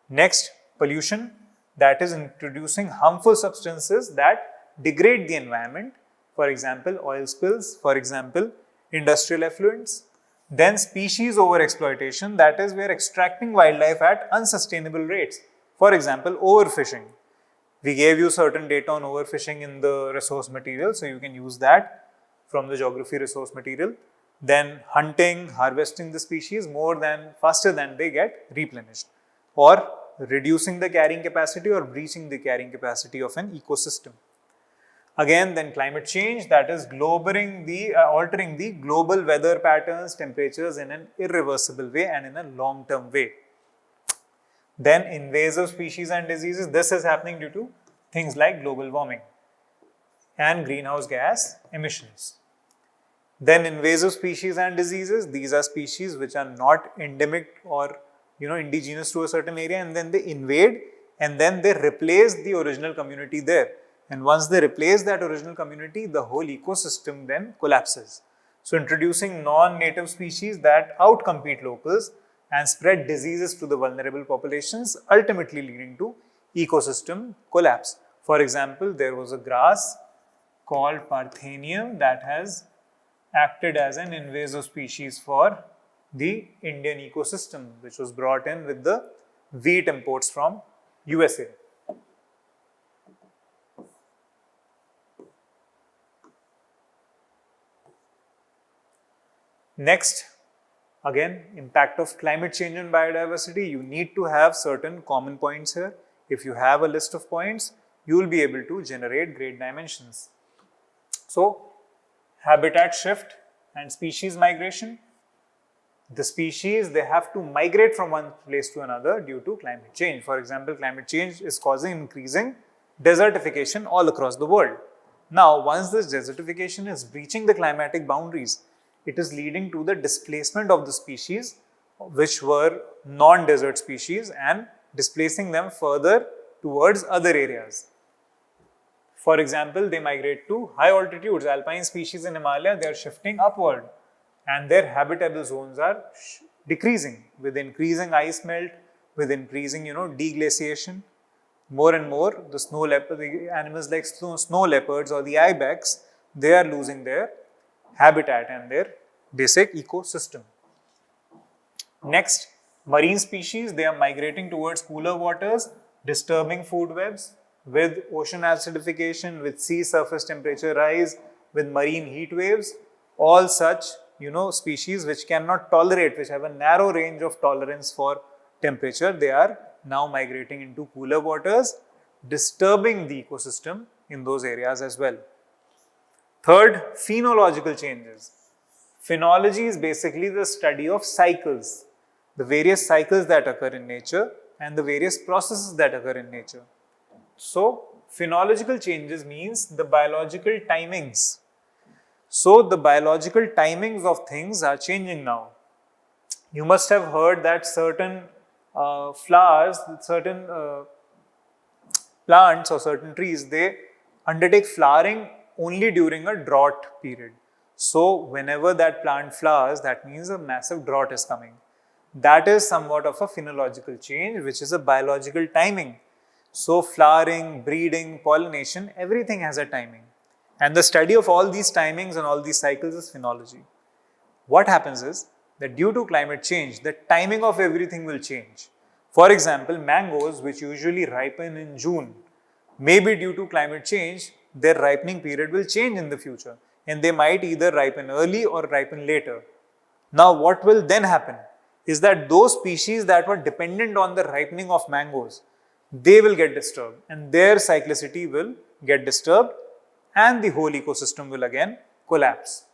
Next, pollution, that is introducing harmful substances that degrade the environment. For example, oil spills, for example, industrial effluents. Then species overexploitation, that is we are extracting wildlife at unsustainable rates. For example, overfishing. We gave you certain data on overfishing in the resource material, so you can use that from the geography resource material. Then hunting, harvesting the species faster than they get replenished, or reducing the carrying capacity or breaching the carrying capacity of an ecosystem. Again, then climate change, that is altering the global weather patterns, temperatures in an irreversible way and in a long-term way. Then invasive species and diseases, this is happening due to things like global warming and greenhouse gas emissions. Then invasive species and diseases, these are species which are not endemic or indigenous to a certain area, and then they invade and then they replace the original community there. And once they replace that original community, the whole ecosystem then collapses. So introducing non-native species that outcompete locals and spread diseases to the vulnerable populations, ultimately leading to ecosystem collapse. For example, there was a grass called Parthenium that has acted as an invasive species for the Indian ecosystem, which was brought in with the wheat imports from USA. Next, again, impact of climate change on biodiversity. You need to have certain common points here. If you have a list of points, you will be able to generate great dimensions. So, habitat shift and species migration. The species, they have to migrate from one place to another due to climate change. For example, climate change is causing increasing desertification all across the world. Now, once this desertification is breaching the climatic boundaries, it is leading to the displacement of the species which were non-desert species and displacing them further towards other areas. For example, they migrate to high altitudes. Alpine species in Himalaya, they are shifting upward and their habitable zones are decreasing with increasing ice melt, with increasing deglaciation. More and more, the animals like snow leopards or the ibex, they are losing their habitat and their basic ecosystem. Next, marine species, they are migrating towards cooler waters, disturbing food webs. With ocean acidification, with sea surface temperature rise, with marine heat waves, all such species which cannot tolerate, which have a narrow range of tolerance for temperature, they are now migrating into cooler waters, disturbing the ecosystem in those areas as well. Third, phenological changes. Phenology is basically the study of cycles, the various cycles that occur in nature and the various processes that occur in nature. So, phenological changes means the biological timings. So, the biological timings of things are changing now. You must have heard that certain flowers, certain plants or certain trees, they undertake flowering only during a drought period. So, whenever that plant flowers, that means a massive drought is coming. That is somewhat of a phenological change, which is a biological timing. So, flowering, breeding, pollination, everything has a timing. And the study of all these timings and all these cycles is phenology. What happens is that due to climate change, the timing of everything will change. For example, mangoes, which usually ripen in June, maybe due to climate change, their ripening period will change in the future and they might either ripen early or ripen later. Now, what will then happen is that those species that were dependent on the ripening of mangoes, they will get disturbed and their cyclicity will get disturbed and the whole ecosystem will again collapse.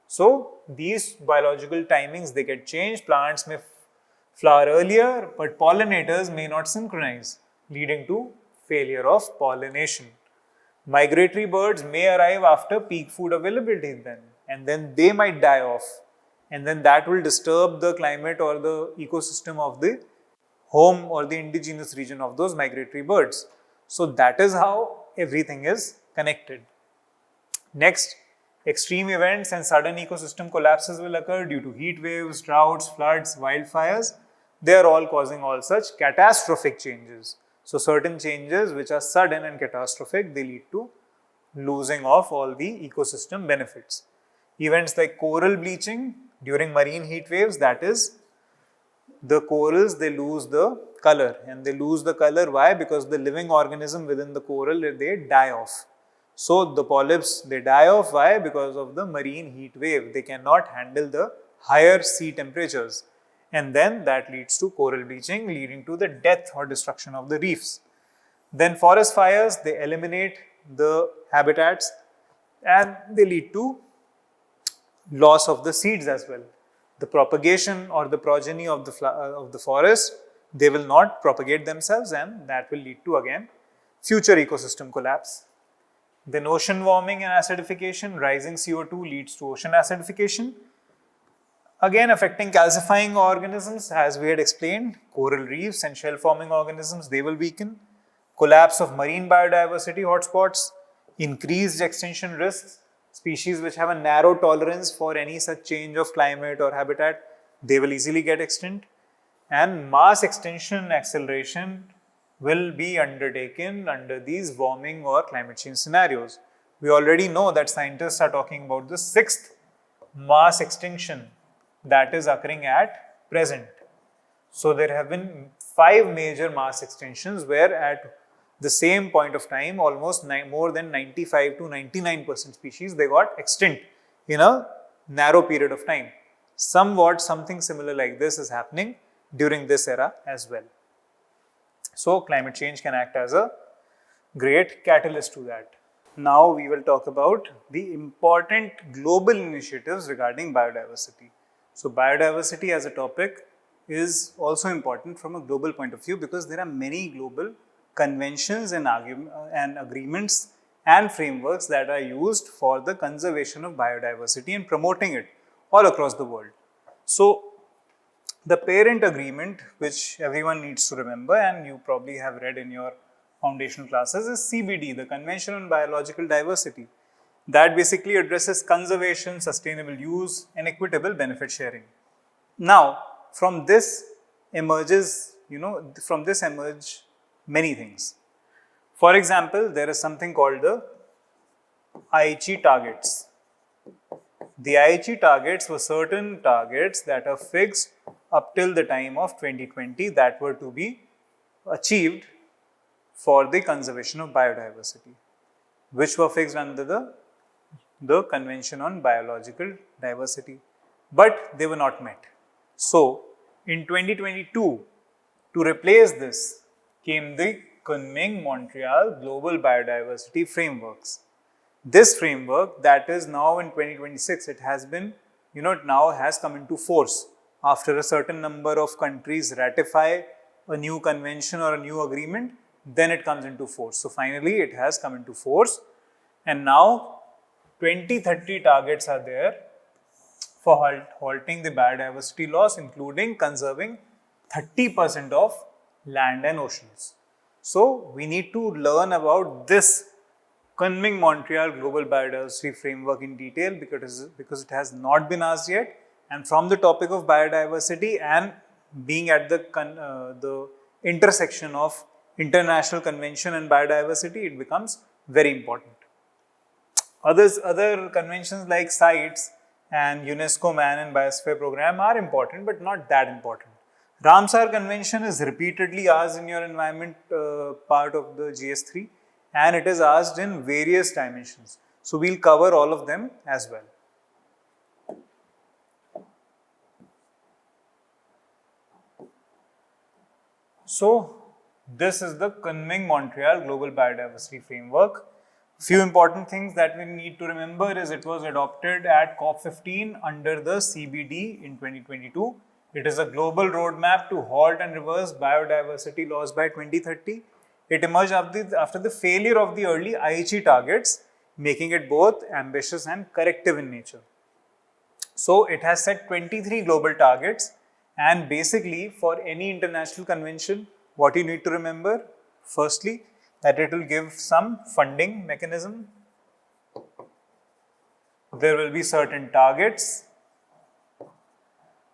So, these biological timings, they get changed. Plants may flower earlier, but pollinators may not synchronize, leading to failure of pollination. Migratory birds may arrive after peak food availability then, and then they might die off, and then that will disturb the climate or the ecosystem of the home or the indigenous region of those migratory birds. So that is how everything is connected. Next, extreme events and sudden ecosystem collapses will occur due to heat waves, droughts, floods, wildfires. They are all causing all such catastrophic changes. So certain changes which are sudden and catastrophic, they lead to losing of all the ecosystem benefits. Events like coral bleaching during marine heat waves, that is, the corals, they lose the color, and they lose the color. Why? Because the living organism within the coral, they die off. So the polyps, they die off. Why? Because of the marine heat wave. They cannot handle the higher sea temperatures. And then that leads to coral bleaching, leading to the death or destruction of the reefs. Then forest fires, they eliminate the habitats and they lead to loss of the seeds as well. The propagation or the progeny of the forest, they will not propagate themselves, and that will lead to again future ecosystem collapse. Then ocean warming and acidification, rising CO2 leads to ocean acidification. Again affecting calcifying organisms, as we had explained, coral reefs and shell forming organisms, they will weaken. Collapse of marine biodiversity hotspots, increased extinction risks, species which have a narrow tolerance for any such change of climate or habitat, they will easily get extinct. And mass extinction acceleration will be undertaken under these warming or climate change scenarios. We already know that scientists are talking about the 6th mass extinction that is occurring at present. So there have been 5 major mass extinctions where at the same point of time, almost more than 95 to 99% species, they got extinct in a narrow period of time. Something similar like this is happening during this era as well. So climate change can act as a great catalyst to that. Now we will talk about the important global initiatives regarding biodiversity. So biodiversity as a topic is also important from a global point of view because there are many global conventions and agreements and frameworks that are used for the conservation of biodiversity and promoting it all across the world. So the parent agreement, which everyone needs to remember and you probably have read in your foundational classes, is CBD, the Convention on Biological Diversity. That basically addresses conservation, sustainable use and equitable benefit sharing. Now, from this emerge many things. For example, there is something called the Aichi targets. The Aichi targets were certain targets that are fixed up till the time of 2020 that were to be achieved for the conservation of biodiversity, which were fixed under the Convention on Biological Diversity, but they were not met. So, in 2022, to replace this came the Kunming-Montreal Global Biodiversity Frameworks. This framework that is now in 2026, it has been, now has come into force after a certain number of countries ratify a new convention or a new agreement, then it comes into force. So finally, it has come into force and now 2030 targets are there for halting the biodiversity loss, including conserving 30% of land and oceans. So we need to learn about this Kunming-Montreal Global Biodiversity Framework in detail because it has not been asked yet. And from the topic of biodiversity and being at the intersection of international convention and biodiversity, it becomes very important. Other conventions like CITES and UNESCO Man and Biosphere Program are important, but not that important. Ramsar Convention is repeatedly asked in your environment part of the GS3, and it is asked in various dimensions. So we'll cover all of them as well. So this is the Kunming-Montreal Global Biodiversity Framework. Few important things that we need to remember is it was adopted at COP15 under the CBD in 2022. It is a global roadmap to halt and reverse biodiversity loss by 2030. It emerged after the failure of the early Aichi targets, making it both ambitious and corrective in nature. So it has set 23 global targets, and basically for any international convention, what you need to remember, firstly, that it will give some funding mechanism. There will be certain targets.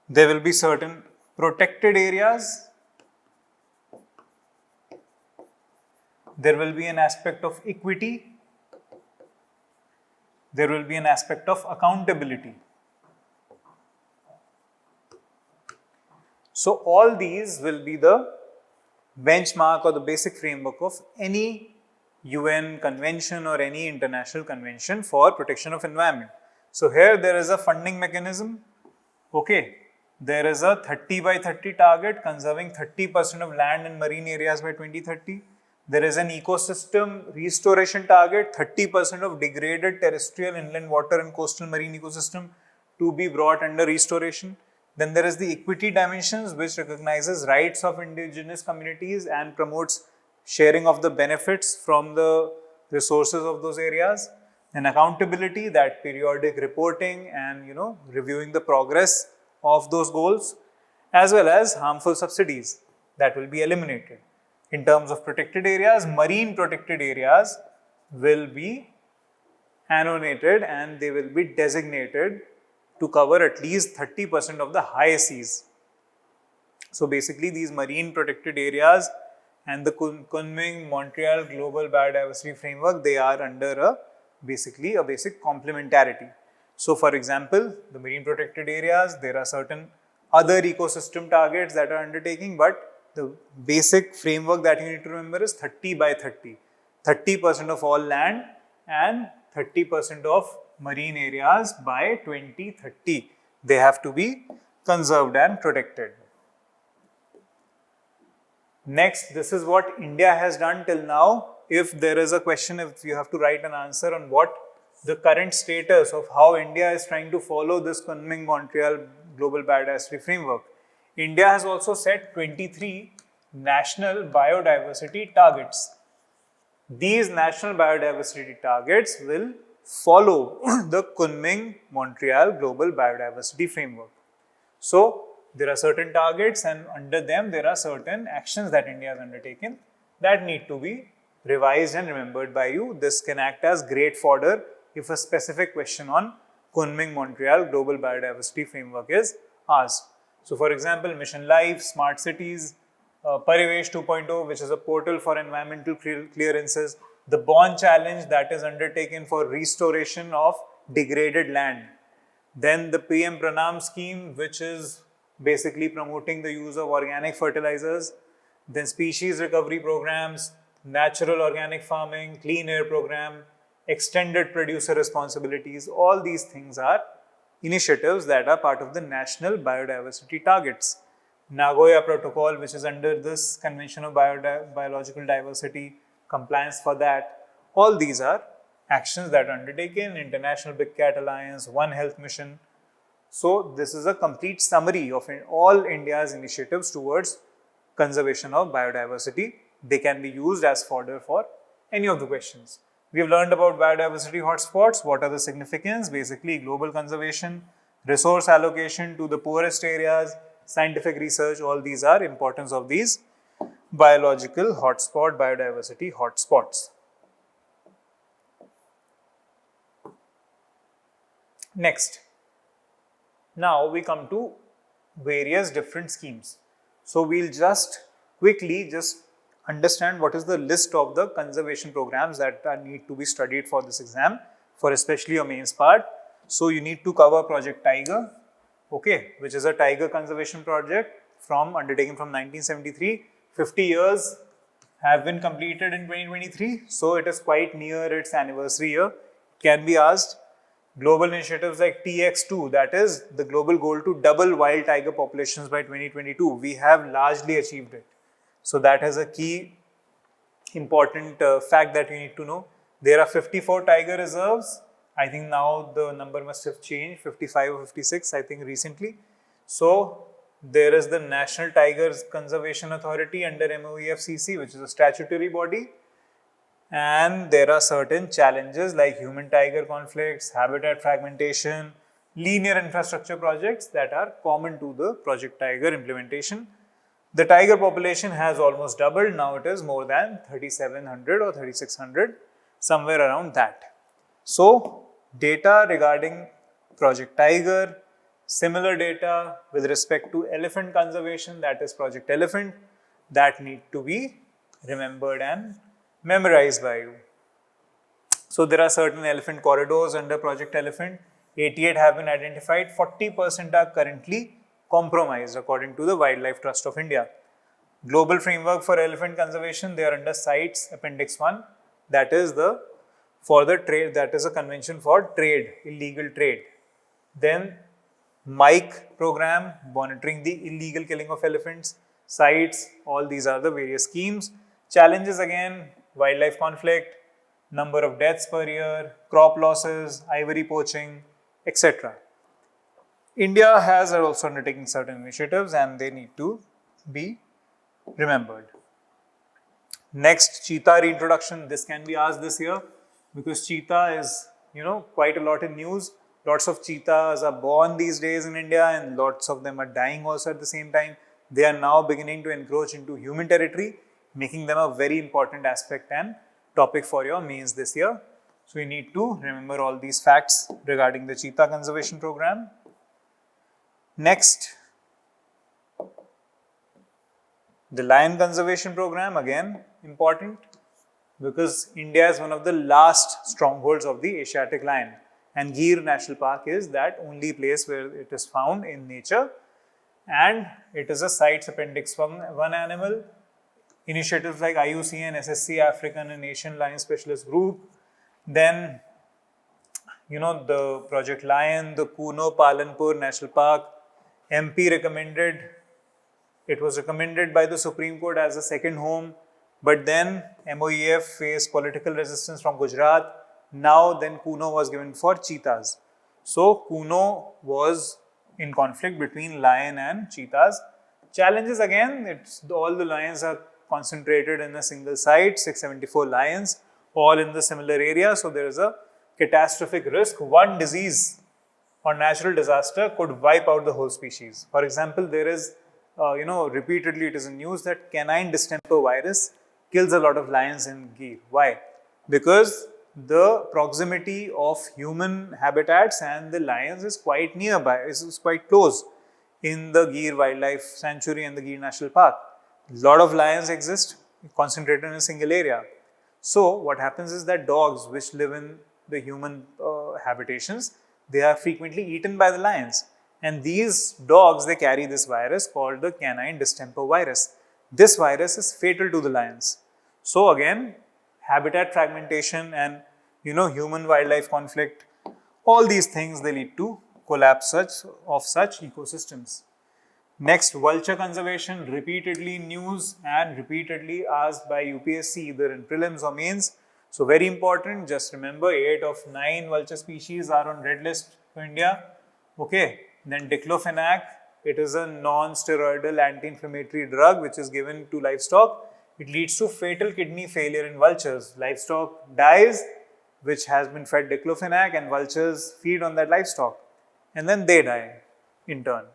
There will be certain protected areas. There will be an aspect of equity. There will be an aspect of accountability. So all these will be the benchmark or the basic framework of any UN convention or any international convention for protection of environment. So here there is a funding mechanism. Okay, there is a 30 by 30 target conserving 30% of land and marine areas by 2030. There is an ecosystem restoration target, 30% of degraded terrestrial, inland water and coastal marine ecosystem to be brought under restoration. Then there is the equity dimensions, which recognizes rights of indigenous communities and promotes sharing of the benefits from the resources of those areas. And accountability, that periodic reporting and reviewing the progress of those goals, as well as harmful subsidies that will be eliminated. In terms of protected areas, marine protected areas will be annotated and they will be designated to cover at least 30% of the high seas. So basically these marine protected areas and the Kunming-Montreal Global Biodiversity Framework, they are under basically a basic complementarity. So for example, the marine protected areas, there are certain other ecosystem targets that are undertaking, but the basic framework that you need to remember is 30 by 30. 30% of all land and 30% of marine areas by 2030. They have to be conserved and protected. Next, this is what India has done till now. If there is a question, if you have to write an answer on what the current status of how India is trying to follow this Kunming-Montreal Global Biodiversity Framework. India has also set 23 national biodiversity targets. These national biodiversity targets will follow the Kunming-Montreal Global Biodiversity Framework. So there are certain targets and under them there are certain actions that India has undertaken that need to be revised and remembered by you. This can act as great fodder if a specific question on Kunming-Montreal Global Biodiversity Framework is asked. So for example, Mission Life, Smart Cities, Parivesh 2.0, which is a portal for environmental clearances, the Bond Challenge that is undertaken for restoration of degraded land. Then the PM Pranam scheme, which is basically promoting the use of organic fertilizers. Then species recovery programs, natural organic farming, clean air program, extended producer responsibilities. All these things are initiatives that are part of the national biodiversity targets. Nagoya Protocol, which is under this Convention of Biological Diversity, compliance for that. All these are actions that are undertaken, International Big Cat Alliance, One Health Mission. So this is a complete summary of all India's initiatives towards conservation of biodiversity. They can be used as fodder for any of the questions. We have learned about biodiversity hotspots. What are the significance? Basically, global conservation, resource allocation to the poorest areas, scientific research, all these are importance of these biological hotspot, biodiversity hotspots. Next, now we come to various different schemes. So we'll just quickly understand what is the list of the conservation programs that need to be studied for this exam, for especially your mains part. So you need to cover Project Tiger, okay, which is a tiger conservation project undertaken from 1973, 50 years have been completed in 2023, so it is quite near its anniversary year. Can be asked, global initiatives like TX2, that is the global goal to double wild tiger populations by 2022, we have largely achieved it. So that is a key important fact that you need to know. There are 54 tiger reserves. I think now the number must have changed, 55 or 56, I think recently. So there is the National Tigers Conservation Authority under MOEFCC, which is a statutory body. And there are certain challenges like human-tiger conflicts, habitat fragmentation, linear infrastructure projects that are common to the Project Tiger implementation. The tiger population has almost doubled. Now it is more than 3,700 or 3,600, somewhere around that. So, data regarding Project Tiger, similar data with respect to elephant conservation, that is Project Elephant, that need to be remembered and memorized by you. So, there are certain elephant corridors under Project Elephant. 88 have been identified, 40% are currently compromised according to the Wildlife Trust of India. Global Framework for Elephant Conservation, they are under CITES Appendix 1, that is the for the trade, that is a convention for trade, illegal trade. Then MIKE program, monitoring the illegal killing of elephants, CITES, all these are the various schemes. Challenges again, wildlife conflict, number of deaths per year, crop losses, ivory poaching, etc. India has also undertaken certain initiatives and they need to be remembered. Next, cheetah reintroduction. This can be asked this year because cheetah is, quite a lot in news. Lots of cheetahs are born these days in India and lots of them are dying also at the same time. They are now beginning to encroach into human territory, making them a very important aspect and topic for your mains this year. So, you need to remember all these facts regarding the cheetah conservation program. Next, the lion conservation program, again important because India is one of the last strongholds of the Asiatic lion, and Gir National Park is that only place where it is found in nature, and it is a CITES Appendix 1 animal. Initiatives like IUCN, SSC, African and Asian Lion Specialist Group, then the Project Lion, the Kuno Palanpur National Park, MP recommended, it was recommended by the Supreme Court as a second home, but then MOEF faced political resistance from Gujarat. Now then Kuno was given for cheetahs. So Kuno was in conflict between lion and cheetahs. Challenges again, it's all the lions are concentrated in a single site, 674 lions, all in the similar area. So there is a catastrophic risk. One disease or natural disaster could wipe out the whole species. For example, there is, repeatedly it is in news that canine distemper virus kills a lot of lions in Gir. Why? Because the proximity of human habitats and the lions is quite nearby, is quite close in the Gir Wildlife Sanctuary and the Gir National Park. A lot of lions exist concentrated in a single area. So what happens is that dogs which live in the human habitations, they are frequently eaten by the lions. And these dogs, they carry this virus called the canine distemper virus. This virus is fatal to the lions. So again, habitat fragmentation and human wildlife conflict, all these things, they lead to collapse of such ecosystems. Next, vulture conservation, repeatedly in news and repeatedly asked by UPSC either in prelims or mains. So very important, just remember 8 of 9 vulture species are on red list for India. Okay, then diclofenac, it is a non-steroidal anti-inflammatory drug which is given to livestock. It leads to fatal kidney failure in vultures. Livestock dies, which has been fed diclofenac, and vultures feed on that livestock and then they die in turn.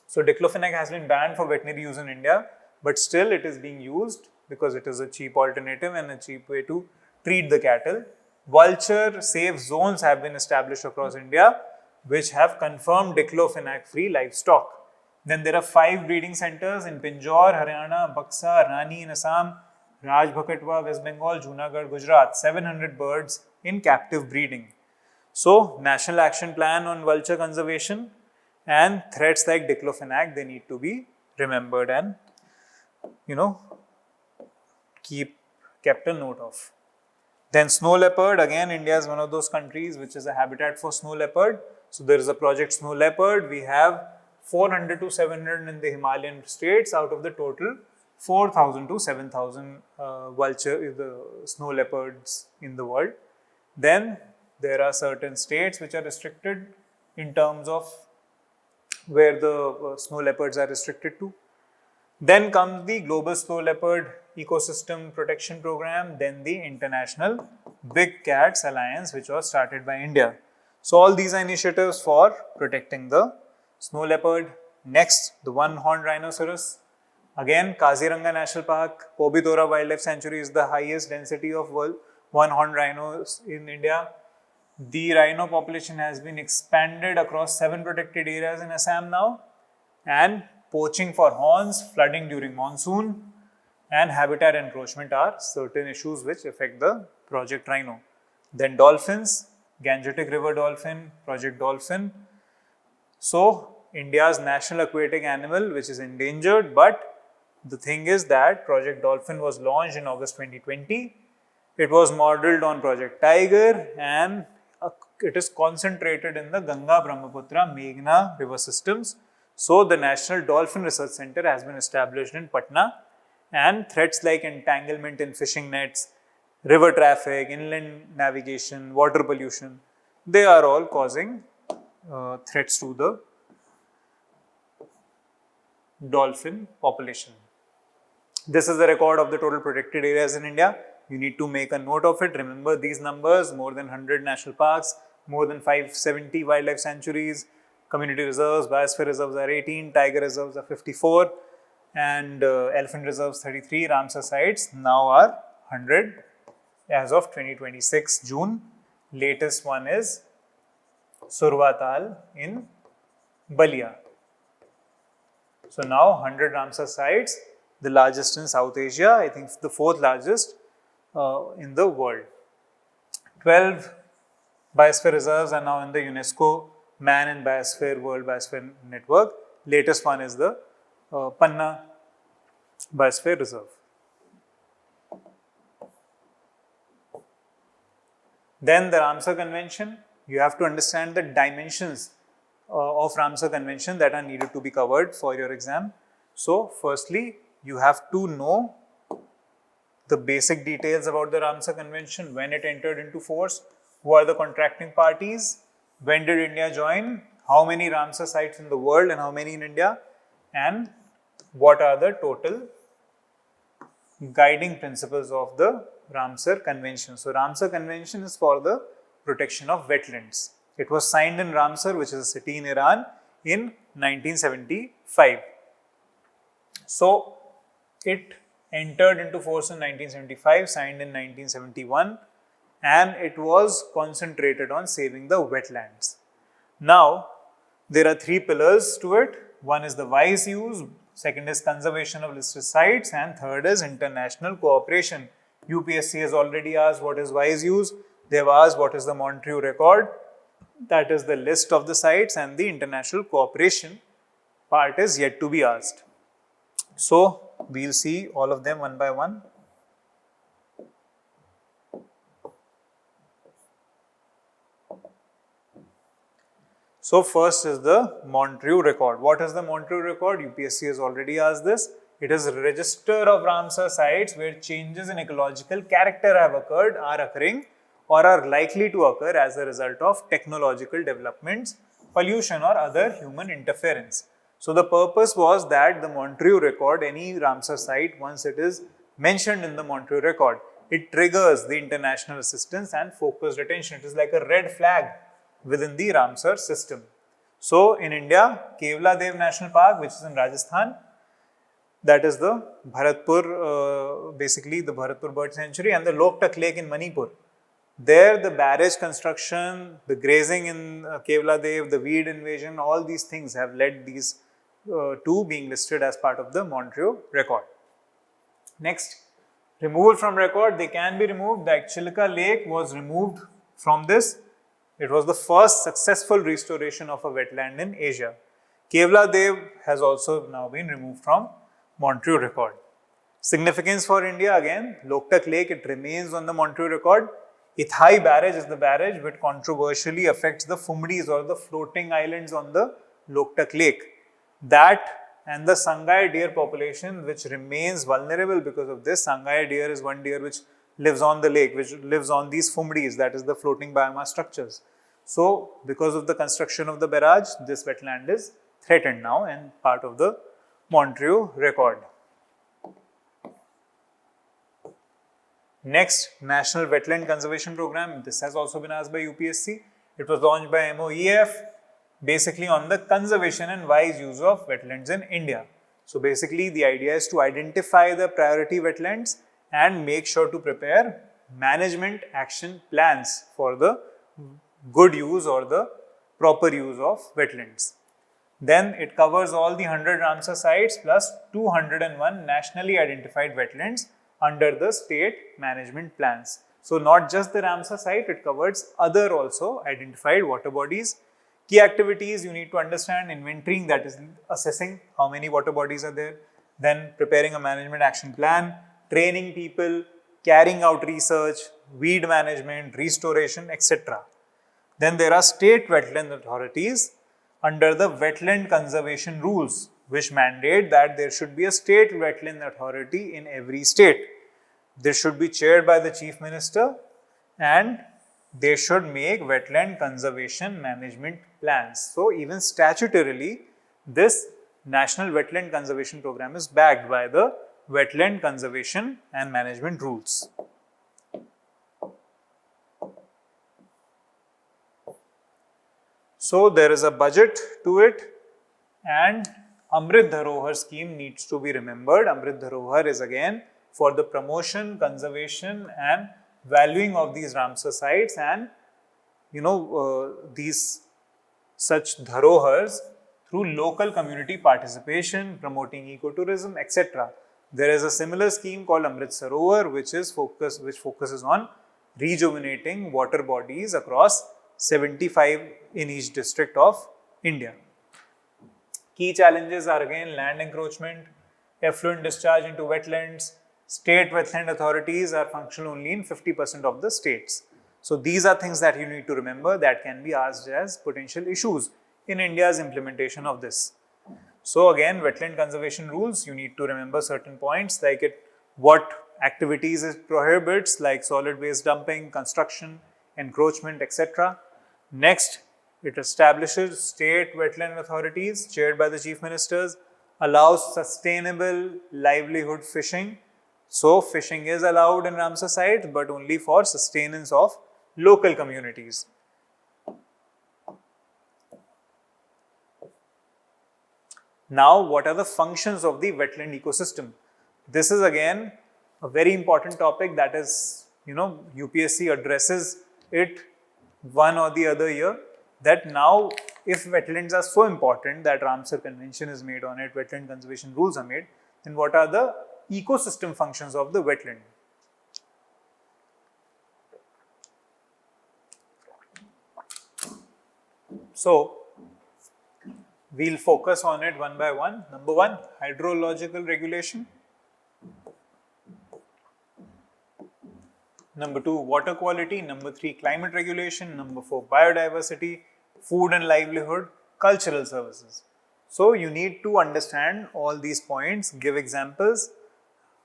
So diclofenac has been banned for veterinary use in India, but still it is being used because it is a cheap alternative and a cheap way to treat the cattle. Vulture safe zones have been established across India, which have confirmed diclofenac-free livestock. Then there are 5 breeding centers in Pinjore, Haryana, Buxa, Rani in Assam, Rajbhakatwa, West Bengal, Junagadh, Gujarat, 700 birds in captive breeding. So, National Action Plan on Vulture Conservation and threats like diclofenac, they need to be remembered and, kept a note of. Then snow leopard, again India is one of those countries which is a habitat for snow leopard. So there is a project snow leopard. We have 400 to 700 in the Himalayan states out of the total 4,000 to 7,000 the snow leopards in the world. Then there are certain states which are restricted in terms of where the snow leopards are restricted to. Then comes the Global Snow Leopard Ecosystem Protection Program, then the International Big Cats Alliance, which was started by India. So all these are initiatives for protecting the snow leopard. Next, the one-horned rhinoceros. Again, Kaziranga National Park, Pobidora Wildlife Sanctuary is the highest density of one-horned rhinos in India. The rhino population has been expanded across 7 protected areas in Assam now, and poaching for horns, flooding during monsoon, and habitat encroachment are certain issues which affect the Project Rhino. Then dolphins, Gangetic River dolphin, Project Dolphin. So India's national aquatic animal which is endangered, but the thing is that Project Dolphin was launched in August 2020. It was modeled on Project Tiger and it is concentrated in the Ganga, Brahmaputra, Meghna river systems. So the National Dolphin Research Center has been established in Patna, and threats like entanglement in fishing nets, river traffic, inland navigation, water pollution, they are all causing threats to the dolphin population. This is the record of the total protected areas in India. You need to make a note of it. Remember these numbers: more than 100 national parks, more than 570 wildlife sanctuaries, community reserves, biosphere reserves are 18, tiger reserves are 54, and elephant reserves 33, Ramsar sites now are 100 as of 2026 June. Latest one is Survatal in Balia. So now 100 Ramsar sites, the largest in South Asia, I think the 4th largest in the world. 12 biosphere reserves are now in the UNESCO Man and Biosphere World Biosphere Network. Latest one is the Panna Biosphere Reserve. Then the Ramsar Convention. You have to understand the dimensions of Ramsar Convention that are needed to be covered for your exam. So firstly, you have to know the basic details about the Ramsar Convention, when it entered into force, who are the contracting parties, when did India join, how many Ramsar sites in the world and how many in India, and what are the total guiding principles of the Ramsar Convention. So Ramsar Convention is for the protection of wetlands. It was signed in Ramsar, which is a city in Iran, in 1975. So it entered into force in 1975, signed in 1971, and it was concentrated on saving the wetlands. Now, there are 3 pillars to it. One is the wise use, second is conservation of listed sites, and third is international cooperation. UPSC has already asked what is wise use. They have asked what is the Montreux record. That is the list of the sites, and the international cooperation part is yet to be asked. So, we will see all of them one by one. So, first is the Montreux record. What is the Montreux record? UPSC has already asked this. It is a register of Ramsar sites where changes in ecological character have occurred, are occurring, or are likely to occur as a result of technological developments, pollution, or other human interference. So the purpose was that the Montreux record, any Ramsar site, once it is mentioned in the Montreux record, it triggers the international assistance and focused attention. It is like a red flag within the Ramsar system. So in India, Kevla Dev National Park, which is in Rajasthan, that is the Bharatpur, basically the Bharatpur Bird Sanctuary, and the Loktak Lake in Manipur. There the barrage construction, the grazing in Kevla Dev, the weed invasion, all these things have led these to being listed as part of the Montreux record. Next, removal from record, they can be removed. The Chilka Lake was removed from this. It was the first successful restoration of a wetland in Asia. Kevla Dev has also now been removed from Montreux record. Significance for India again, Loktak Lake, it remains on the Montreux record. Ithai barrage is the barrage which controversially affects the Fumdis or the floating islands on the Loktak Lake. That and the Sangai deer population which remains vulnerable because of this. Sangai deer is one deer which lives on the lake, which lives on these Fumdis, that is the floating biomass structures. So, because of the construction of the barrage, this wetland is threatened now and part of the Montreux record. Next, National Wetland Conservation Program. This has also been asked by UPSC. It was launched by MOEF, basically on the conservation and wise use of wetlands in India. So basically the idea is to identify the priority wetlands and make sure to prepare management action plans for the good use or the proper use of wetlands. Then it covers all the 100 Ramsar sites plus 201 nationally identified wetlands under the state management plans. So not just the Ramsar site, it covers other also identified water bodies. Key activities you need to understand: inventorying, that is assessing how many water bodies are there, then preparing a management action plan, training people, carrying out research, weed management, restoration, etc. Then there are state wetland authorities under the wetland conservation rules, which mandate that there should be a state wetland authority in every state. This should be chaired by the Chief Minister and they should make wetland conservation management plans. So, even statutorily, this National Wetland Conservation Program is backed by the Wetland Conservation and Management Rules. So, there is a budget to it and Amrit Dharohar scheme needs to be remembered. Amrit Dharohar is again for the promotion, conservation and valuing of these Ramsar sites and these such dharohars through local community participation, promoting ecotourism, etc. There is a similar scheme called Amrit Sarovar which focuses on rejuvenating water bodies across 75 in each district of India. Key challenges are again land encroachment, effluent discharge into wetlands. State wetland authorities are functional only in 50% of the states. So these are things that you need to remember that can be asked as potential issues in India's implementation of this. So again, wetland conservation rules, you need to remember certain points like what activities it prohibits, like solid waste dumping, construction, encroachment, etc. Next, it establishes state wetland authorities chaired by the chief ministers, allows sustainable livelihood fishing. So fishing is allowed in Ramsar sites, but only for sustenance of local communities. Now, what are the functions of the wetland ecosystem? This is again a very important topic that is, UPSC addresses it one or the other year, that now if wetlands are so important that Ramsar Convention is made on it, wetland conservation rules are made, then what are the ecosystem functions of the wetland? So, we'll focus on it one by one. Number one, hydrological regulation. Number two, water quality. Number three, climate regulation. Number four, biodiversity, food and livelihood, cultural services. So, you need to understand all these points, give examples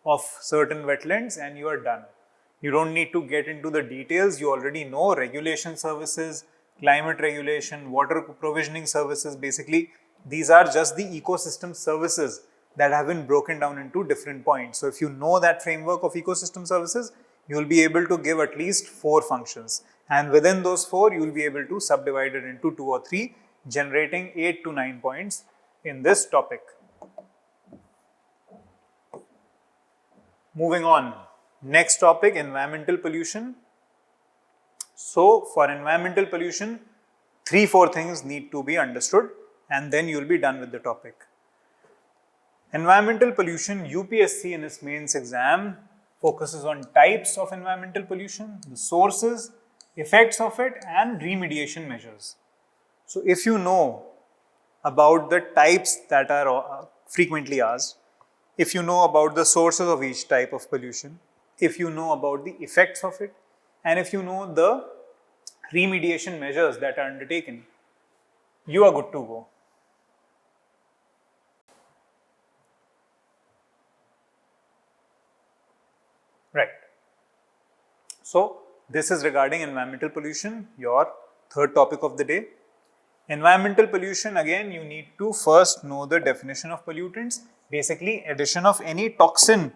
of certain wetlands and you are done. You don't need to get into the details. You already know regulation services, climate regulation, water provisioning services. Basically, these are just the ecosystem services that have been broken down into different points. So, if you know that framework of ecosystem services, you will be able to give at least 4 functions. And within those 4, you will be able to subdivide it into 2 or 3, generating 8 to 9 points in this topic. Moving on, next topic, environmental pollution. So, for environmental pollution, 3-4 things need to be understood and then you will be done with the topic. Environmental pollution, UPSC in its mains exam focuses on types of environmental pollution, the sources, effects of it and remediation measures. So, if you know about the types that are frequently asked, if you know about the sources of each type of pollution, if you know about the effects of it, and if you know the remediation measures that are undertaken, you are good to go. Right. So, this is regarding environmental pollution, your third topic of the day. Environmental pollution, again, you need to first know the definition of pollutants. Basically, addition of any toxin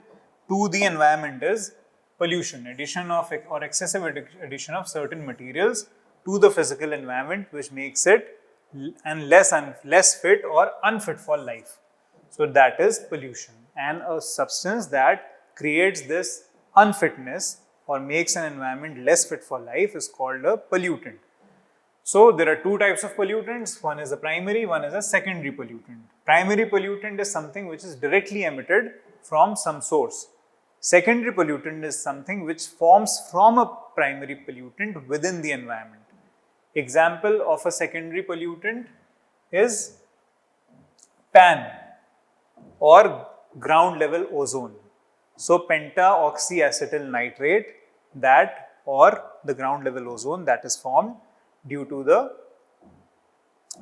to the environment is pollution. Addition of or excessive addition of certain materials to the physical environment, which makes it less fit or unfit for life. So that is pollution, and a substance that creates this unfitness or makes an environment less fit for life is called a pollutant. So there are two types of pollutants. One is a primary, one is a secondary pollutant. Primary pollutant is something which is directly emitted from some source. Secondary pollutant is something which forms from a primary pollutant within the environment. Example of a secondary pollutant is PAN or ground level ozone. So pentaoxyacetyl nitrate, that or the ground level ozone that is formed due to the,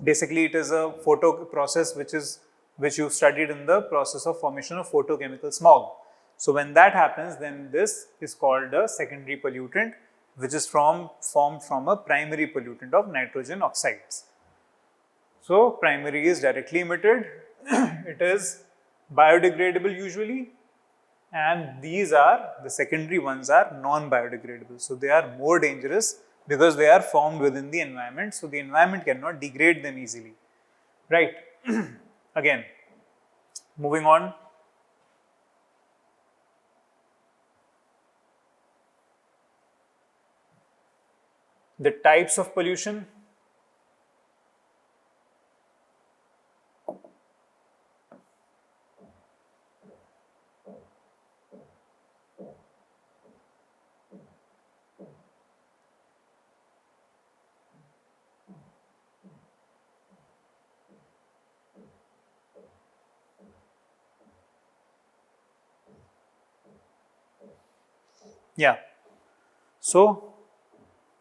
basically it is a photo process which you studied in the process of formation of photochemical smog. So when that happens, then this is called a secondary pollutant, which is formed from a primary pollutant of nitrogen oxides. So primary is directly emitted, it is biodegradable usually, and these are, the secondary ones are non-biodegradable. So they are more dangerous because they are formed within the environment, so the environment cannot degrade them easily, right? Again, moving on. The types of pollution. Yeah. So,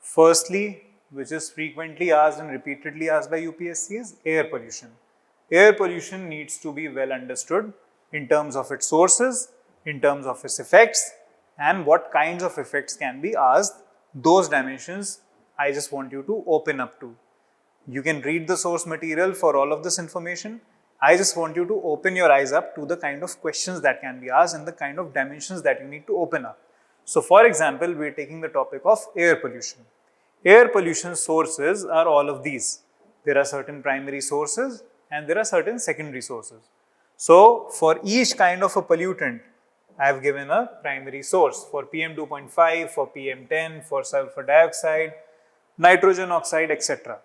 firstly, which is frequently asked and repeatedly asked by UPSC, is air pollution. Air pollution needs to be well understood in terms of its sources, in terms of its effects, and what kinds of effects can be asked. Those dimensions I just want you to open up to. You can read the source material for all of this information. I just want you to open your eyes up to the kind of questions that can be asked and the kind of dimensions that you need to open up. So, for example, we are taking the topic of air pollution. Air pollution sources are all of these. There are certain primary sources and there are certain secondary sources. So, for each kind of a pollutant, I have given a primary source for PM 2.5, for PM 10, for sulfur dioxide, nitrogen oxide, etc.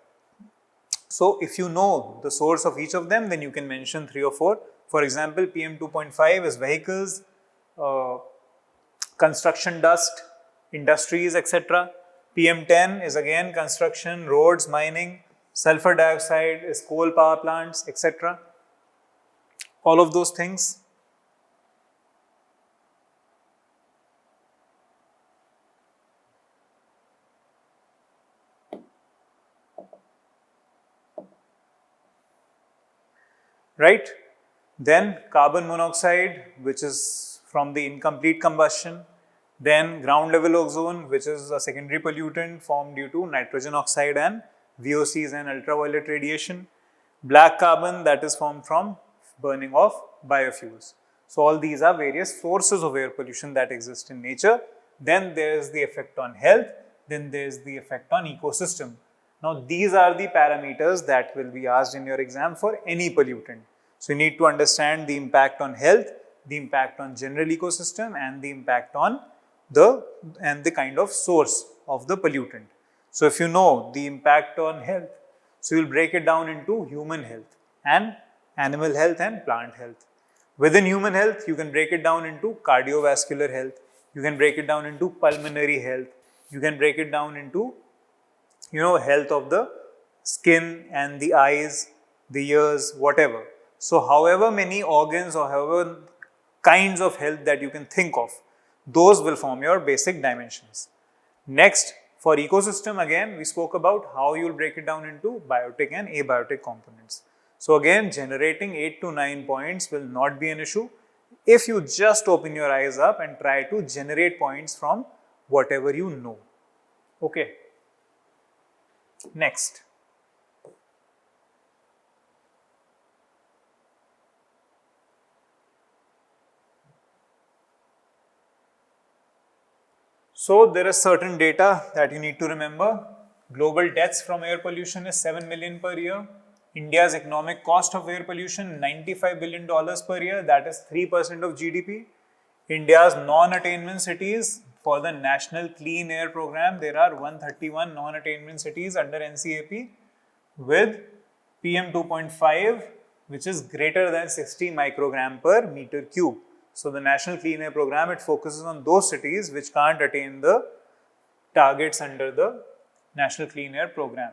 So, if you know the source of each of them, then you can mention 3 or 4. For example, PM 2.5 is vehicles, construction dust, industries, etc. PM 10 is again construction, roads, mining. Sulfur dioxide is coal power plants, etc. All of those things. Right? Then carbon monoxide, which is from the incomplete combustion. Then ground level ozone, which is a secondary pollutant formed due to nitrogen oxide and VOCs and ultraviolet radiation. Black carbon, that is formed from burning of biofuels. So all these are various sources of air pollution that exist in nature. Then there is the effect on health, then there is the effect on ecosystem. Now these are the parameters that will be asked in your exam for any pollutant. So you need to understand the impact on health, the impact on general ecosystem, and the impact on the kind of source of the pollutant. So if you know the impact on health, so you will break it down into human health and animal health and plant health. Within human health, you can break it down into cardiovascular health, you can break it down into pulmonary health, you can break it down into health of the skin and the eyes, the ears, whatever. So however many organs or however kinds of health that you can think of. Those will form your basic dimensions. Next, for ecosystem, again, we spoke about how you will break it down into biotic and abiotic components. So again, generating 8 to 9 points will not be an issue if you just open your eyes up and try to generate points from whatever you know. Okay. Next. So there is certain data that you need to remember. Global deaths from air pollution is 7 million per year. India's economic cost of air pollution, $95 billion per year, that is 3% of GDP. India's non-attainment cities, for the National Clean Air Program, there are 131 non-attainment cities under NCAP with PM 2.5, which is greater than 60 microgram per meter cube. So the National Clean Air Program, it focuses on those cities which can't attain the targets under the National Clean Air Program.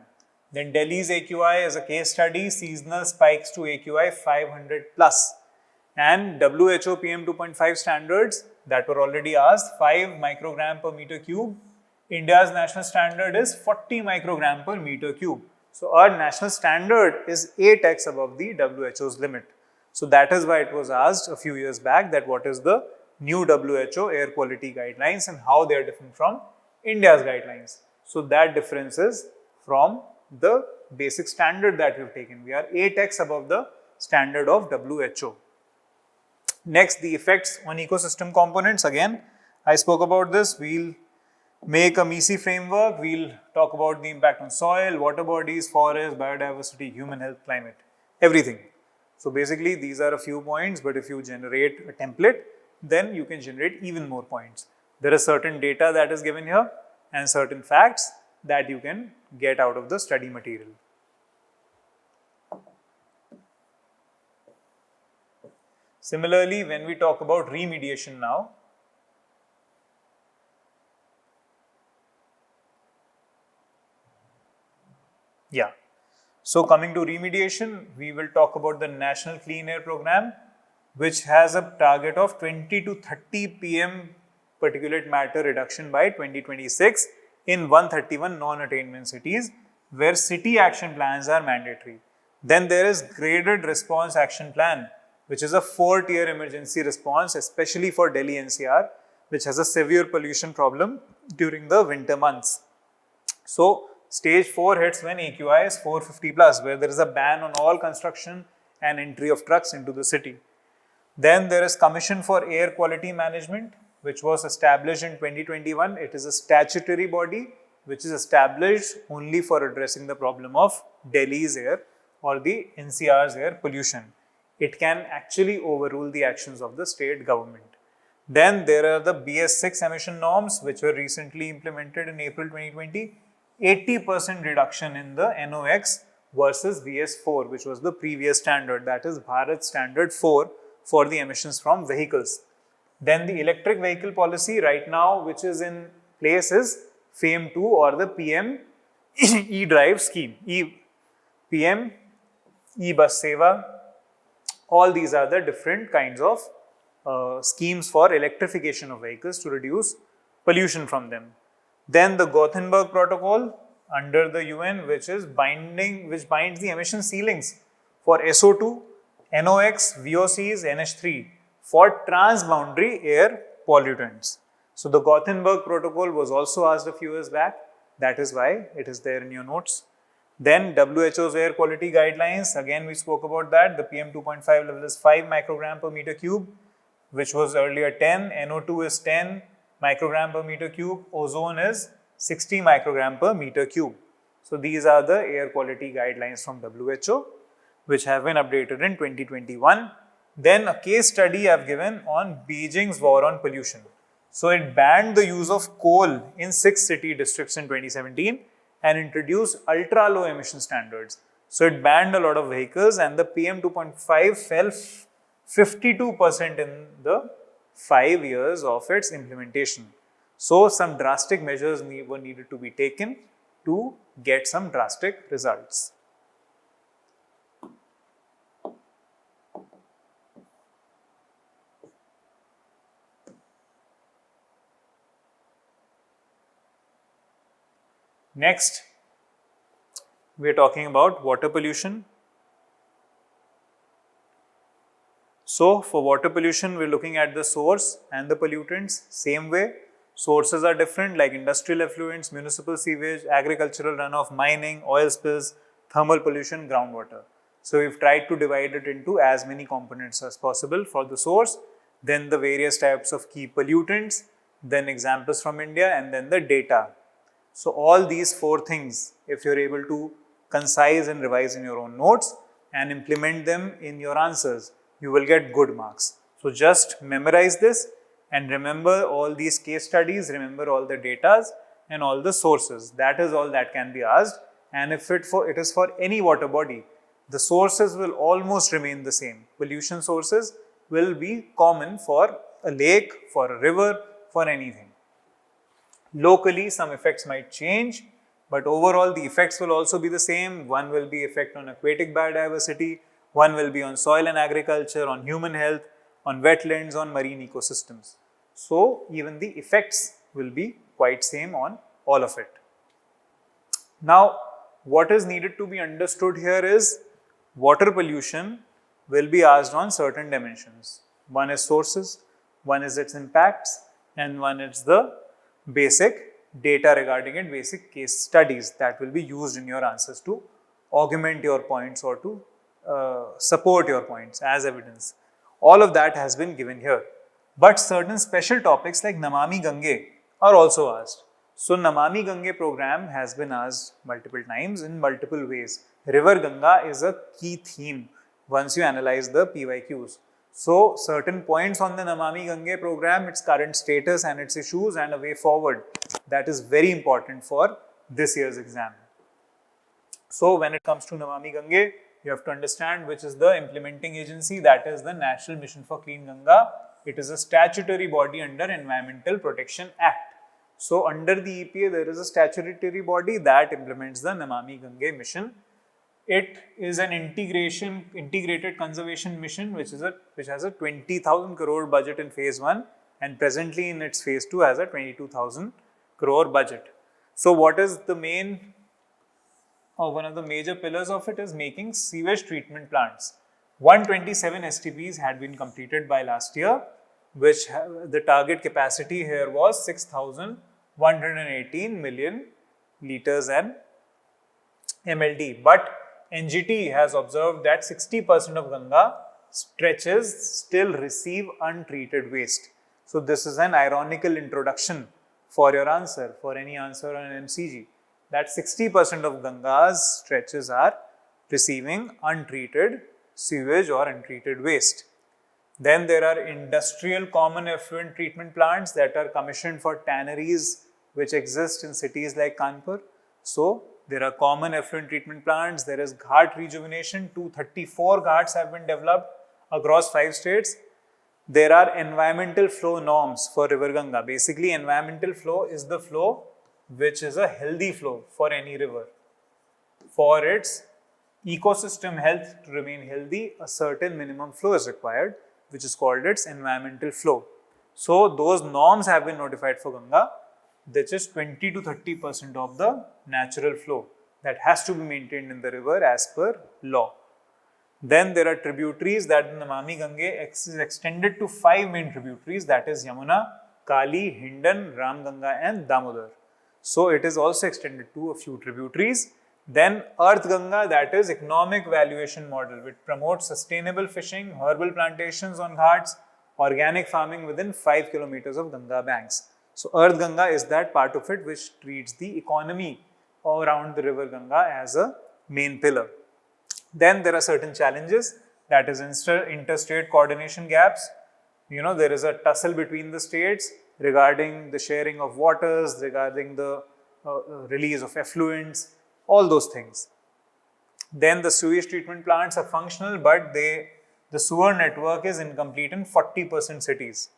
Then Delhi's AQI is a case study, seasonal spikes to AQI 500 plus. And WHO PM 2.5 standards that were already asked, 5 microgram per meter cube. India's national standard is 40 microgram per meter cube. So our national standard is 8x above the WHO's limit. So that is why it was asked a few years back that what is the new WHO air quality guidelines and how they are different from India's guidelines. So that difference is from the basic standard that we have taken. We are 8x above the standard of WHO. Next, the effects on ecosystem components. Again, I spoke about this. We'll make a MECE framework. We'll talk about the impact on soil, water bodies, forest, biodiversity, human health, climate, everything. So basically, these are a few points, but if you generate a template, then you can generate even more points. There is certain data that is given here and certain facts that you can get out of the study material. Similarly, when we talk about remediation now, so coming to remediation, we will talk about the National Clean Air Program, which has a target of 20 to 30 PM particulate matter reduction by 2026 in 131 non-attainment cities, where city action plans are mandatory. Then there is graded response action plan, which is a 4-tier emergency response, especially for Delhi NCR, which has a severe pollution problem during the winter months. So stage 4 hits when AQI is 450 plus, where there is a ban on all construction and entry of trucks into the city. Then there is Commission for Air Quality Management, which was established in 2021. It is a statutory body which is established only for addressing the problem of Delhi's air or the NCR's air pollution. It can actually overrule the actions of the state government. Then there are the BS6 emission norms, which were recently implemented in April 2020. 80% reduction in the NOx versus BS4, which was the previous standard, that is Bharat Standard 4 for the emissions from vehicles. Then the electric vehicle policy right now, which is in place, is FAME 2 or the PM E-Drive scheme, PM E-Bus Seva. All these are the different kinds of schemes for electrification of vehicles to reduce pollution from them. Then the Gothenburg Protocol under the UN, which is binding, which binds the emission ceilings for SO2, NOx, VOCs, NH3 for transboundary air pollutants. So the Gothenburg Protocol was also asked a few years back. That is why it is there in your notes. Then WHO's air quality guidelines, again we spoke about that. The PM 2.5 level is 5 microgram per meter cube, which was earlier 10. NO2 is 10 microgram per meter cube. Ozone is 60 microgram per meter cube. So these are the air quality guidelines from WHO, which have been updated in 2021. Then a case study I have given on Beijing's war on pollution. So it banned the use of coal in 6 city districts in 2017 and introduced ultra low emission standards. So it banned a lot of vehicles and the PM 2.5 fell 52% in the 5 years of its implementation. So some drastic measures were needed to be taken to get some drastic results. Next, we are talking about water pollution. So, for water pollution, we are looking at the source and the pollutants. Same way, sources are different like industrial effluents, municipal sewage, agricultural runoff, mining, oil spills, thermal pollution, groundwater. So, we've tried to divide it into as many components as possible for the source, then the various types of key pollutants, then examples from India, and then the data. So, all these four things, if you're able to concise and revise in your own notes and implement them in your answers, you will get good marks. So, just memorize this and remember all these case studies, remember all the datas and all the sources. That is all that can be asked, and if it is for any water body, the sources will almost remain the same. Pollution sources will be common for a lake, for a river, for anything. Locally, some effects might change, but overall the effects will also be the same. One will be effect on aquatic biodiversity, one will be on soil and agriculture, on human health, on wetlands, on marine ecosystems. So, even the effects will be quite same on all of it. Now, what is needed to be understood here is water pollution will be asked on certain dimensions. One is sources, one is its impacts, and one is the basic data regarding it, basic case studies that will be used in your answers to augment your points or to support your points as evidence. All of that has been given here. But certain special topics like Namami Gange are also asked. So, Namami Gange program has been asked multiple times in multiple ways. River Ganga is a key theme once you analyze the PYQs. So, certain points on the Namami Gange program, its current status and its issues and a way forward, that is very important for this year's exam. So, when it comes to Namami Gange, you have to understand which is the implementing agency, that is the National Mission for Clean Ganga. It is a statutory body under Environmental Protection Act. So, under the EPA, there is a statutory body that implements the Namami Gange mission. It is an integrated conservation mission which has a 20,000 crore budget in phase 1 and presently in its phase 2 has a 22,000 crore budget. So, what is the main or one of the major pillars of it is making sewage treatment plants. 127 STPs had been completed by last year, which the target capacity here was 6,118 million liters and MLD. But NGT has observed that 60% of Ganga stretches still receive untreated waste. So, this is an ironical introduction for your answer, for any answer on an MCG, that 60% of Ganga's stretches are receiving untreated sewage or untreated waste. Then there are industrial common effluent treatment plants that are commissioned for tanneries which exist in cities like Kanpur. So, there are common effluent treatment plants, there is ghat rejuvenation, 234 ghats have been developed across 5 states. There are environmental flow norms for River Ganga. Basically, environmental flow is the flow which is a healthy flow for any river. For its ecosystem health to remain healthy, a certain minimum flow is required, which is called its environmental flow. So, those norms have been notified for Ganga, which is 20 to 30% of the natural flow that has to be maintained in the river as per law. Then there are tributaries that in Namami Gange is extended to 5 main tributaries, that is Yamuna, Kali, Hindan, Ramganga and Damodar. So, it is also extended to a few tributaries. Then Earth Ganga, that is economic valuation model, which promotes sustainable fishing, herbal plantations on ghats, organic farming within 5 kilometers of Ganga banks. So, Earth Ganga is that part of it which treats the economy around the river Ganga as a main pillar. Then there are certain challenges, that is interstate coordination gaps. There is a tussle between the states regarding the sharing of waters, regarding the release of effluents, all those things. Then the sewage treatment plants are functional, but the sewer network is incomplete in 40% cities.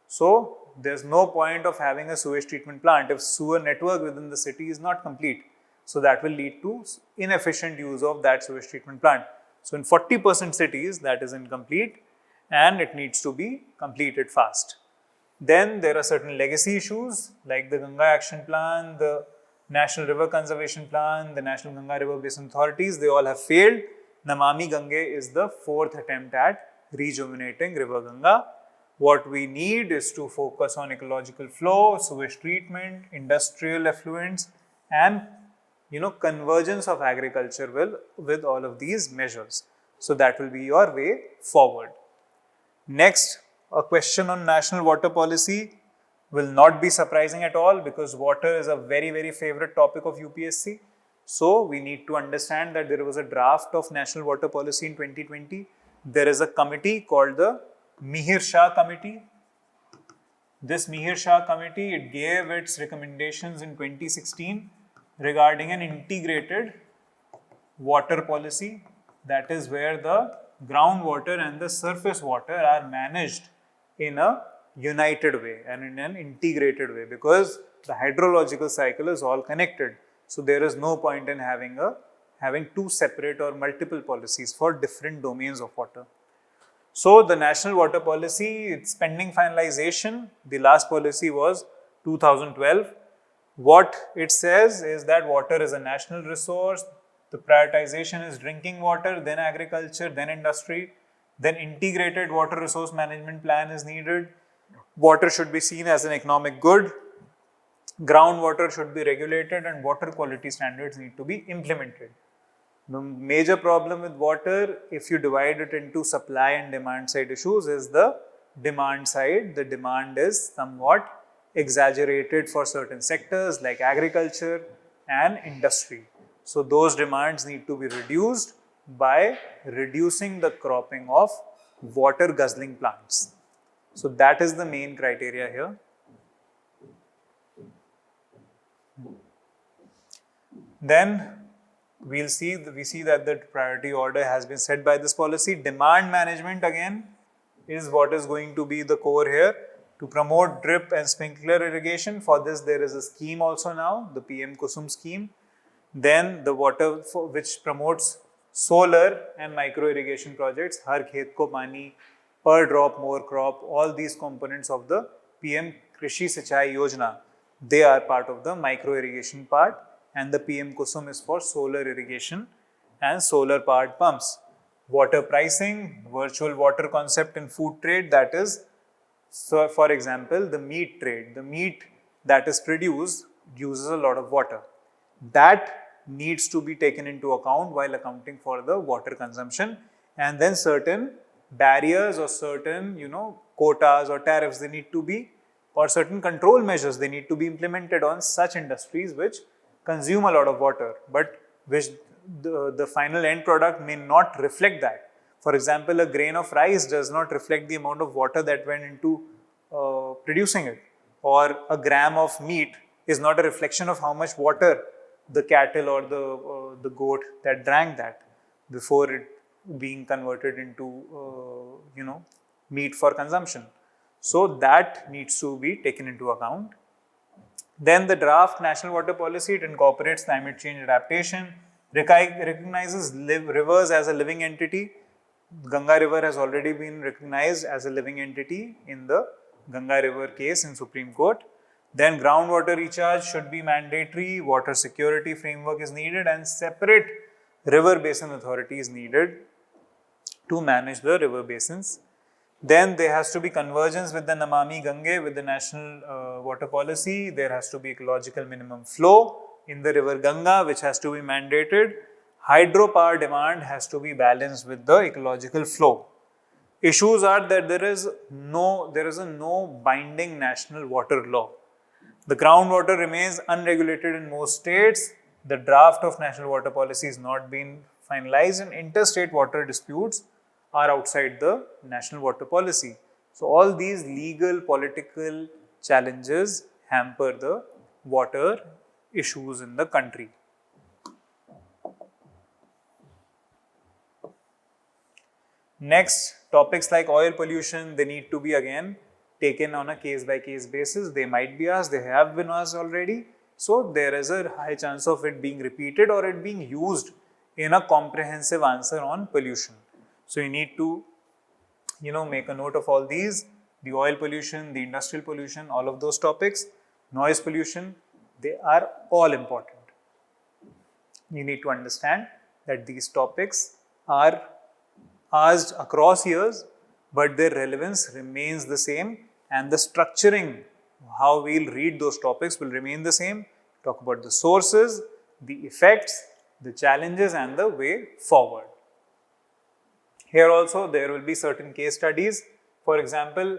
So, there is no point of having a sewage treatment plant if sewer network within the city is not complete. So, that will lead to inefficient use of that sewage treatment plant. So, in 40% cities that is incomplete and it needs to be completed fast. Then there are certain legacy issues like the Ganga Action Plan, the National River Conservation Plan, the National Ganga River Basin Authorities, they all have failed. Namami Gange is the fourth attempt at rejuvenating River Ganga. What we need is to focus on ecological flow, sewage treatment, industrial effluents, and convergence of agriculture with all of these measures. So that will be your way forward. Next, a question on national water policy will not be surprising at all because water is a very, very favorite topic of UPSC. So we need to understand that there was a draft of national water policy in 2020. There is a committee called the Mihir Shah Committee. This Mihir Shah Committee, it gave its recommendations in 2016 regarding an integrated water policy. That is where the groundwater and the surface water are managed in a united way and in an integrated way, because the hydrological cycle is all connected. So there is no point in having two separate or multiple policies for different domains of water. So the national water policy, it's pending finalization. The last policy was 2012. What it says is that water is a national resource. The prioritization is drinking water, then agriculture, then industry, then integrated water resource management plan is needed. Water should be seen as an economic good. Groundwater should be regulated and water quality standards need to be implemented. The major problem with water, if you divide it into supply and demand side issues, is the demand side. The demand is somewhat exaggerated for certain sectors like agriculture and industry. So those demands need to be reduced by reducing the cropping of water guzzling plants. So that is the main criteria here. Then we see that the priority order has been set by this policy. Demand management again is what is going to be the core here. To promote drip and sprinkler irrigation, for this there is a scheme also now, the PM Kusum scheme. Then the water which promotes solar and micro irrigation projects, Har Khet Ko Pani, per drop more crop, all these components of the PM Krishi Sinchai Yojana, they are part of the micro irrigation part, and the PM Kusum is for solar irrigation and solar powered pumps. Water pricing, virtual water concept in food trade, that is, so for example, the meat trade, the meat that is produced uses a lot of water. That needs to be taken into account while accounting for the water consumption, and then certain barriers or certain quotas or tariffs they need to be, or certain control measures they need to be implemented on such industries which consume a lot of water, but which the final end product may not reflect that. For example, a grain of rice does not reflect the amount of water that went into producing it, or a gram of meat is not a reflection of how much water the cattle or the goat that drank that before it being converted into meat for consumption. So that needs to be taken into account. Then the draft national water policy, it incorporates climate change adaptation, recognizes rivers as a living entity. Ganga River has already been recognized as a living entity in the Ganga River case in Supreme Court. Then groundwater recharge should be mandatory, water security framework is needed, and separate river basin authority is needed to manage the river basins. Then there has to be convergence with the Namami Gange, with the national water policy. There has to be ecological minimum flow in the river Ganga, which has to be mandated. Hydropower demand has to be balanced with the ecological flow. Issues are that there is a no binding national water law. The groundwater remains unregulated in most states. The draft of national water policy has not been finalized, and interstate water disputes are outside the national water policy. So all these legal, political challenges hamper the water issues in the country. Next, topics like oil pollution, they need to be again taken on a case-by-case basis. They might be asked, they have been asked already. So there is a high chance of it being repeated or it being used in a comprehensive answer on pollution. So you need to, make a note of all these, the oil pollution, the industrial pollution, all of those topics, noise pollution. They are all important. You need to understand that these topics are asked across years, but their relevance remains the same, and the structuring, how we'll read those topics, will remain the same. Talk about the sources, the effects, the challenges, and the way forward. Here also there will be certain case studies. For example,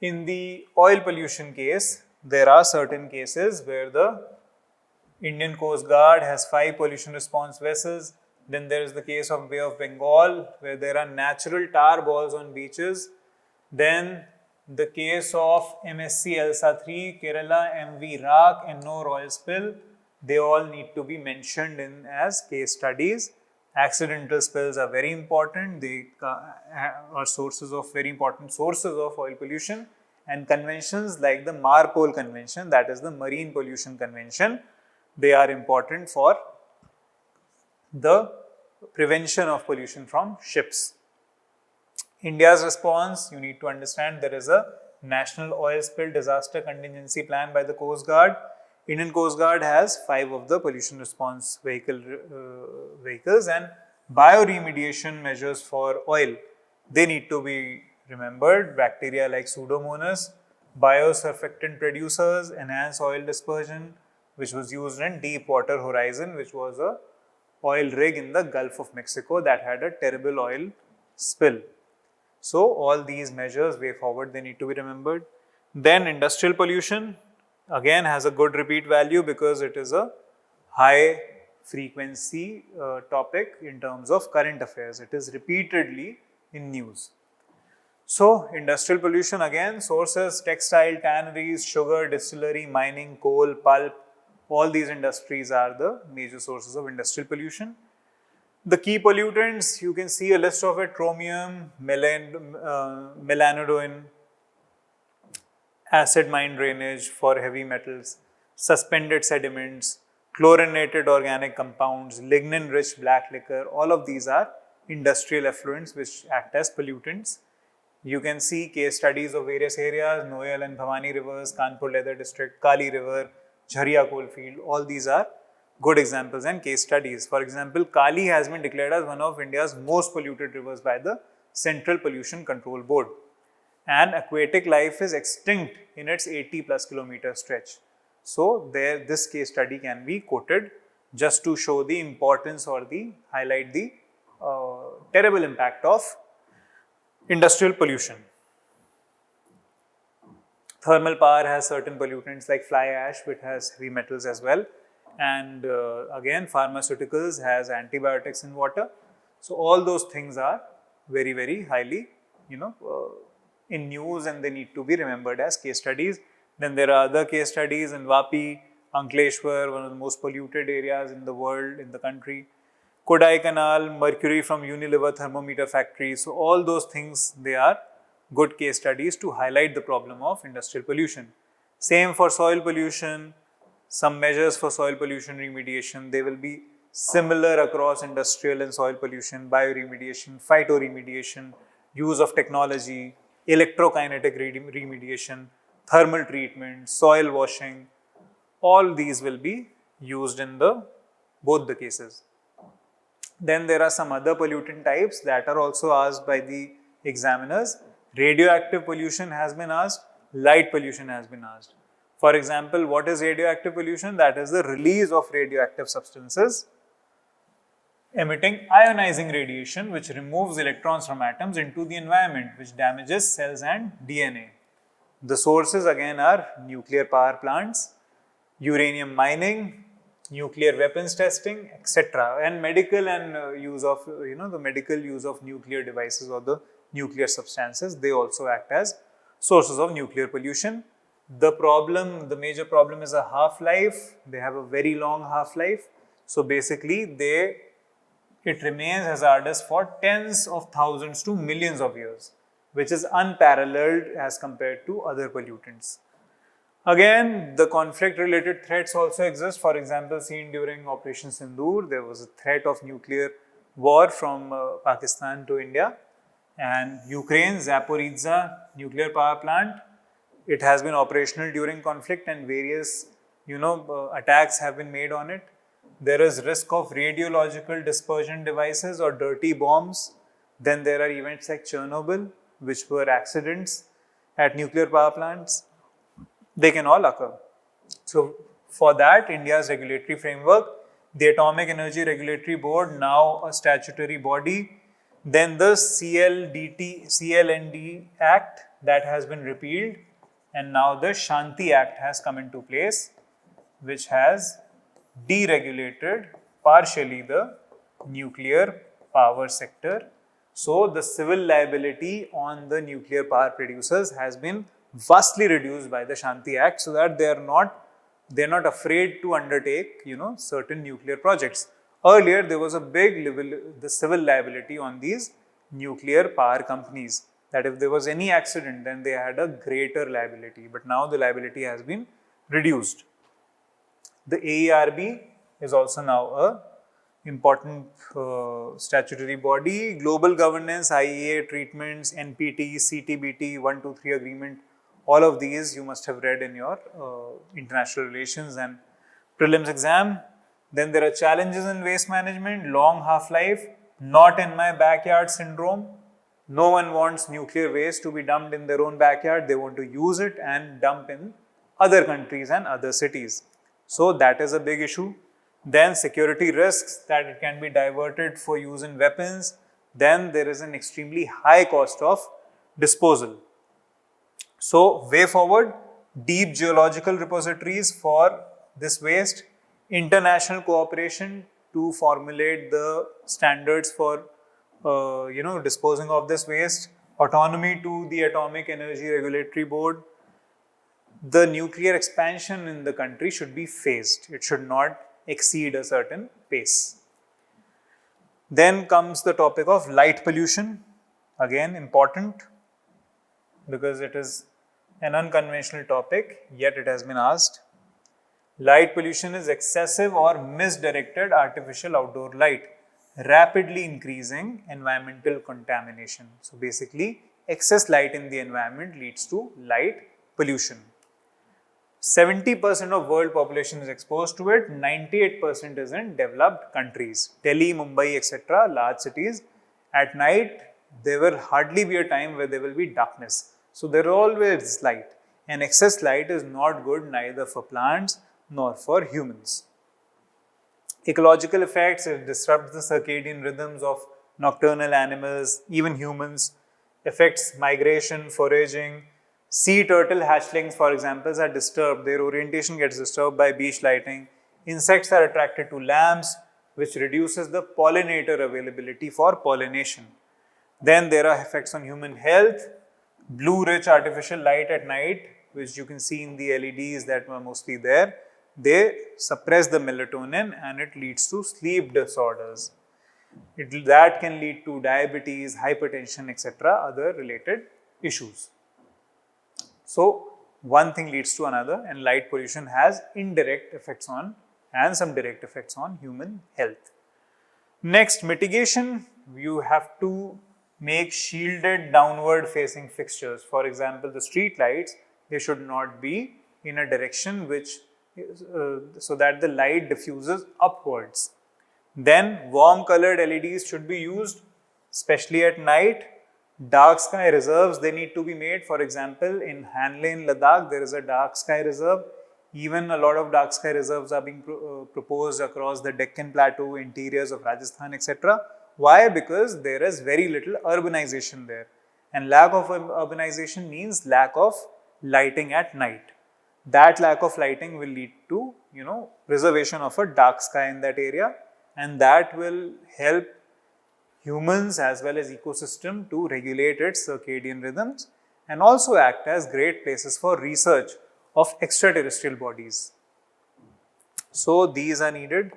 in the oil pollution case, there are certain cases where the Indian Coast Guard has 5 pollution response vessels. Then there is the case of Bay of Bengal, where there are natural tar balls on beaches. Then the case of MSC Elsa 3, Kerala, MV Rak, and no oil spill. They all need to be mentioned in as case studies. Accidental spills are very important. They are sources of very important sources of oil pollution. And conventions like the MARPOL Convention, that is the Marine Pollution Convention, they are important for the prevention of pollution from ships. India's response, you need to understand there is a National Oil Spill Disaster Contingency Plan by the Coast Guard. Indian Coast Guard has 5 of the pollution response vehicles, and bioremediation measures for oil. They need to be remembered. Bacteria like Pseudomonas, biosurfactant producers, enhanced oil dispersion, which was used in Deepwater Horizon, which was a oil rig in the Gulf of Mexico that had a terrible oil spill. So all these measures way forward, they need to be remembered. Then industrial pollution again has a good repeat value because it is a high frequency topic in terms of current affairs. It is repeatedly in news. So industrial pollution again, sources: textile, tanneries, sugar, distillery, mining, coal, pulp. All these industries are the major sources of industrial pollution. The key pollutants, you can see a list of it: chromium, melanodin, acid mine drainage for heavy metals, suspended sediments, chlorinated organic compounds, lignin-rich black liquor. All of these are industrial effluents which act as pollutants. You can see case studies of various areas: Noyal and Bhavani rivers, Kanpur Leather District, Kali River, Jharia Coalfield. All these are good examples and case studies. For example, Kali has been declared as one of India's most polluted rivers by the Central Pollution Control Board. And aquatic life is extinct in its 80 plus kilometer stretch. So this case study can be quoted just to show the importance or highlight the terrible impact of industrial pollution. Thermal power has certain pollutants like fly ash, which has heavy metals as well. And again, pharmaceuticals has antibiotics in water. So all those things are very, very highly, in news, and they need to be remembered as case studies. Then there are other case studies in Vapi, Ankleshwar, one of the most polluted areas in the world, in the country. Kodai Canal, mercury from Unilever thermometer factory. So all those things, they are good case studies to highlight the problem of industrial pollution. Same for soil pollution, some measures for soil pollution remediation. They will be similar across industrial and soil pollution: bioremediation, phytoremediation, use of technology, electrokinetic remediation, thermal treatment, soil washing. All these will be used in both the cases. Then there are some other pollutant types that are also asked by the examiners. Radioactive pollution has been asked, light pollution has been asked. For example, what is radioactive pollution? That is the release of radioactive substances emitting ionizing radiation, which removes electrons from atoms into the environment, which damages cells and DNA. The sources again are nuclear power plants, uranium mining, nuclear weapons testing, etc. And medical and use of, the medical use of nuclear devices or the nuclear substances, they also act as sources of nuclear pollution. The major problem is a half-life. They have a very long half-life. So basically, it remains hazardous for tens of thousands to millions of years, which is unparalleled as compared to other pollutants. Again, the conflict-related threats also exist. For example, seen during Operation Sindoor, there was a threat of nuclear war from Pakistan to India. And Ukraine's Zaporizhzhia nuclear power plant, it has been operational during conflict, and various attacks have been made on it. There is risk of radiological dispersion devices or dirty bombs. Then there are events like Chernobyl, which were accidents at nuclear power plants. They can all occur. So for that, India's regulatory framework, the Atomic Energy Regulatory Board, now a statutory body, then the CLND Act that has been repealed, and now the Shanti Act has come into place, which has deregulated partially the nuclear power sector. So the civil liability on the nuclear power producers has been vastly reduced by the Shanti Act, so that they're not afraid to undertake certain nuclear projects. Earlier there was a big the civil liability on these nuclear power companies, that if there was any accident then they had a greater liability, but now the liability has been reduced. The AERB is also now a important statutory body. Global governance, IEA treatments, NPT, CTBT, 123 agreement, all of these you must have read in your international relations and prelims exam. Then there are challenges in waste management, long half-life, not in my backyard syndrome. No one wants nuclear waste to be dumped in their own backyard. They want to use it and dump in other countries and other cities. So that is a big issue. Then security risks, that it can be diverted for use in weapons. Then there is an extremely high cost of disposal. So way forward, deep geological repositories for this waste, international cooperation to formulate the standards for disposing of this waste, autonomy to the Atomic Energy Regulatory Board. The nuclear expansion in the country should be phased. It should not exceed a certain pace. Then comes the topic of light pollution. Again, important because it is an unconventional topic, yet it has been asked. Light pollution is excessive or misdirected artificial outdoor light, rapidly increasing environmental contamination. So basically, excess light in the environment leads to light pollution. 70% of world population is exposed to it, 98% is in developed countries. Delhi, Mumbai, etc., large cities. At night, there will hardly be a time where there will be darkness. So there is always light, and excess light is not good neither for plants nor for humans. Ecological effects, it disrupts the circadian rhythms of nocturnal animals, even humans, affects migration, foraging. Sea turtle hatchlings, for example, are disturbed. Their orientation gets disturbed by beach lighting. Insects are attracted to lamps, which reduces the pollinator availability for pollination. Then there are effects on human health. Blue-rich artificial light at night, which you can see in the LEDs that were mostly there, they suppress the melatonin and it leads to sleep disorders. That can lead to diabetes, hypertension, etc., other related issues. So one thing leads to another, and light pollution has indirect effects on and some direct effects on human health. Next, mitigation. You have to make shielded downward facing fixtures. For example, the street lights, they should not be in a direction which so that the light diffuses upwards. Then warm colored LEDs should be used, especially at night. Dark sky reserves, they need to be made. For example, in Hanle in Ladakh, there is a dark sky reserve. Even a lot of dark sky reserves are being proposed across the Deccan Plateau, interiors of Rajasthan, etc. Why? Because there is very little urbanization there. And lack of urbanization means lack of lighting at night. That lack of lighting will lead to, preservation of a dark sky in that area, and that will help humans as well as ecosystem to regulate its circadian rhythms and also act as great places for research of extraterrestrial bodies. So these are needed.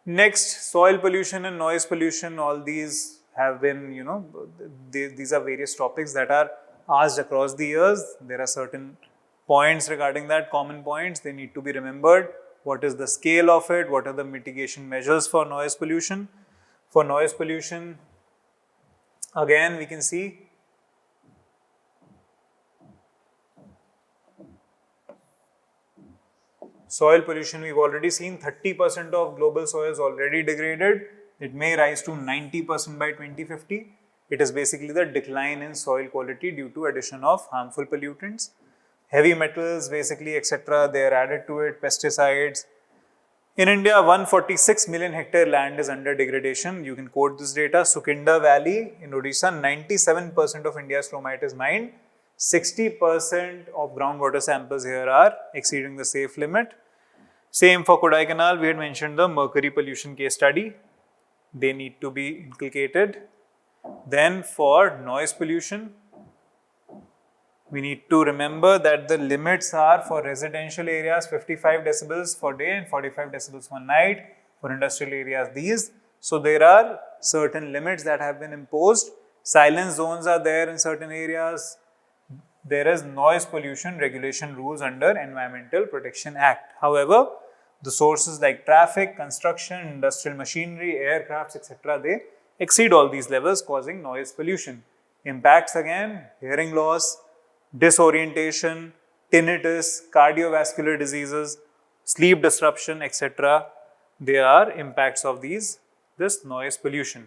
Next, soil pollution and noise pollution, all these have been, these are various topics that are asked across the years. There are certain points regarding that, common points, they need to be remembered. What is the scale of it? What are the mitigation measures for noise pollution? For noise pollution, again we can see Soil pollution, we've already seen 30% of global soil is already degraded. It may rise to 90% by 2050. It is basically the decline in soil quality due to addition of harmful pollutants. Heavy metals, basically, etc., they are added to it, pesticides. In India, 146 million hectare land is under degradation. You can quote this data. Sukinda Valley in Odisha, 97% of India's chromite is mined. 60% of groundwater samples here are exceeding the safe limit. Same for Kodaikanal, we had mentioned the mercury pollution case study. They need to be inculcated. Then for noise pollution, we need to remember that the limits are for residential areas 55 decibels for day and 45 decibels for night. For industrial areas these. So there are certain limits that have been imposed. Silence zones are there in certain areas. There is noise pollution regulation rules under Environmental Protection Act. However, the sources like traffic, construction, industrial machinery, aircrafts, etc., they exceed all these levels, causing noise pollution. Impacts again, hearing loss, disorientation, tinnitus, cardiovascular diseases, sleep disruption, etc. They are impacts of this noise pollution.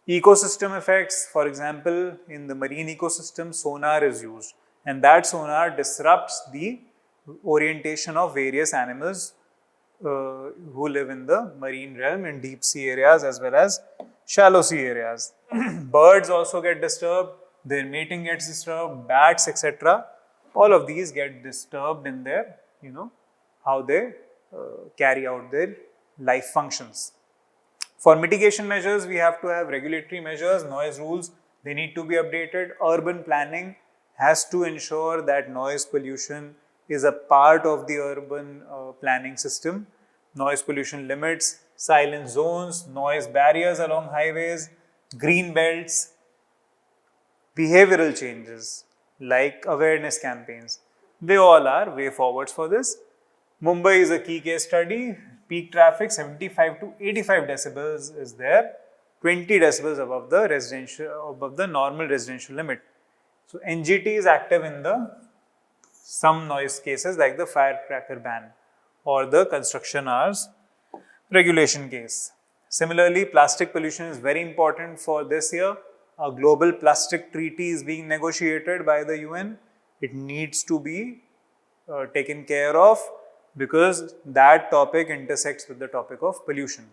Ecosystem effects, for example, in the marine ecosystem, sonar is used, and that sonar disrupts the orientation of various animals who live in the marine realm in deep sea areas as well as shallow sea areas. Birds also get disturbed, their mating gets disturbed, bats, etc. All of these get disturbed in their, how they carry out their life functions. For mitigation measures, we have to have regulatory measures, noise rules, they need to be updated. Urban planning has to ensure that noise pollution is a part of the urban planning system. Noise pollution limits, silence zones, noise barriers along highways, green belts, behavioral changes like awareness campaigns. They all are way forwards for this. Mumbai is a key case study. Peak traffic 75 to 85 decibels is there, 20 decibels above the normal residential limit. So NGT is active in some noise cases like the firecracker ban or the construction hours regulation case. Similarly, plastic pollution is very important for this year. A global plastic treaty is being negotiated by the UN. It needs to be taken care of because that topic intersects with the topic of pollution.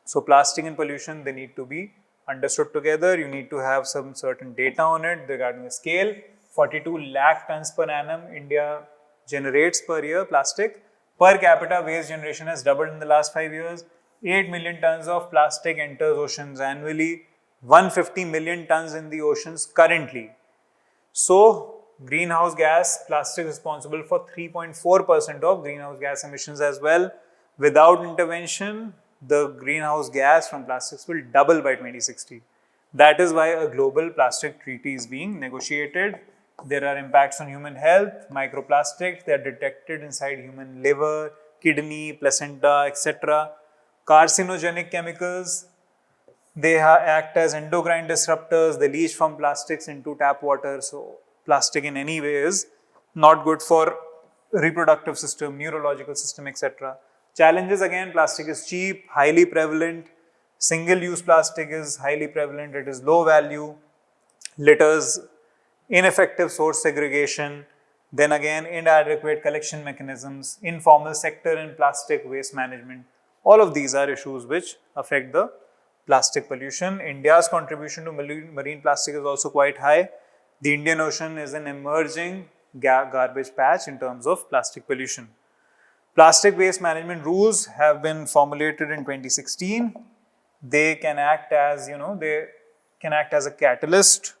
So plastic and pollution, they need to be understood together. You need to have some certain data on it regarding the scale. 42 lakh tons per annum India generates per year plastic. Per capita waste generation has doubled in the last 5 years. 8 million tons of plastic enters oceans annually. 150 million tons in the oceans currently. So greenhouse gas, plastic is responsible for 3.4% of greenhouse gas emissions as well. Without intervention, the greenhouse gas from plastics will double by 2060. That is why a global plastic treaty is being negotiated. There are impacts on human health, microplastics, they are detected inside human liver, kidney, placenta, etc. Carcinogenic chemicals, they act as endocrine disruptors, they leach from plastics into tap water. So plastic in any way is not good for reproductive system, neurological system, etc. Challenges again, plastic is cheap, highly prevalent. Single-use plastic is highly prevalent, it is low value. Litters, ineffective source segregation. Then again, inadequate collection mechanisms, informal sector in plastic waste management. All of these are issues which affect the plastic pollution. India's contribution to marine plastic is also quite high. The Indian Ocean is an emerging garbage patch in terms of plastic pollution. Plastic waste management rules have been formulated in 2016. They can act as, a catalyst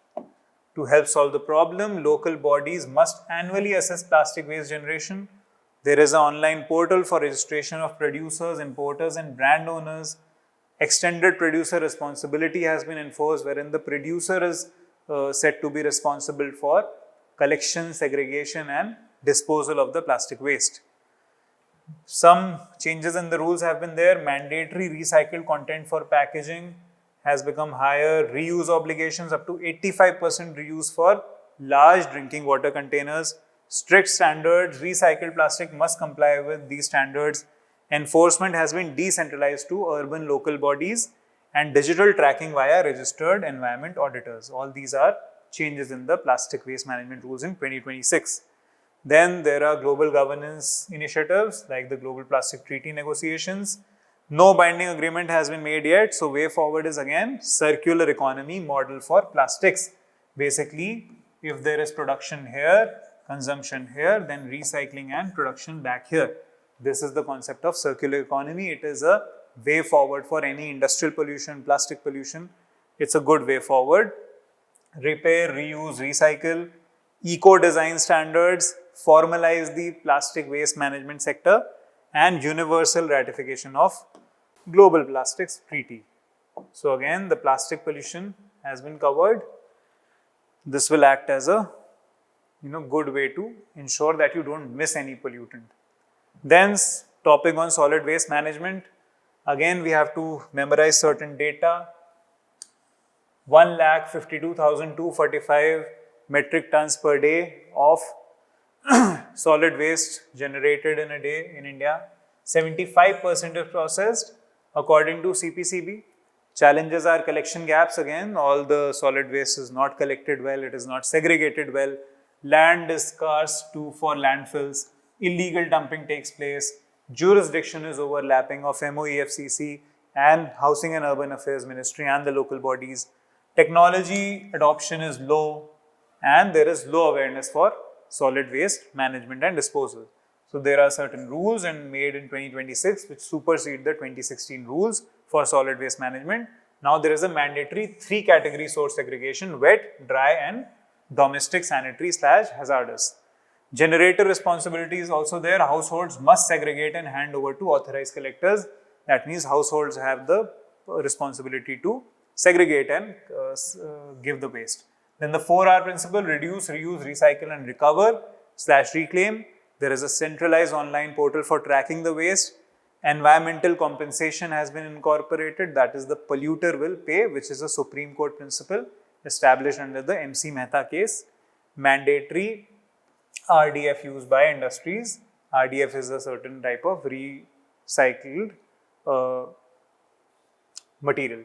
to help solve the problem. Local bodies must annually assess plastic waste generation. There is an online portal for registration of producers, importers and brand owners. Extended producer responsibility has been enforced wherein the producer is said to be responsible for collection, segregation and disposal of the plastic waste. Some changes in the rules have been there. Mandatory recycled content for packaging has become higher. Reuse obligations up to 85% reuse for large drinking water containers. strict standards. Recycled plastic must comply with these standards. Enforcement has been decentralized to urban local bodies and digital tracking via registered environment auditors. All these are changes in the plastic waste management rules in 2026. Then there are global governance initiatives like the Global Plastic Treaty negotiations. No binding agreement has been made yet. So way forward is again circular economy model for plastics. Basically, if there is production here, consumption here, then recycling and production back here. This is the concept of circular economy. It is a way forward for any industrial pollution, plastic pollution. It's a good way forward. Repair, reuse, recycle, eco-design standards, formalize the plastic waste management sector, and universal ratification of Global Plastics Treaty. So again, the plastic pollution has been covered. This will act as a good way to ensure that you don't miss any pollutant. Then topic on solid waste management. Again, we have to memorize certain data. 1,52,245 metric tons per day of solid waste generated in a day in India. 75% is processed according to CPCB. Challenges are collection gaps again. All the solid waste is not collected well. It is not segregated well. Land is scarce for landfills. Illegal dumping takes place. Jurisdiction is overlapping of MOEFCC and Housing and Urban Affairs Ministry and the local bodies. Technology adoption is low and there is low awareness for solid waste management and disposal. So there are certain rules made in 2026 which supersede the 2016 rules for solid waste management. Now there is a mandatory 3 category source segregation: wet, dry and domestic, sanitary / hazardous. Generator responsibility is also there. Households must segregate and hand over to authorized collectors. That means households have the responsibility to segregate and give the waste. Then the 4R principle: reduce, reuse, recycle and recover / reclaim. There is a centralized online portal for tracking the waste. Environmental compensation has been incorporated. That is the polluter will pay, which is a Supreme Court principle established under the MC Mehta case. Mandatory RDF used by industries. RDF is a certain type of recycled material.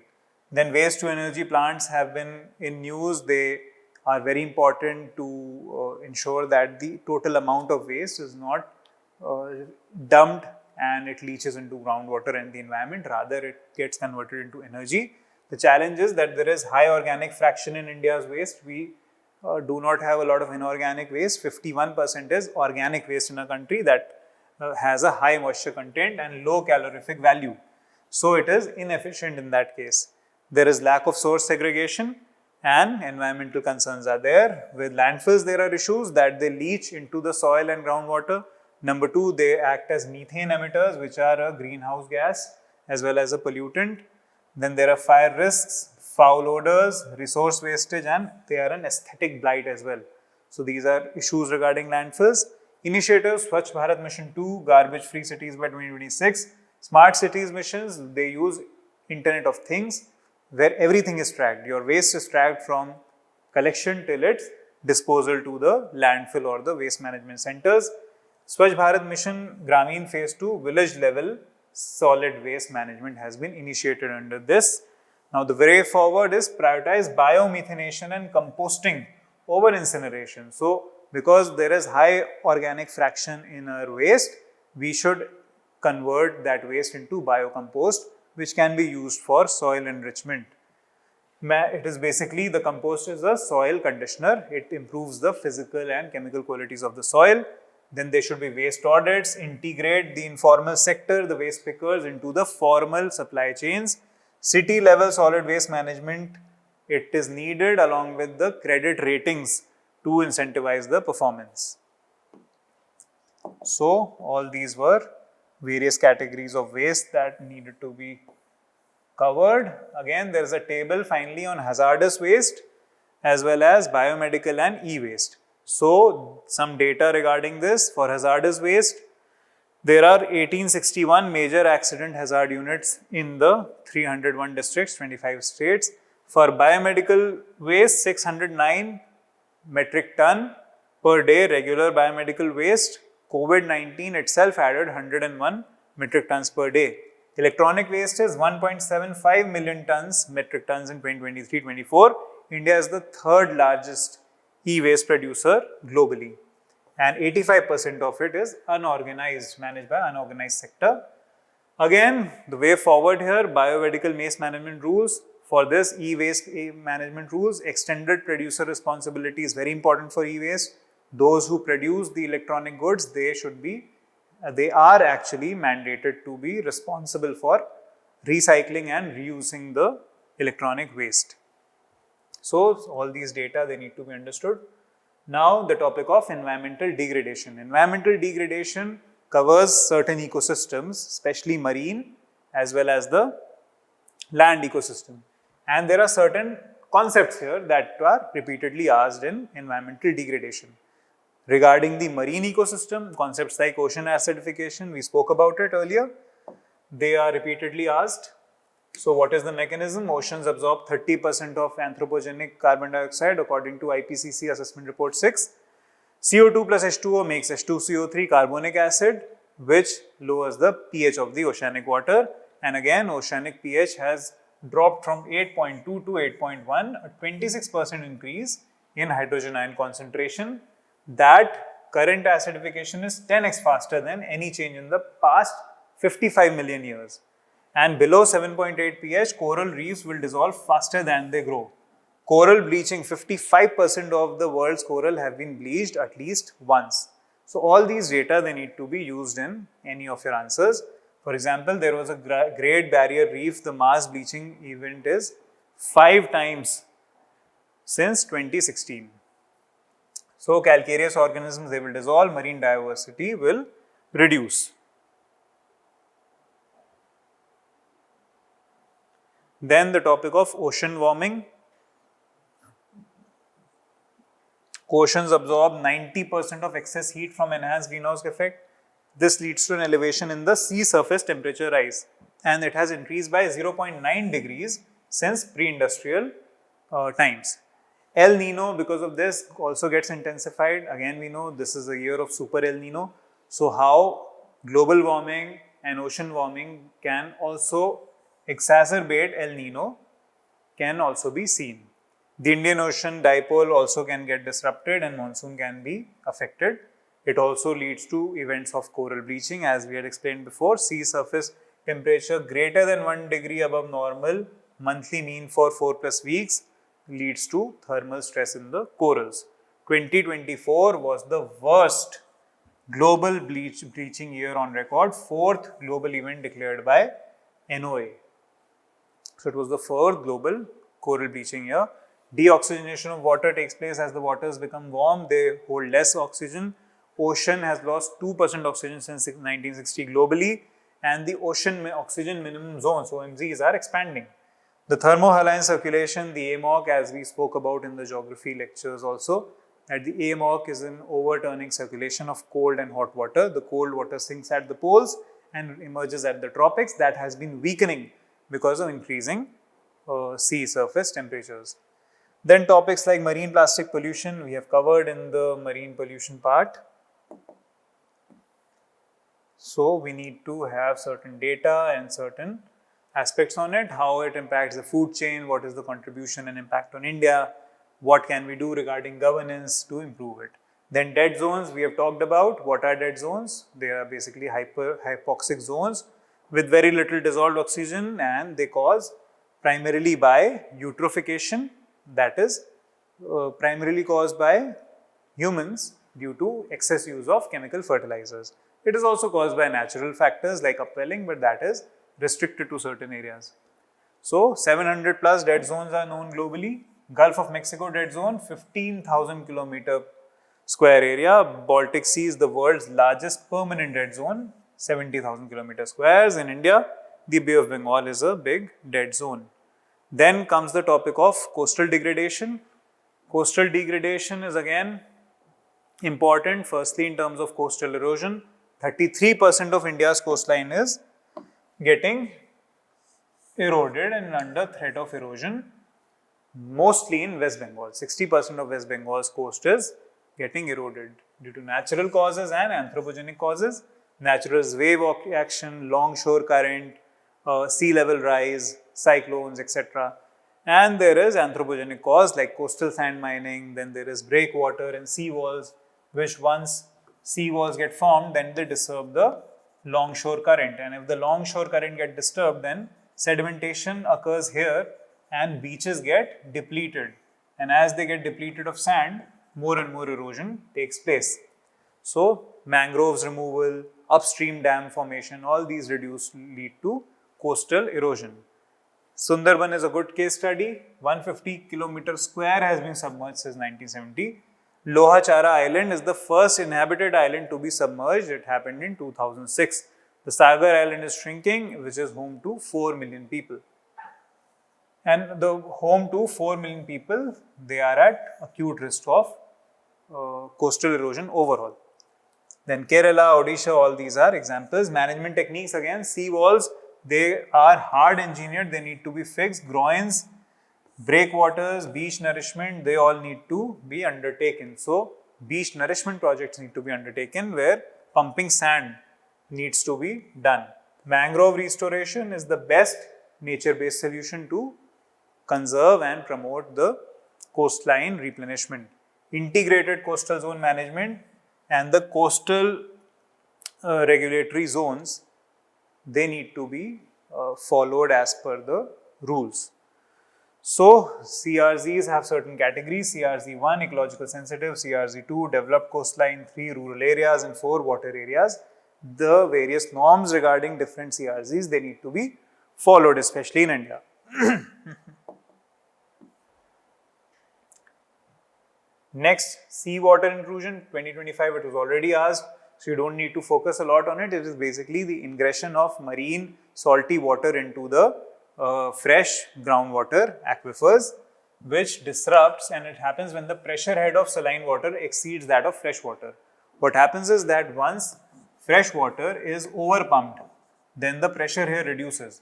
Then waste to energy plants have been in news. They are very important to ensure that the total amount of waste is not dumped and it leaches into groundwater and the environment. Rather, it gets converted into energy. The challenge is that there is high organic fraction in India's waste. We do not have a lot of inorganic waste. 51% is organic waste in a country that has a high moisture content and low calorific value. So it is inefficient in that case. There is lack of source segregation and environmental concerns are there. With landfills, there are issues that they leach into the soil and groundwater. Number 2, they act as methane emitters, which are a greenhouse gas as well as a pollutant. Then there are fire risks, foul odors, resource wastage, and they are an aesthetic blight as well. So these are issues regarding landfills. Initiatives: Swachh Bharat Mission 2, garbage free cities by 2026. Smart cities missions, they use Internet of Things where everything is tracked. Your waste is tracked from collection till its disposal to the landfill or the waste management centers. Swachh Bharat Mission Grameen Phase 2, village level solid waste management has been initiated under this. Now the way forward is prioritize biomethanation and composting over incineration. So because there is high organic fraction in our waste, we should convert that waste into biocompost, which can be used for soil enrichment. It is basically, the compost is a soil conditioner. It improves the physical and chemical qualities of the soil. Then there should be waste audits, integrate the informal sector, the waste pickers into the formal supply chains. City level solid waste management, it is needed along with the credit ratings to incentivize the performance. So all these were various categories of waste that needed to be covered. Again, there is a table finally on hazardous waste as well as biomedical and e-waste. So some data regarding this: for hazardous waste, there are 1861 major accident hazard units in the 301 districts, 25 states. For biomedical waste, 609 metric ton per day regular biomedical waste. COVID-19 itself added 101 metric tons per day. Electronic waste is 1.75 million metric tons in 2023-24. India is the third largest e-waste producer globally, and 85% of it is unorganized, managed by unorganized sector. Again, the way forward here, biomedical waste management rules. For this e-waste management rules, extended producer responsibility is very important for e-waste. Those who produce the electronic goods, they are actually mandated to be responsible for recycling and reusing the electronic waste. So, all these data, they need to be understood. Now, the topic of environmental degradation. Environmental degradation covers certain ecosystems, especially marine as well as the land ecosystem. And there are certain concepts here that are repeatedly asked in environmental degradation. Regarding the marine ecosystem, concepts like ocean acidification, we spoke about it earlier. They are repeatedly asked. So, what is the mechanism? Oceans absorb 30% of anthropogenic carbon dioxide according to IPCC Assessment Report 6. CO2 plus H2O makes H2CO3 carbonic acid, which lowers the pH of the oceanic water. And again, oceanic pH has dropped from 8.2 to 8.1, a 26% increase in hydrogen ion concentration. That current acidification is 10x faster than any change in the past 55 million years. And below 7.8 pH, coral reefs will dissolve faster than they grow. Coral bleaching, 55% of the world's coral have been bleached at least once. So, all these data, they need to be used in any of your answers. For example, there was a Great Barrier Reef, the mass bleaching event is 5 times since 2016. So, calcareous organisms, they will dissolve, marine diversity will reduce. Then the topic of ocean warming. Oceans absorb 90% of excess heat from enhanced greenhouse effect. This leads to an elevation in the sea surface temperature rise, and it has increased by 0.9 degrees since pre-industrial times. El Nino, because of this, also gets intensified. Again, we know this is a year of super El Nino. So, how global warming and ocean warming can also exacerbate El Nino can also be seen. The Indian Ocean dipole also can get disrupted and monsoon can be affected. It also leads to events of coral bleaching, as we had explained before. Sea surface temperature greater than 1 degree above normal monthly mean for 4+ weeks leads to thermal stress in the corals. 2024 was the worst global bleaching year on record, 4th global event declared by NOAA. So, it was the 4th global coral bleaching year. Deoxygenation of water takes place as the waters become warm, they hold less oxygen. Ocean has lost 2% oxygen since 1960 globally, and the ocean oxygen minimum zones, OMZs, are expanding. The thermohaline circulation, the AMOC, as we spoke about in the geography lectures also, that the AMOC is an overturning circulation of cold and hot water. The cold water sinks at the poles and emerges at the tropics. That has been weakening because of increasing sea surface temperatures. Then topics like marine plastic pollution, we have covered in the marine pollution part. So, we need to have certain data and certain aspects on it, how it impacts the food chain, what is the contribution and impact on India, what can we do regarding governance to improve it. Then dead zones, we have talked about. What are dead zones? They are basically hypoxic zones with very little dissolved oxygen, and they cause primarily by eutrophication, that is primarily caused by humans due to excess use of chemical fertilizers. It is also caused by natural factors like upwelling, but that is restricted to certain areas. So, 700 plus dead zones are known globally. Gulf of Mexico dead zone, 15,000 km² area. Baltic Sea is the world's largest permanent dead zone, 70,000 km². In India, the Bay of Bengal is a big dead zone. Then comes the topic of coastal degradation. Coastal degradation is again important, firstly in terms of coastal erosion. 33% of India's coastline is getting eroded and under threat of erosion, mostly in West Bengal. 60% of West Bengal's coast is getting eroded due to natural causes and anthropogenic causes. Natural is wave action, longshore current, sea level rise, cyclones, etc. And there is anthropogenic cause like coastal sand mining, then there is breakwater and sea walls, which once sea walls get formed, then they disturb the longshore current. And if the longshore current get disturbed, then sedimentation occurs here and beaches get depleted. And as they get depleted of sand, more and more erosion takes place. So, mangroves removal, upstream dam formation, all these lead to coastal erosion. Sundarban is a good case study. 150 kilometers square has been submerged since 1970. Lohachara Island is the first inhabited island to be submerged. It happened in 2006. The Sagar Island is shrinking, which is home to 4 million people. And the home to 4 million people, they are at acute risk of coastal erosion overall. Then Kerala, Odisha, all these are examples. Management techniques again, sea walls, they are hard engineered, they need to be fixed. Groins, breakwaters, beach nourishment, they all need to be undertaken. So, beach nourishment projects need to be undertaken where pumping sand needs to be done. Mangrove restoration is the best nature-based solution to conserve and promote the coastline replenishment. Integrated coastal zone management and the coastal regulatory zones, they need to be followed as per the rules. So, CRZs have certain categories: CRZ1 ecological sensitive, CRZ2 developed coastline, 3 rural areas and 4 water areas. The various norms regarding different CRZs, they need to be followed, especially in India. Next, seawater intrusion, 2025, it was already asked, so you don't need to focus a lot on it. It is basically the ingression of marine salty water into the fresh groundwater aquifers, which disrupts, and it happens when the pressure head of saline water exceeds that of fresh water. What happens is that once fresh water is over pumped, then the pressure here reduces,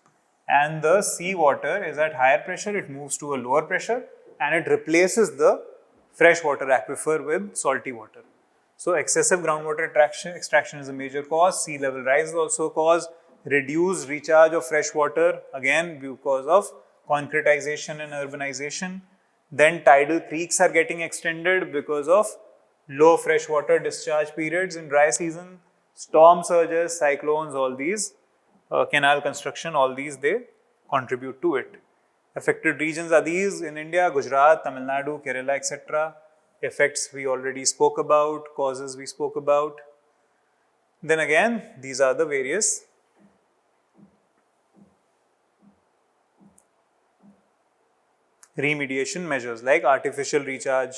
and the sea water is at higher pressure, it moves to a lower pressure, and it replaces the freshwater aquifer with salty water. So, excessive groundwater extraction is a major cause. Sea level rise is also a cause. Reduced recharge of fresh water, again because of concretization and urbanization. Then tidal creeks are getting extended because of low freshwater discharge periods in dry season. Storm surges, cyclones, all these, canal construction, all these, they contribute to it. Affected regions are these in India: Gujarat, Tamil Nadu, Kerala, etc. Effects we already spoke about, causes we spoke about. Then again, these are the various remediation measures like artificial recharge,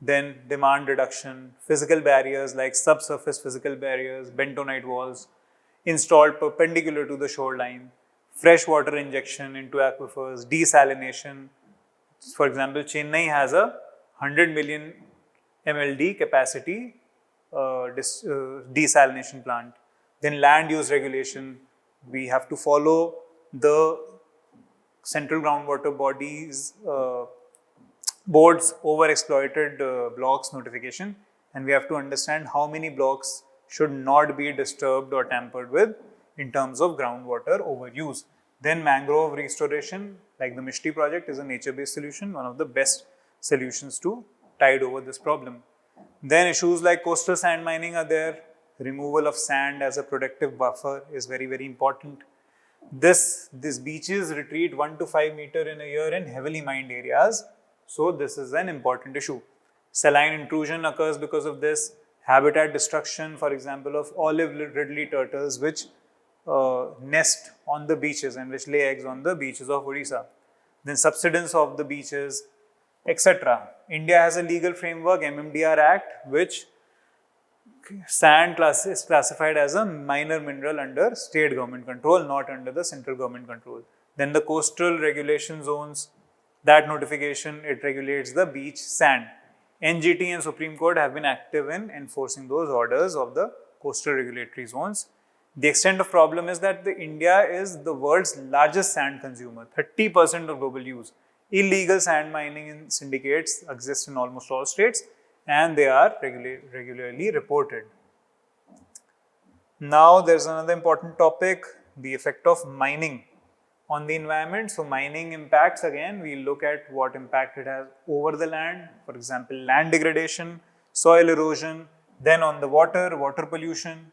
then demand reduction, physical barriers like subsurface physical barriers, bentonite walls installed perpendicular to the shoreline, fresh water injection into aquifers, desalination. For example, Chennai has a 100 million MLD capacity desalination plant. Then land use regulation, we have to follow the central groundwater bodies boards over exploited blocks notification, and we have to understand how many blocks should not be disturbed or tampered with in terms of groundwater overuse. Then mangrove restoration, like the Mishti project, is a nature-based solution, one of the best solutions to tide over this problem. Then issues like coastal sand mining are there. Removal of sand as a productive buffer is very, very important. These beaches retreat 1 to 5 meters in a year in heavily mined areas. So this is an important issue. Saline intrusion occurs because of this. Habitat destruction, for example, of olive ridley turtles, which nest on the beaches and which lay eggs on the beaches of Odisha. Then subsidence of the beaches, etc. India has a legal framework, MMDR Act, which sand is classified as a minor mineral under state government control, not under the central government control. Then the coastal regulation zones, that notification, it regulates the beach sand. NGT and Supreme Court have been active in enforcing those orders of the coastal regulatory zones. The extent of problem is that India is the world's largest sand consumer, 30% of global use. Illegal sand mining in syndicates exist in almost all states, and they are regularly reported. Now there's another important topic, the effect of mining on the environment. So mining impacts, again, we look at what impact it has over the land, for example, land degradation, soil erosion, then on the water, water pollution,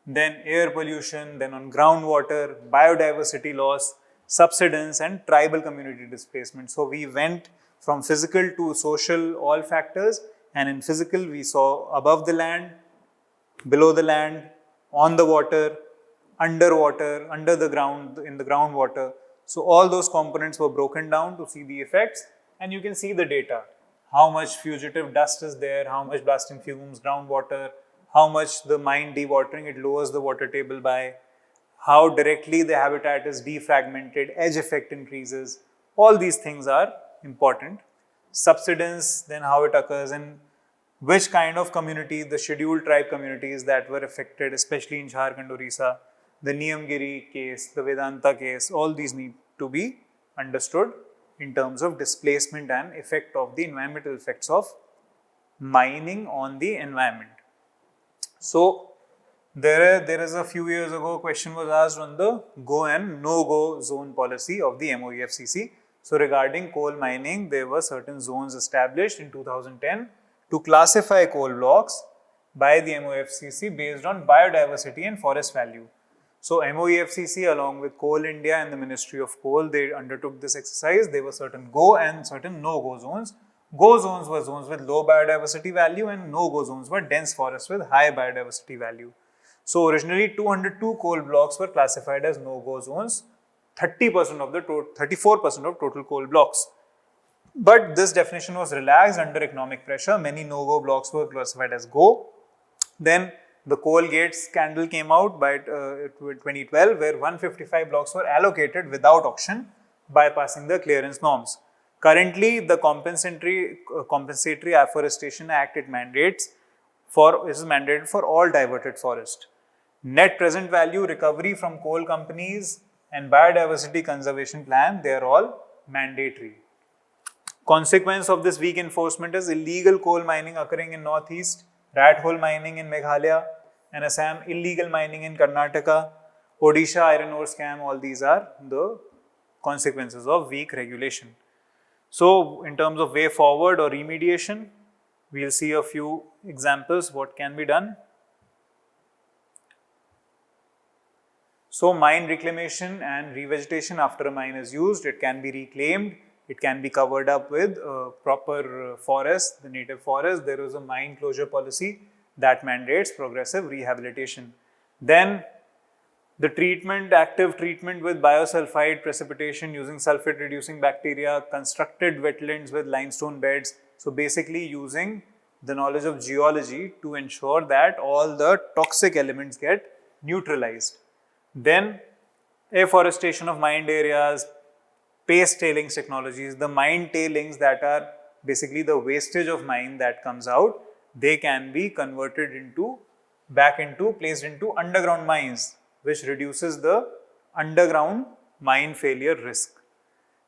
then air pollution, then on groundwater, biodiversity loss, subsidence, and tribal community displacement. So we went from physical to social, all factors, and in physical we saw above the land, below the land, on the water, underwater, under the ground, in the groundwater. So all those components were broken down to see the effects, and you can see the data. How much fugitive dust is there, how much blasting fumes, groundwater, how much the mine dewatering, it lowers the water table by, how directly the habitat is defragmented, edge effect increases. All these things are important. Subsidence, then how it occurs, and which kind of community, the scheduled tribe communities that were affected, especially in Jharkhand, Orissa, the Niyamgiri case, the Vedanta case, all these need to be understood in terms of displacement and effect of the environmental effects of mining on the environment. So there is a few years ago, a question was asked on the go and no-go zone policy of the MOEFCC. So regarding coal mining, there were certain zones established in 2010 to classify coal blocks by the MOEFCC based on biodiversity and forest value. So MOEFCC along with Coal India and the Ministry of Coal, they undertook this exercise. There were certain go and certain no-go zones. Go zones were zones with low biodiversity value, and no-go zones were dense forests with high biodiversity value. So originally 202 coal blocks were classified as no-go zones, 34% of total coal blocks. But this definition was relaxed under economic pressure. Many no-go blocks were classified as go. Then the coal gate scandal came out by 2012, where 155 blocks were allocated without auction, bypassing the clearance norms. Currently, the Compensatory Afforestation Act, it is mandated for all diverted forest. Net present value recovery from coal companies and biodiversity conservation plan, they are all mandatory. Consequence of this weak enforcement is illegal coal mining occurring in Northeast, rat hole mining in Meghalaya and Assam, illegal mining in Karnataka, Odisha iron ore scam. All these are the consequences of weak regulation. So in terms of way forward or remediation, we will see a few examples what can be done. So mine reclamation and revegetation after a mine is used, it can be reclaimed, it can be covered up with proper forest, the native forest. There is a mine closure policy that mandates progressive rehabilitation. Then the treatment, active treatment with biosulfide precipitation using sulfate reducing bacteria, constructed wetlands with limestone beds. So basically using the knowledge of geology to ensure that all the toxic elements get neutralized. Then afforestation of mined areas, paste tailings technologies, the mine tailings that are basically the wastage of mine that comes out, they can be converted placed into underground mines, which reduces the underground mine failure risk.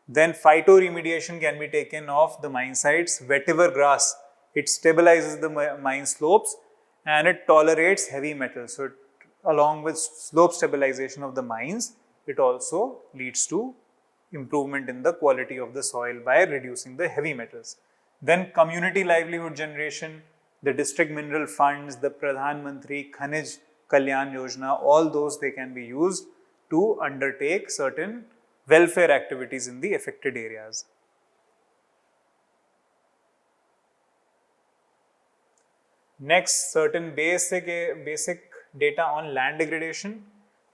Then phytoremediation can be taken off the mine sites. Vetiver grass, it stabilizes the mine slopes and it tolerates heavy metals. So along with slope stabilization of the mines, it also leads to improvement in the quality of the soil by reducing the heavy metals. Then community livelihood generation, the district mineral funds, the Pradhan Mantri Khanij Kalyan Yojana, all those they can be used to undertake certain welfare activities in the affected areas. Next, certain basic data on land degradation.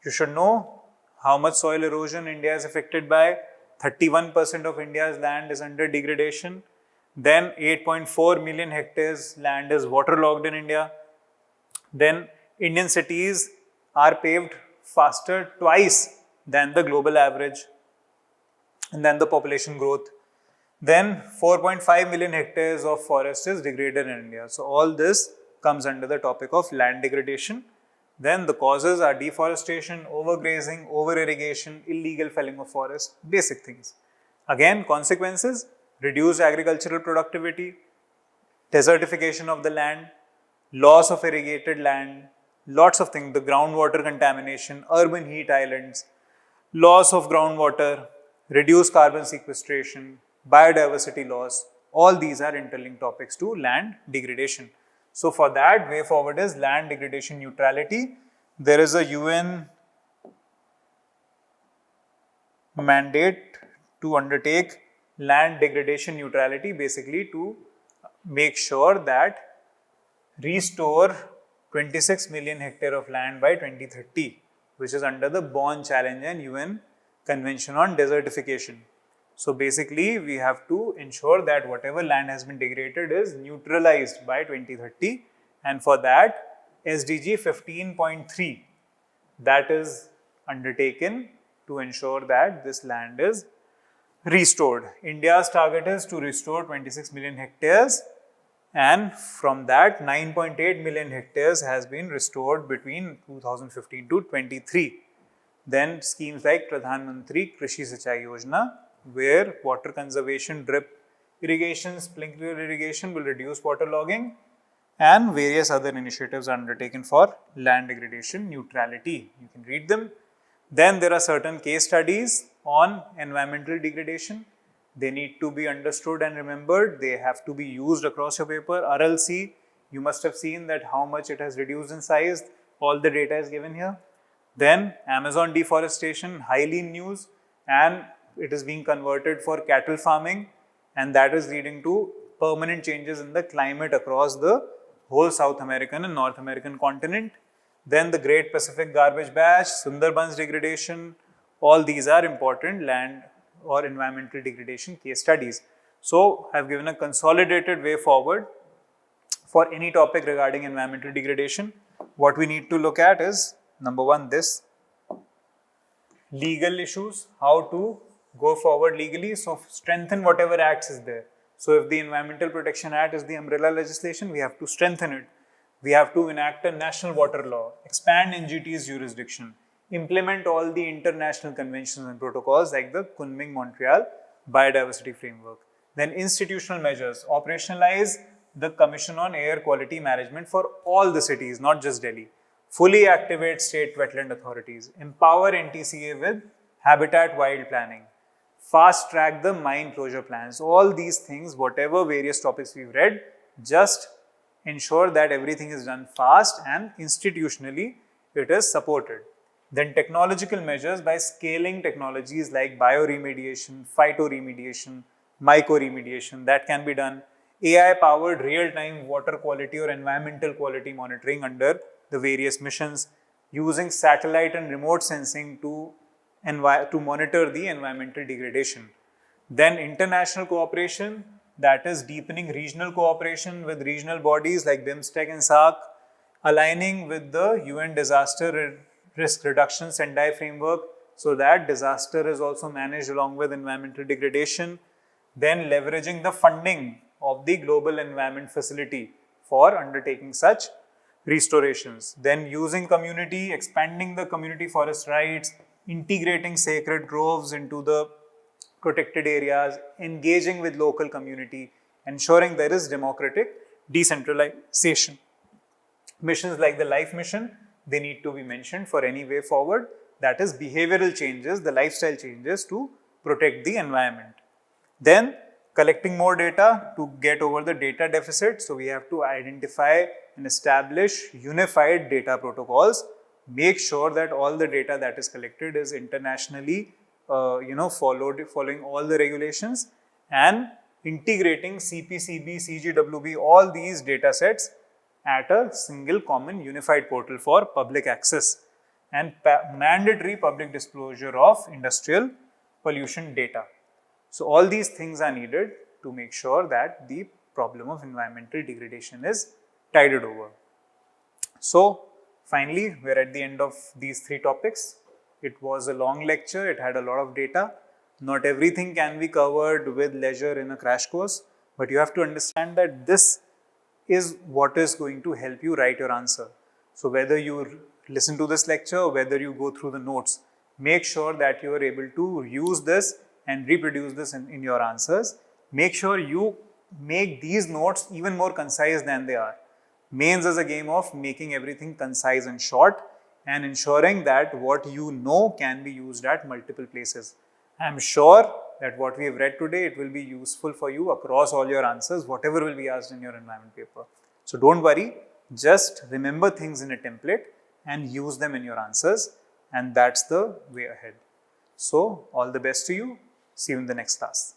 You should know how much soil erosion India is affected by. 31% of India's land is under degradation. Then 8.4 million hectares land is waterlogged in India. Then Indian cities are paved faster twice than the global average and then the population growth. Then 4.5 million hectares of forest is degraded in India. So all this comes under the topic of land degradation. Then the causes are deforestation, overgrazing, over-irrigation, illegal felling of forest, basic things. Again, consequences, reduced agricultural productivity, desertification of the land, loss of irrigated land, lots of things, the groundwater contamination, urban heat islands, loss of groundwater, reduced carbon sequestration, biodiversity loss, all these are interlinked topics to land degradation. So for that, way forward is land degradation neutrality. There is a UN mandate to undertake land degradation neutrality, basically to make sure that restore 26 million hectare of land by 2030, which is under the Bonn Challenge and UN Convention on Desertification. So basically, we have to ensure that whatever land has been degraded is neutralized by 2030, and for that SDG 15.3 that is undertaken to ensure that this land is restored. India's target is to restore 26 million hectares, and from that 9.8 million hectares has been restored between 2015 to 23. Then schemes like Pradhan Mantri Krishi Sinchai Yojana, where water conservation, drip irrigation, sprinkler irrigation will reduce water logging, and various other initiatives are undertaken for land degradation neutrality. You can read them. Then there are certain case studies on environmental degradation. They need to be understood and remembered. They have to be used across your paper. RLC, you must have seen that how much it has reduced in size. All the data is given here. Then Amazon deforestation, highly in news, and it is being converted for cattle farming, and that is leading to permanent changes in the climate across the whole South American and North American continent. Then the Great Pacific Garbage Patch, Sundarbans degradation, all these are important land or environmental degradation case studies. So, I have given a consolidated way forward for any topic regarding environmental degradation. What we need to look at is, number one, this legal issues, how to go forward legally. So, strengthen whatever acts is there. So, if the Environmental Protection Act is the umbrella legislation, we have to strengthen it. We have to enact a national water law, expand NGT's jurisdiction, implement all the international conventions and protocols like the Kunming-Montreal Biodiversity Framework. Then institutional measures, operationalize the Commission on Air Quality Management for all the cities, not just Delhi. Fully activate state wetland authorities, empower NTCA with habitat wild planning, fast track the mine closure plans. All these things, whatever various topics we've read, just ensure that everything is done fast and institutionally it is supported. Then technological measures by scaling technologies like bioremediation, phytoremediation, mycoremediation, that can be done. AI powered real-time water quality or environmental quality monitoring under the various missions, using satellite and remote sensing to monitor the environmental degradation. Then international cooperation, that is deepening regional cooperation with regional bodies like BIMSTEC and SAARC, aligning with the UN Disaster Risk Reduction Sendai framework so that disaster is also managed along with environmental degradation. Then leveraging the funding of the Global Environment Facility for undertaking such restorations. Then using community, expanding the community forest rights, integrating sacred groves into the protected areas, engaging with local community, ensuring there is democratic decentralization. Missions like the Life Mission, they need to be mentioned for any way forward. That is behavioral changes, the lifestyle changes to protect the environment. Then collecting more data to get over the data deficit. So we have to identify and establish unified data protocols, make sure that all the data that is collected is internationally following all the regulations, and integrating CPCB, CGWB, all these data sets at a single common unified portal for public access, and mandatory public disclosure of industrial pollution data. So all these things are needed to make sure that the problem of environmental degradation is tided over. So finally, we're at the end of these three topics. It was a long lecture, it had a lot of data. Not everything can be covered with leisure in a crash course, but you have to understand that this is what is going to help you write your answer. So whether you listen to this lecture or whether you go through the notes, make sure that you are able to use this and reproduce this in your answers. Make sure you make these notes even more concise than they are. Mains is a game of making everything concise and short and ensuring that what you know can be used at multiple places. I am sure that what we have read today, it will be useful for you across all your answers, whatever will be asked in your environment paper. So don't worry, just remember things in a template and use them in your answers, and that's the way ahead. So all the best to you. See you in the next class.